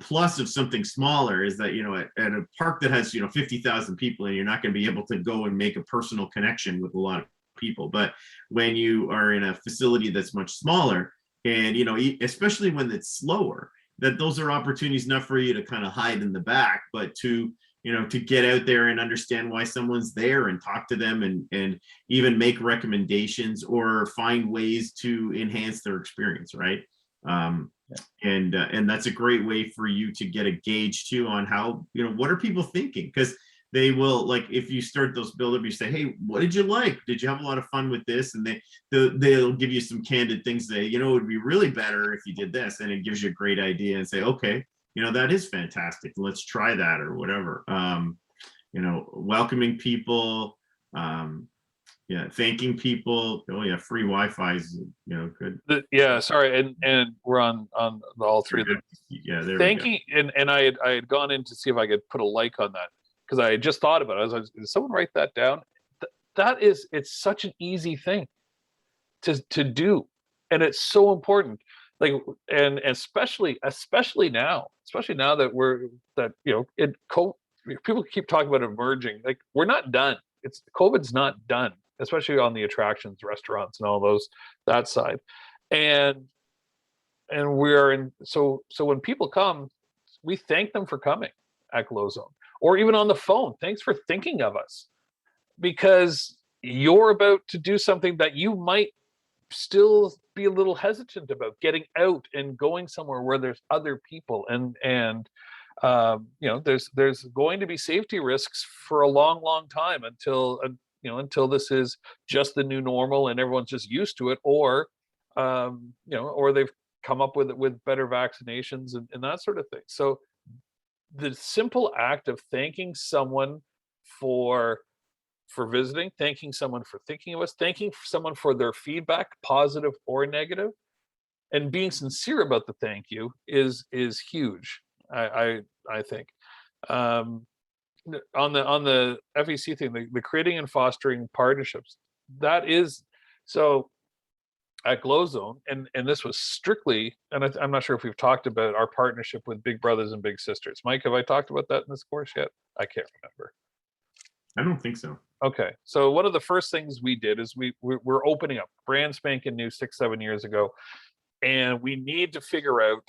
plus of something smaller, is that, you know, at a park that has, you know, 50,000 people, and you're not going to be able to go and make a personal connection with a lot of people. But when you are in a facility that's much smaller, and, you know, especially when it's slower, that those are opportunities not for you to kind of hide in the back, but to, you know, to get out there and understand why someone's there, and talk to them, and even make recommendations or find ways to enhance their experience, right? And that's a great way for you to get a gauge too on how, you know, what are people thinking, because they will, like, if you start those build up, you say, hey, what did you like? Did you have a lot of fun with this? And they'll give you some candid things. Say, you know, it would be really better if you did this, and it gives you a great idea, and say, okay, you know, that is fantastic, let's try that, or whatever. You know, welcoming people, yeah, thanking people. Oh yeah, free Wi-Fi is, you know, good. Yeah, sorry, and we're on all three of them. Yeah, there thanking, we go. And I had gone in to see if I could put a like on that, because I had just thought about it. I was like, did someone write that down? That is, it's such an easy thing to do, and it's so important. Like, and especially now that you know, people keep talking about emerging. Like, we're not done. COVID's not done, especially on the attractions, restaurants, and all those, that side. And we're in, so when people come, we thank them for coming at Glow Zone, or even on the phone. Thanks for thinking of us, because you're about to do something that you might still be a little hesitant about, getting out and going somewhere where there's other people, and you know, there's going to be safety risks for a long time until you know, until this is just the new normal and everyone's just used to it, or you know, or they've come up with better vaccinations and that sort of thing. So the simple act of thanking someone for visiting, thanking someone for thinking of us, thanking someone for their feedback, positive or negative, and being sincere about the thank you is huge. I think. On the FEC thing, the creating and fostering partnerships, that is, so at Glow Zone, and this was strictly, and I'm not sure if we've talked about our partnership with Big Brothers and Big Sisters. Mike, have I talked about that in this course yet? I can't remember. I don't think so. Okay, so one of the first things we did is we're opening up, brand spanking new 6-7 years ago, and we need to figure out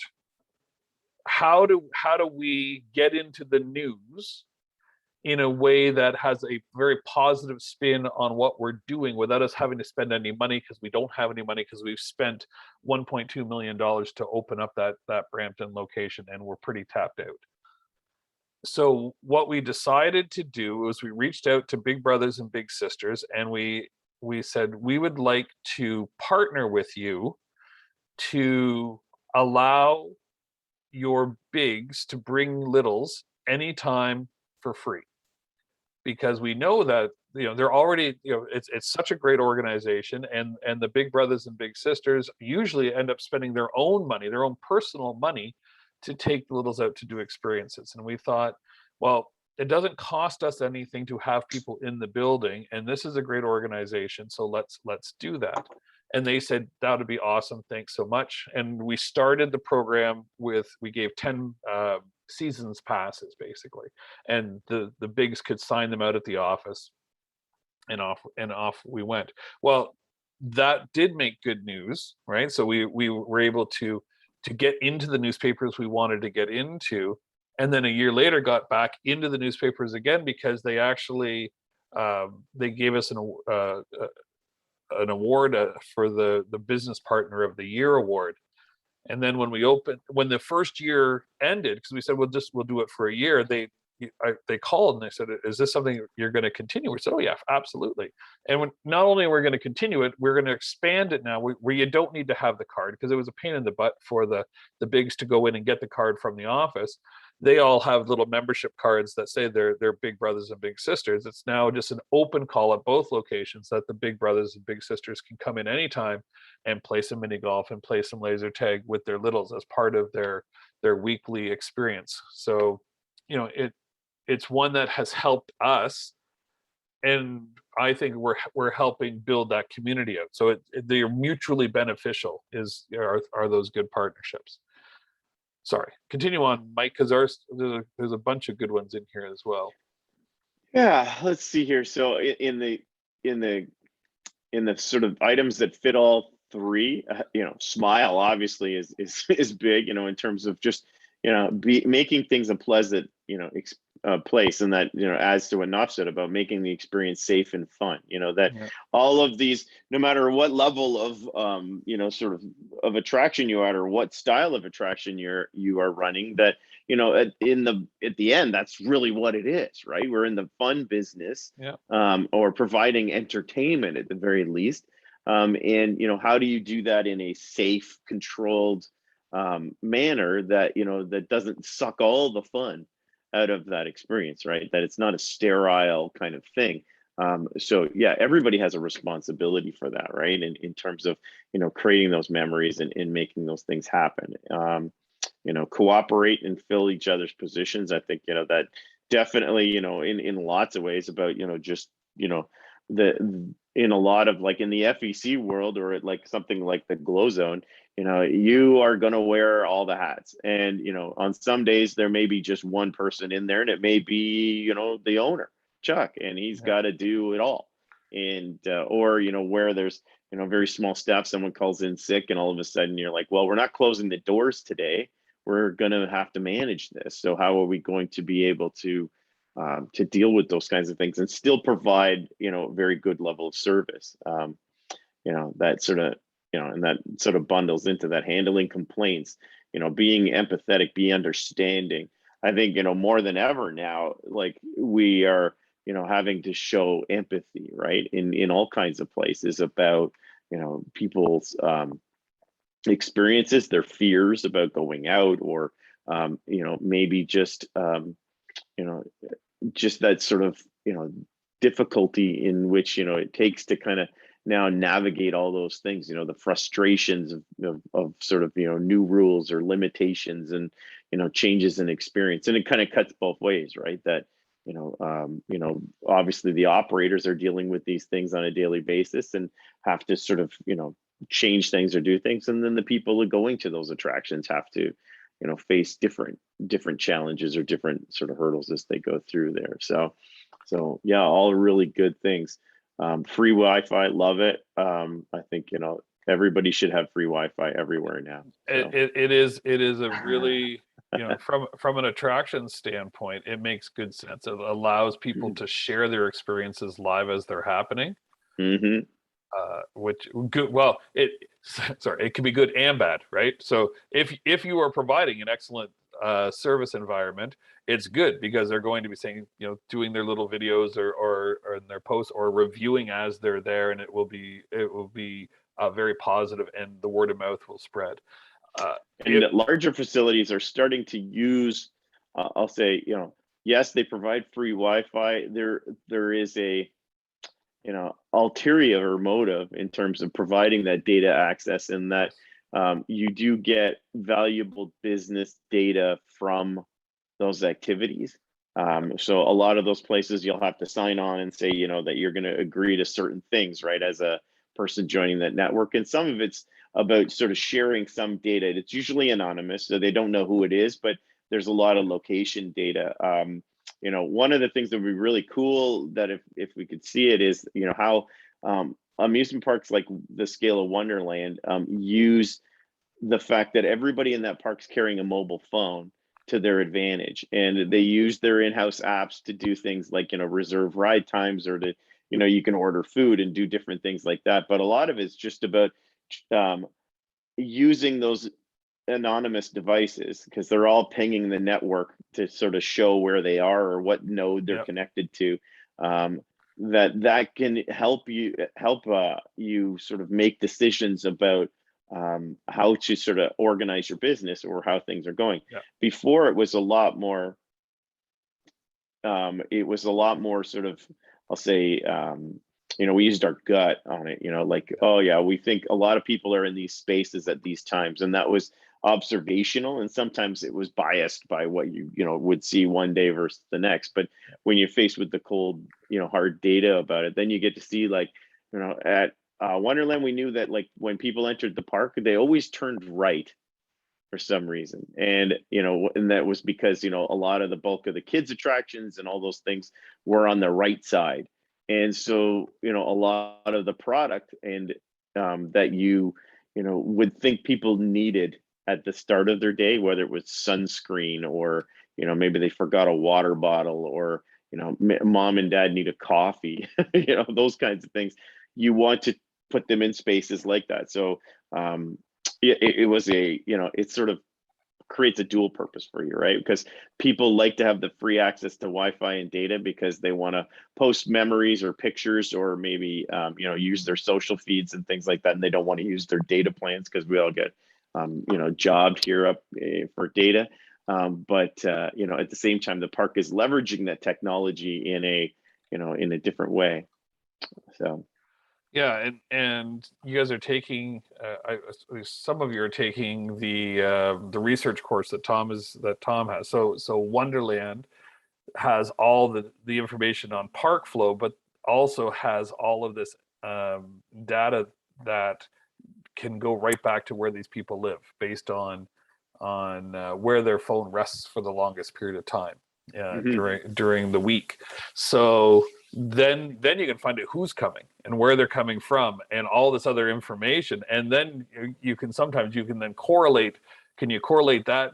how do we get into the news in a way that has a very positive spin on what we're doing, without us having to spend any money, because we don't have any money, because we've spent $1.2 million to open up that Brampton location, and we're pretty tapped out. So what we decided to do was we reached out to Big Brothers and Big Sisters, and we said, we would like to partner with you to allow your bigs to bring littles anytime for free, because we know that they're already, it's such a great organization, and the big brothers and big sisters usually end up spending their own money, their own personal money, to take the littles out to do experiences. And we thought, well, it doesn't cost us anything to have people in the building, and this is a great organization, so let's do that. And they said that would be awesome, thanks so much. And we started the program with, we gave 10 seasons passes basically, and the bigs could sign them out at the office, and off we went. Well, that did make good news, right? So we were able to get into the newspapers we wanted to get into, and then a year later got back into the newspapers again, because they actually they gave us an award for the business partner of the year award. And then when the first year ended, because we said we'll do it for a year, they called and they said, is this something you're going to continue? We said, oh yeah, absolutely. And not only we're going to continue it, we're going to expand it now, where you don't need to have the card, because it was a pain in the butt for the bigs to go in and get the card from the office. They all have little membership cards that say they're big brothers and big sisters. It's now just an open call at both locations, that the big brothers and big sisters can come in anytime and play some mini golf and play some laser tag with their littles as part of their weekly experience. So it's one that has helped us, and I think we're helping build that community out. So they're mutually beneficial, are those good partnerships. Sorry, continue on, Mike, because there's a bunch of good ones in here as well. Yeah, let's see here. So in the sort of items that fit all three, smile obviously is big, in terms of just making things a pleasant place, and that adds to what Knopf said about making the experience safe and fun. That all of these, no matter what level of sort of attraction you are, or what style of attraction you are running, that at the end, that's really what it is, right? We're in the fun business, or providing entertainment at the very least. And how do you do that in a safe, controlled manner that that doesn't suck all the fun out of that experience, right? That it's not a sterile kind of thing. So yeah, everybody has a responsibility for that, right? In terms of creating those memories and making those things happen. Cooperate and fill each other's positions. I think that definitely in lots of ways about just in a lot of, like, in the FEC world, or at like something like the Glow Zone, you are going to wear all the hats, and on some days there may be just one person in there, and it may be the owner, Chuck, and he's got to do it all. And or where there's very small staff, someone calls in sick, and all of a sudden you're like, well, we're not closing the doors today, we're going to have to manage this. So how are we going to be able to deal with those kinds of things and still provide a very good level of service? That sort of and that sort of bundles into that, handling complaints, being empathetic, be understanding. I think more than ever now, like, we are having to show empathy, right, in all kinds of places, about people's experiences, their fears about going out, or maybe just just that sort of difficulty in which it takes to kind of now navigate all those things, the frustrations of sort of new rules or limitations, and changes in experience. And it kind of cuts both ways, right? That obviously the operators are dealing with these things on a daily basis and have to sort of change things or do things, and then the people who are going to those attractions have to face different challenges or different sort of hurdles as they go through there. So yeah, all really good things. Free Wi-Fi, love it. I think everybody should have free Wi-Fi everywhere now. So. It is a really from an attraction standpoint, it makes good sense. It allows people to share their experiences live as they're happening. Which good. Well, it can be good and bad, right? So if you are providing an excellent service environment, it's good, because they're going to be saying, doing their little videos or in their posts, or reviewing as they're there, and it will be very positive, and the word of mouth will spread. And larger facilities are starting to use, I'll say, yes, they provide free Wi-Fi. There is a, ulterior motive in terms of providing that data access, and that you do get valuable business data from those activities. So a lot of those places you'll have to sign on and say, that you're going to agree to certain things, right, as a person joining that network. And some of it's about sort of sharing some data. It's usually anonymous, so they don't know who it is, but there's a lot of location data. One of the things that would be really cool, that if we could see it, is how amusement parks like the scale of Wonderland use the fact that everybody in that park's carrying a mobile phone to their advantage, and they use their in-house apps to do things like reserve ride times, or to you can order food and do different things like that. But a lot of it's just about using those anonymous devices, because they're all pinging the network to sort of show where they are or what node they're connected to. That can help you sort of make decisions about how to sort of organize your business or how things are going. Before, it was a lot more sort of, I'll say, we used our gut on it, like, oh yeah, we think a lot of people are in these spaces at these times, and that was observational, and sometimes it was biased by what you would see one day versus the next. But when you're faced with the cold, hard data about it, then you get to see, like, at Wonderland, we knew that, like, when people entered the park, they always turned right for some reason, and and that was because a lot of the bulk of the kids attractions and all those things were on the right side. And so a lot of the product and that would think people needed at the start of their day, whether it was sunscreen, or maybe they forgot a water bottle, or mom and dad need a coffee, those kinds of things, you want to put them in spaces like that. So it was it sort of creates a dual purpose for you, right? Because people like to have the free access to Wi-Fi and data because they want to post memories or pictures, or maybe use their social feeds and things like that, and they don't want to use their data plans, because we all get jobbed here up for data. But at the same time, the park is leveraging that technology in a different way. So yeah, and you guys are taking, some of you are taking the research course that Tom has. So Wonderland has all the information on park flow, but also has all of this data that can go right back to where these people live, based on where their phone rests for the longest period of time during the week. So then you can find out who's coming and where they're coming from and all this other information, and then you can then correlate. Can you correlate that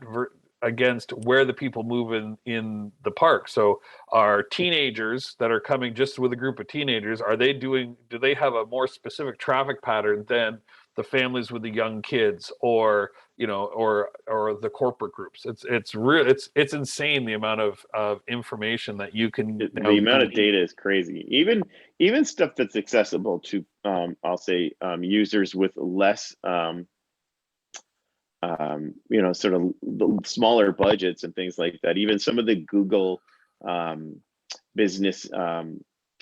against where the people move in the park? So are teenagers that are coming just with a group of teenagers, do they have a more specific traffic pattern than the families with the young kids, or the corporate groups? It's insane, the amount of information that you can the amount of data is crazy. Even stuff that's accessible to I'll say users with less sort of smaller budgets and things like that. Even some of the Google business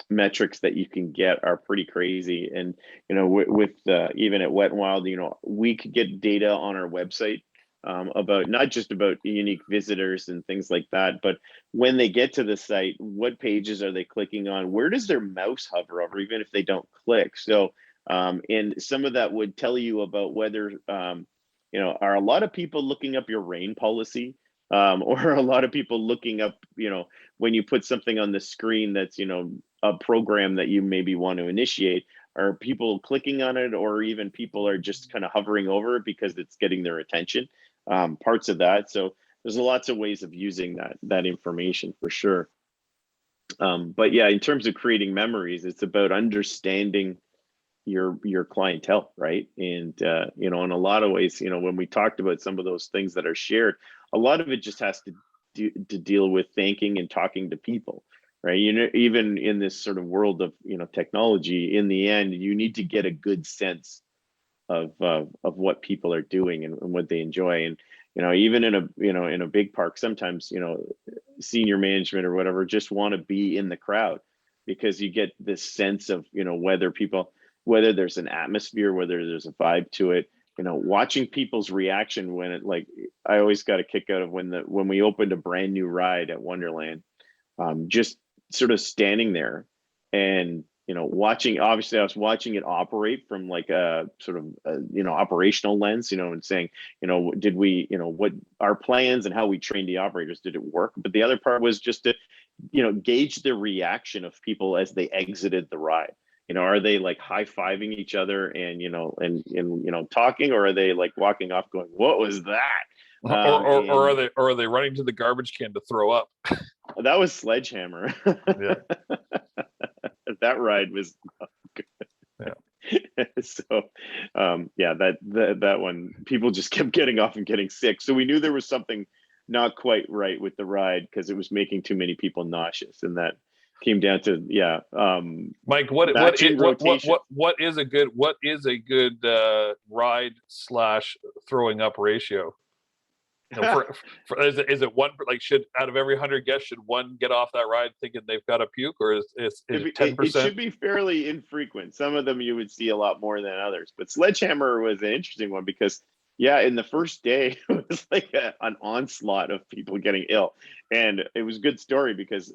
metrics that you can get are pretty crazy. And with even at Wet and Wild, we could get data on our website about not just about unique visitors and things like that, but when they get to the site, what pages are they clicking on? Where does their mouse hover over, even if they don't click? So and some of that would tell you about whether are a lot of people looking up your rain policy, or a lot of people looking up, when you put something on the screen that's, a program that you maybe want to initiate, are people clicking on it, or even people are just kind of hovering over it because it's getting their attention, parts of that. So there's lots of ways of using that information for sure. But yeah, in terms of creating memories, it's about understanding your clientele, right? And in a lot of ways, when we talked about some of those things that are shared, a lot of it just has to deal with thinking and talking to people, right? Even in this sort of world of technology, in the end, you need to get a good sense of what people are doing and what they enjoy. And even in a big park, sometimes senior management or whatever just want to be in the crowd, because you get this sense of whether there's an atmosphere, whether there's a vibe to it. Watching people's reaction when it, like, I always got a kick out of when we opened a brand new ride at Wonderland, just sort of standing there and watching. Obviously I was watching it operate from like a sort of operational lens, and saying, did we, what our plans and how we trained the operators, did it work? But the other part was just to gauge the reaction of people as they exited the ride. Are they like high-fiving each other and talking, or are they like walking off going, what was that? Or are they running to the garbage can to throw up? That was Sledgehammer. Yeah. That ride was not good. Yeah. So that one, people just kept getting off and getting sick. So we knew there was something not quite right with the ride, because it was making too many people nauseous, and that came down to Mike, what is a good ride / throwing up ratio? Is it one, like, should out of every 100 guests, should one get off that ride thinking they've got a puke, or is it 10%? It should be fairly infrequent. Some of them you would see a lot more than others, but Sledgehammer was an interesting one because in the first day it was like an onslaught of people getting ill, and it was a good story because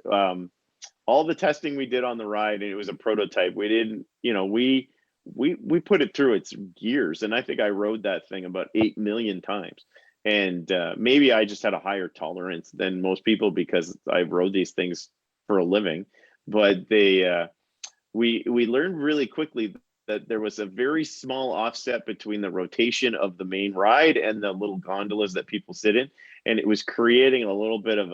all the testing we did on the ride, and it was a prototype, we didn't, we put it through its gears, and I think I rode that thing about 8 million times. And maybe I just had a higher tolerance than most people because I rode these things for a living. But we learned really quickly that there was a very small offset between the rotation of the main ride and the little gondolas that people sit in, and it was creating a little bit of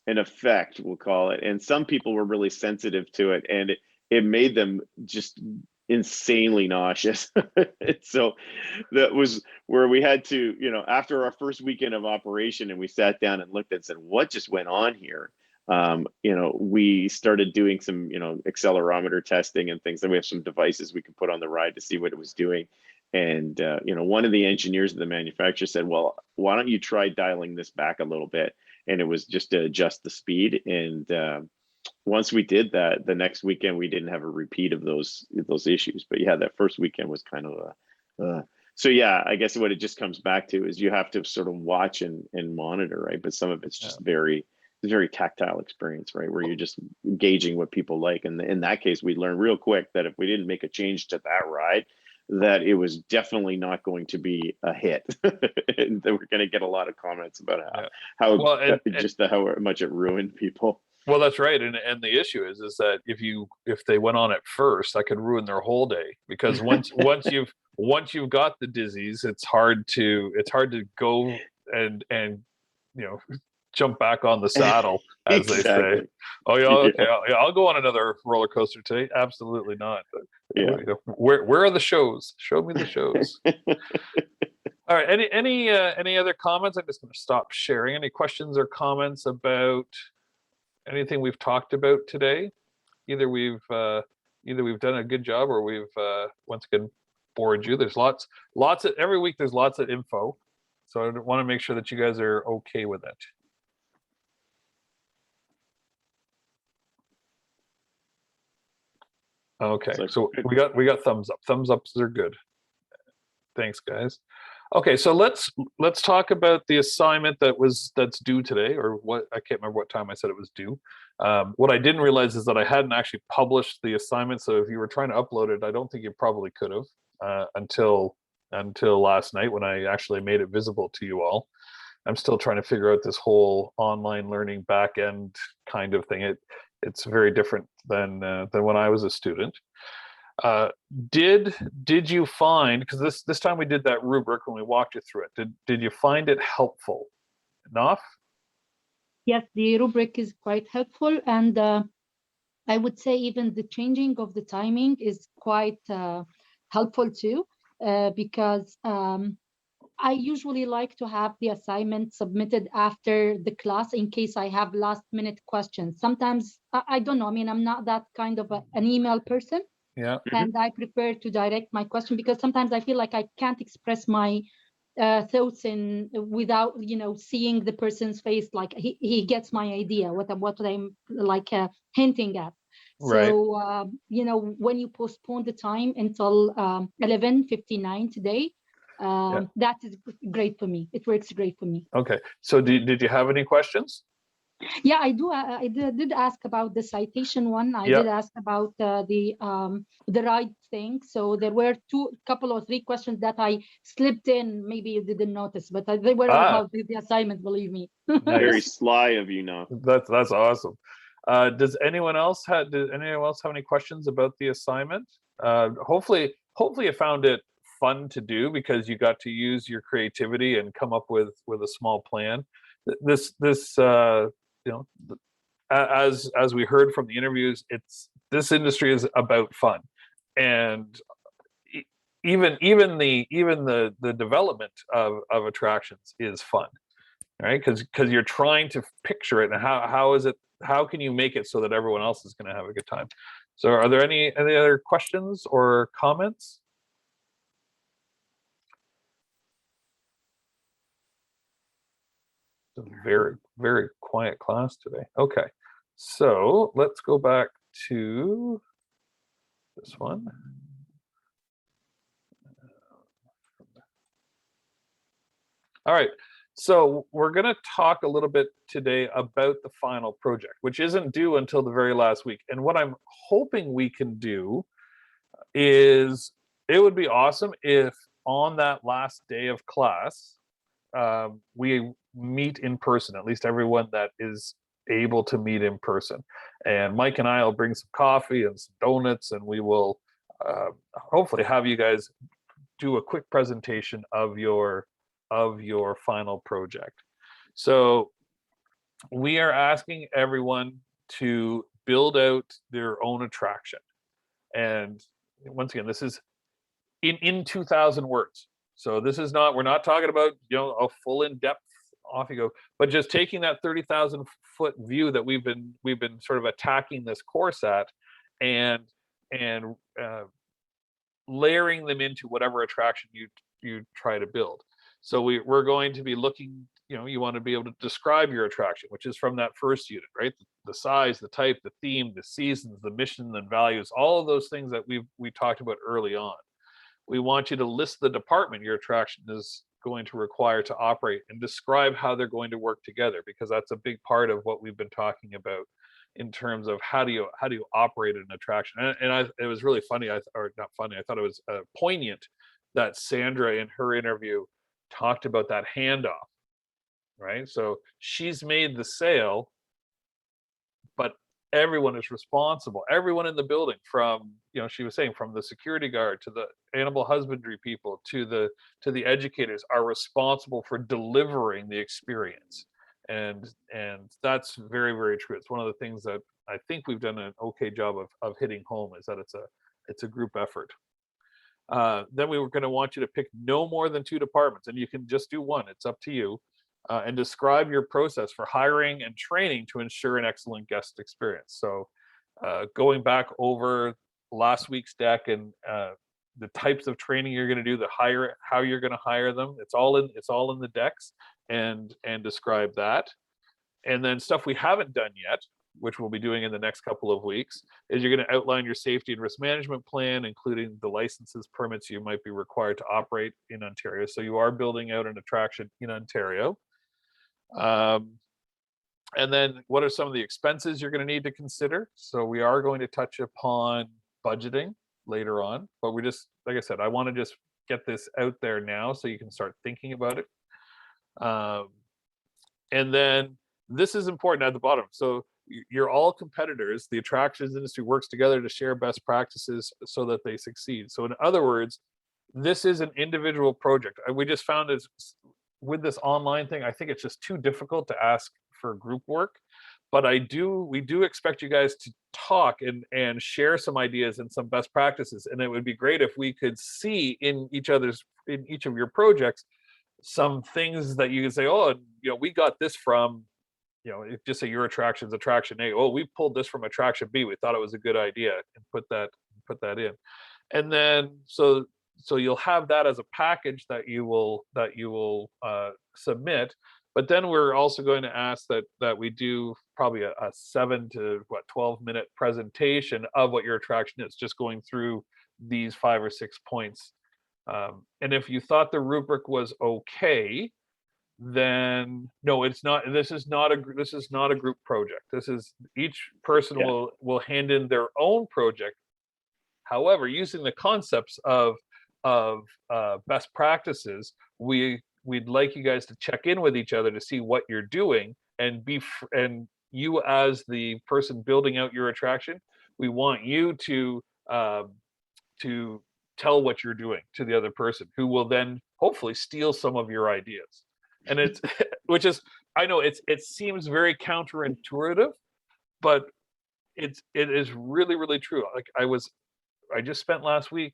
an effect, we'll call it. And some people were really sensitive to it, and it made them just insanely nauseous. So that was where we had to, after our first weekend of operation, and we sat down and looked and said, what just went on here? We started doing some, accelerometer testing and things, and we have some devices we could put on the ride to see what it was doing. And, one of the engineers of the manufacturer said, well, why don't you try dialing this back a little bit? And it was just to adjust the speed. And once we did that, the next weekend we didn't have a repeat of those issues. But that first weekend was kind of so I guess what it just comes back to is you have to sort of watch and monitor, right? But some of it's just very tactile experience, right? Where you're just gauging what people like. And in that case, we learned real quick that if we didn't make a change to that ride, that it was definitely not going to be a hit. And that we're going to get a lot of comments about how much it ruined people. Well, that's right. And the issue is that if they went on it first, that could ruin their whole day, because once you've got the dizzies, it's hard to go and jump back on the saddle, as Exactly. They say. Oh yeah, okay, I'll go on another roller coaster today. Absolutely not. Where are the shows? Show me the shows. All right. Any other comments? I'm just going to stop sharing. Any questions or comments about anything we've talked about today? Either we've done a good job, or we've once again bored you. There's lots of every week. There's lots of info, so I want to make sure that you guys are okay with it. Okay, so we got thumbs up. Thumbs ups are good. Thanks, guys. Okay, so let's talk about the assignment that's due today, or what, I can't remember what time I said it was due. What I didn't realize is that I hadn't actually published the assignment. So if you were trying to upload it, I don't think you probably could have until last night when I actually made it visible to you all. I'm still trying to figure out this whole online learning back end kind of thing. It's very different than when I was a student. Did you find, because this time we did that rubric when we walked you through it, did you find it helpful enough? Yes, the rubric is quite helpful, and I would say even the changing of the timing is quite helpful too, because I usually like to have the assignment submitted after the class in case I have last minute questions. Sometimes, I don't know, I mean, I'm not that kind of an email person. Yeah. And I prefer to direct my question because sometimes I feel like I can't express my thoughts in without seeing the person's face, like he gets my idea what I'm like hinting at. Right. So when you postpone the time until 11:59 today, that is great for me. It works great for me. Okay, so did you have any questions? Yeah, I do. I did ask about the citation one. I did ask about the ride thing. So there were couple or three questions that I slipped in. Maybe you didn't notice, but they were about the assignment. Believe me. Very sly of you now. That's awesome. Does anyone else have any questions about the assignment? Hopefully you found it fun to do because you got to use your creativity and come up with a small plan. This as we heard from the interviews, this industry is about fun, and even the development of attractions is fun, right? Because you're trying to picture it, and how can you make it so that everyone else is going to have a good time? So are there any other questions or comments? It's a very, very quiet class today. Okay, so let's go back to this one. All right, so we're going to talk a little bit today about the final project, which isn't due until the very last week. And what I'm hoping we can do is, it would be awesome if on that last day of class, we meet in person, at least everyone that is able to meet in person. And Mike and I will bring some coffee and some donuts, and we will hopefully have you guys do a quick presentation of your final project. So we are asking everyone to build out their own attraction. And once again, this is in 2,000 words. So this is not, we're not talking about, a full in-depth off you go, but just taking that 30,000 foot view that we've been sort of attacking this course at, and layering them into whatever attraction you try to build. So we're going to be looking, you want to be able to describe your attraction, which is from that first unit, right? The size, the type, the theme, the seasons, the mission and values, all of those things that we talked about early on. We want you to list the department your attraction is going to require to operate, and describe how they're going to work together, because that's a big part of what we've been talking about in terms of how do you operate an attraction. And it was really funny, or not funny, I thought it was poignant that Sandra in her interview talked about that handoff, right? So she's made the sale, but everyone is responsible. Everyone in the building, from, she was saying, from the security guard to the animal husbandry people to the educators, are responsible for delivering the experience. And that's very, very true. It's one of the things that I think we've done an okay job of hitting home, is that it's a group effort. Then we were going to want you to pick no more than 2 departments, and you can just do 1. It's up to you. And describe your process for hiring and training to ensure an excellent guest experience. So going back over last week's deck, and the types of training you're going to do, how you're going to hire them, it's all in the decks, and describe that. And then stuff we haven't done yet, which we'll be doing in the next couple of weeks, is you're going to outline your safety and risk management plan, including the licenses, permits you might be required to operate in Ontario. So you are building out an attraction in Ontario. And then what are some of the expenses you're going to need to consider? So we are going to touch upon budgeting later on, but we just, like I said, I want to just get this out there now so you can start thinking about it. And then this is important at the bottom. So you're all competitors. The attractions industry works together to share best practices so that they succeed. So in other words, this is an individual project. We just found this with this online thing, I think it's just too difficult to ask for group work. But we do expect you guys to talk and share some ideas and some best practices. And it would be great if we could see in each of your projects some things that you can say, oh, we got this from, just say your attraction's attraction A. Oh, we pulled this from attraction B. We thought it was a good idea, and put that put that in. And then so you'll have that as a package that you will submit. But then we're also going to ask that we do probably a 7 to 12-minute presentation of what your attraction is, just going through these 5 or 6 points. And if you thought the rubric was okay, then no, it's not. This is not a group project. This is each person will hand in their own project. However, using the concepts of best practices, we'd like you guys to check in with each other to see what you're doing, and and you as the person building out your attraction, we want you to tell what you're doing to the other person, who will then hopefully steal some of your ideas. And it's which is, I know it seems very counterintuitive, but it is really, really true. Like I just spent last week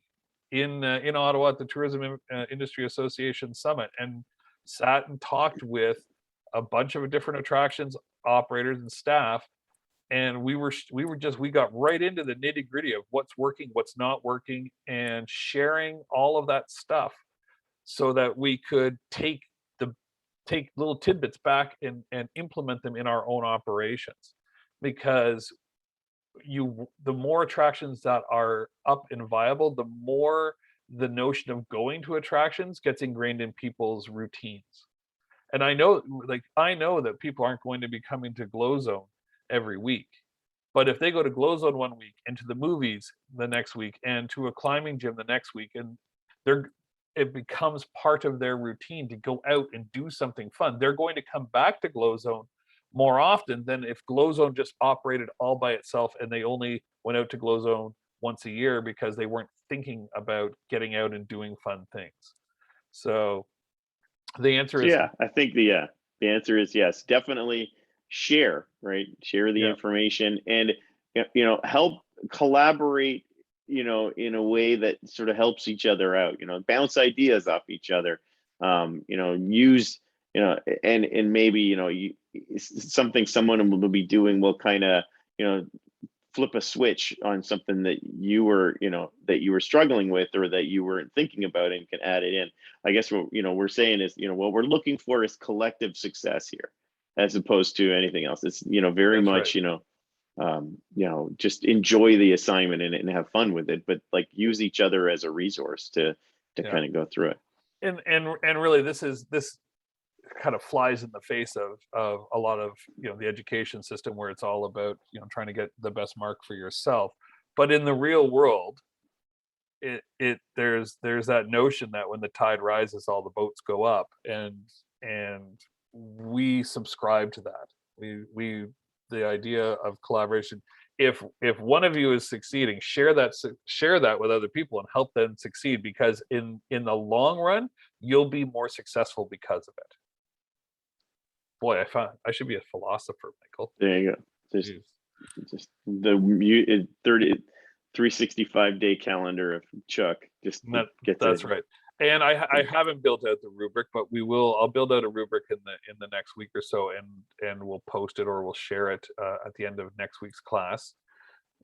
in Ottawa at the Tourism Industry Association Summit, and sat and talked with a bunch of different attractions operators and staff, and we got right into the nitty-gritty of what's working, what's not working, and sharing all of that stuff so that we could take little tidbits back and implement them in our own operations. Because the more attractions that are up and viable, the more the notion of going to attractions gets ingrained in people's routines. And I know that people aren't going to be coming to Glow Zone every week, but if they go to Glow Zone one week and to the movies the next week and to a climbing gym the next week, and it becomes part of their routine to go out and do something fun, they're going to come back to Glow Zone more often than if Glow Zone just operated all by itself and they only went out to Glow Zone once a year because they weren't thinking about getting out and doing fun things. So the answer is, I think the answer is yes. Definitely share, right? Share the information, and help collaborate, in a way that sort of helps each other out. Bounce ideas off each other. Use and maybe something someone will be doing will kind of flip a switch on something that you were struggling with, or that you weren't thinking about, and can add it in. I guess what we're saying is, what we're looking for is collective success here, as opposed to anything else. It's very much just enjoy the assignment and have fun with it, but like use each other as a resource to kind of go through it. And really, this kind of flies in the face of a lot of the education system, where it's all about trying to get the best mark for yourself. But in the real world, there's that notion that when the tide rises, all the boats go up, and we subscribe to that. We the idea of collaboration. If one of you is succeeding, share that with other people and help them succeed, because in the long run, you'll be more successful because of it. Boy, I should be a philosopher, Michael. There you go. Just the 365-day calendar of Chuck. That's right. And I haven't built out the rubric, but I'll build out a rubric in the next week or so, and we'll post it, or we'll share it at the end of next week's class,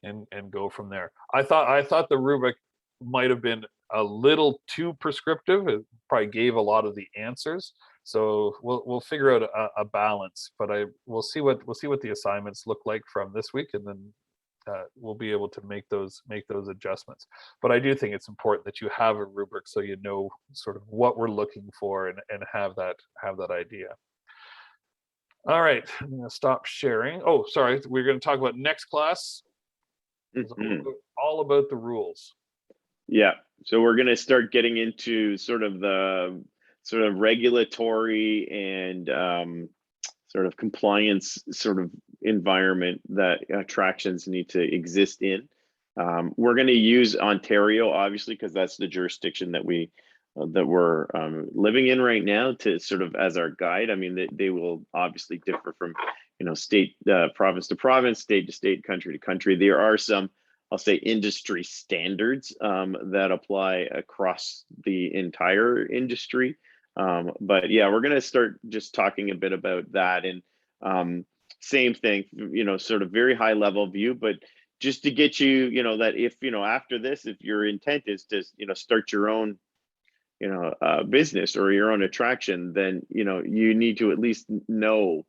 and go from there. I thought the rubric might have been a little too prescriptive. It probably gave a lot of the answers. So we'll figure out a balance, but we'll see what the assignments look like from this week, and then we'll be able to make those adjustments. But I do think it's important that you have a rubric, so you know sort of what we're looking for, and have that idea. All right, I'm going to stop sharing. Oh, sorry, we're going to talk about next class. It's all about the rules. Yeah, so we're going to start getting into sort of the regulatory and sort of compliance sort of environment that attractions need to exist in. We're going to use Ontario, obviously, because that's the jurisdiction that we're living in right now, to sort of as our guide. I mean, they will obviously differ from state, province to province, state to state, country to country. There are some, I'll say, industry standards that apply across the entire industry. But yeah, we're going to start just talking a bit about that, and same thing, sort of very high level view, but just to get you, that if, after this, if your intent is to, start your own, business or your own attraction, then, you need to at least know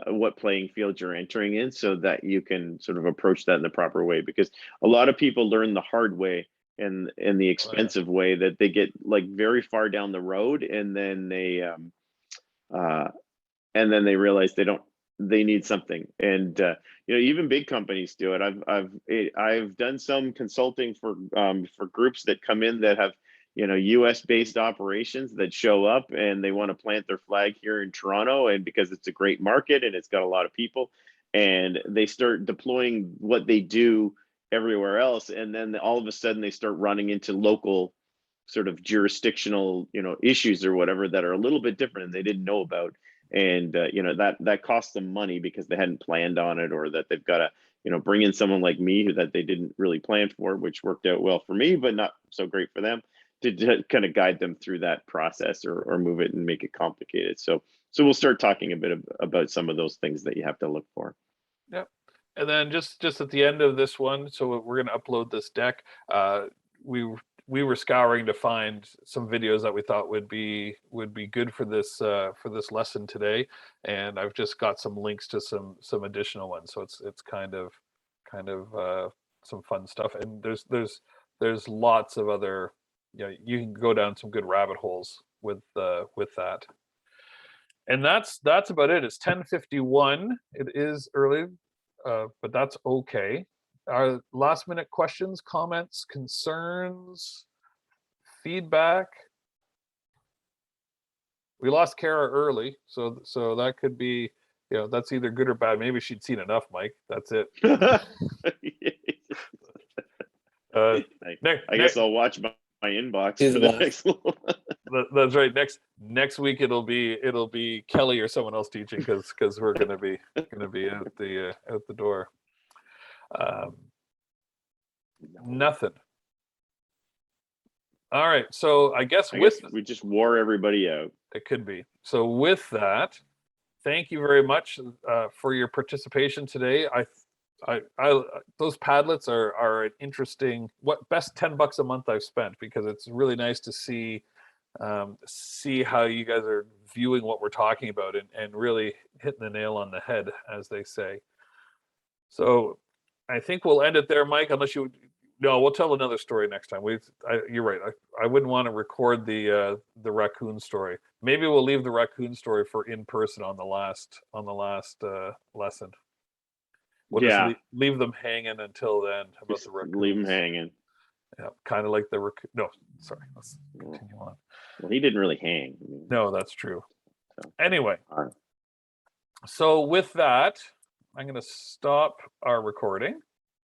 what playing field you're entering in so that you can sort of approach that in the proper way. Because a lot of people learn the hard way and the expensive way, that they get like very far down the road, and then they realize they need something. And even big companies do it. I've done some consulting for groups that come in that have US based operations that show up and they want to plant their flag here in Toronto, and because it's a great market and it's got a lot of people, and they start deploying what they do everywhere else, and then all of a sudden they start running into local sort of jurisdictional issues or whatever that are a little bit different and they didn't know about. And that costs them money because they hadn't planned on it, or that they've got to bring in someone like me that they didn't really plan for, which worked out well for me but not so great for them, to kind of guide them through that process, or move it and make it complicated. So we'll start talking a bit about some of those things that you have to look for. Yep. And then just at the end of this one, so we're going to upload this deck. We were scouring to find some videos that we thought would be good for this lesson today, and I've just got some links to some additional ones. So it's kind of some fun stuff, and there's lots of other, you can go down some good rabbit holes with that. And that's about it. It's 10:51. It is early, but that's okay. Our last minute questions, comments, concerns, feedback. We lost Kara early, so that could be, that's either good or bad. Maybe she'd seen enough, Mike. That's it. I guess I'll watch my inbox for the next one. That's right. Next week it'll be Kelly or someone else teaching, because we're gonna be out the door. Nothing. All right, so I guess we just wore everybody out. It could be. So with that, thank you very much for your participation today. I those Padlets are an interesting, best $10 a month I've spent, because it's really nice to see how you guys are viewing what we're talking about, and really hitting the nail on the head, as they say. So I think we'll end it there, Mike, unless you. No, we'll tell another story next time. You're right. I wouldn't want to record the raccoon story. Maybe we'll leave the raccoon story for in person on the last lesson. We'll just leave them hanging until then. About the raccoons. Leave them hanging. Yeah, kind of like the raccoon. No, sorry. Let's continue on. Well, he didn't really hang. No, that's true. Anyway, so with that, I'm going to stop our recording.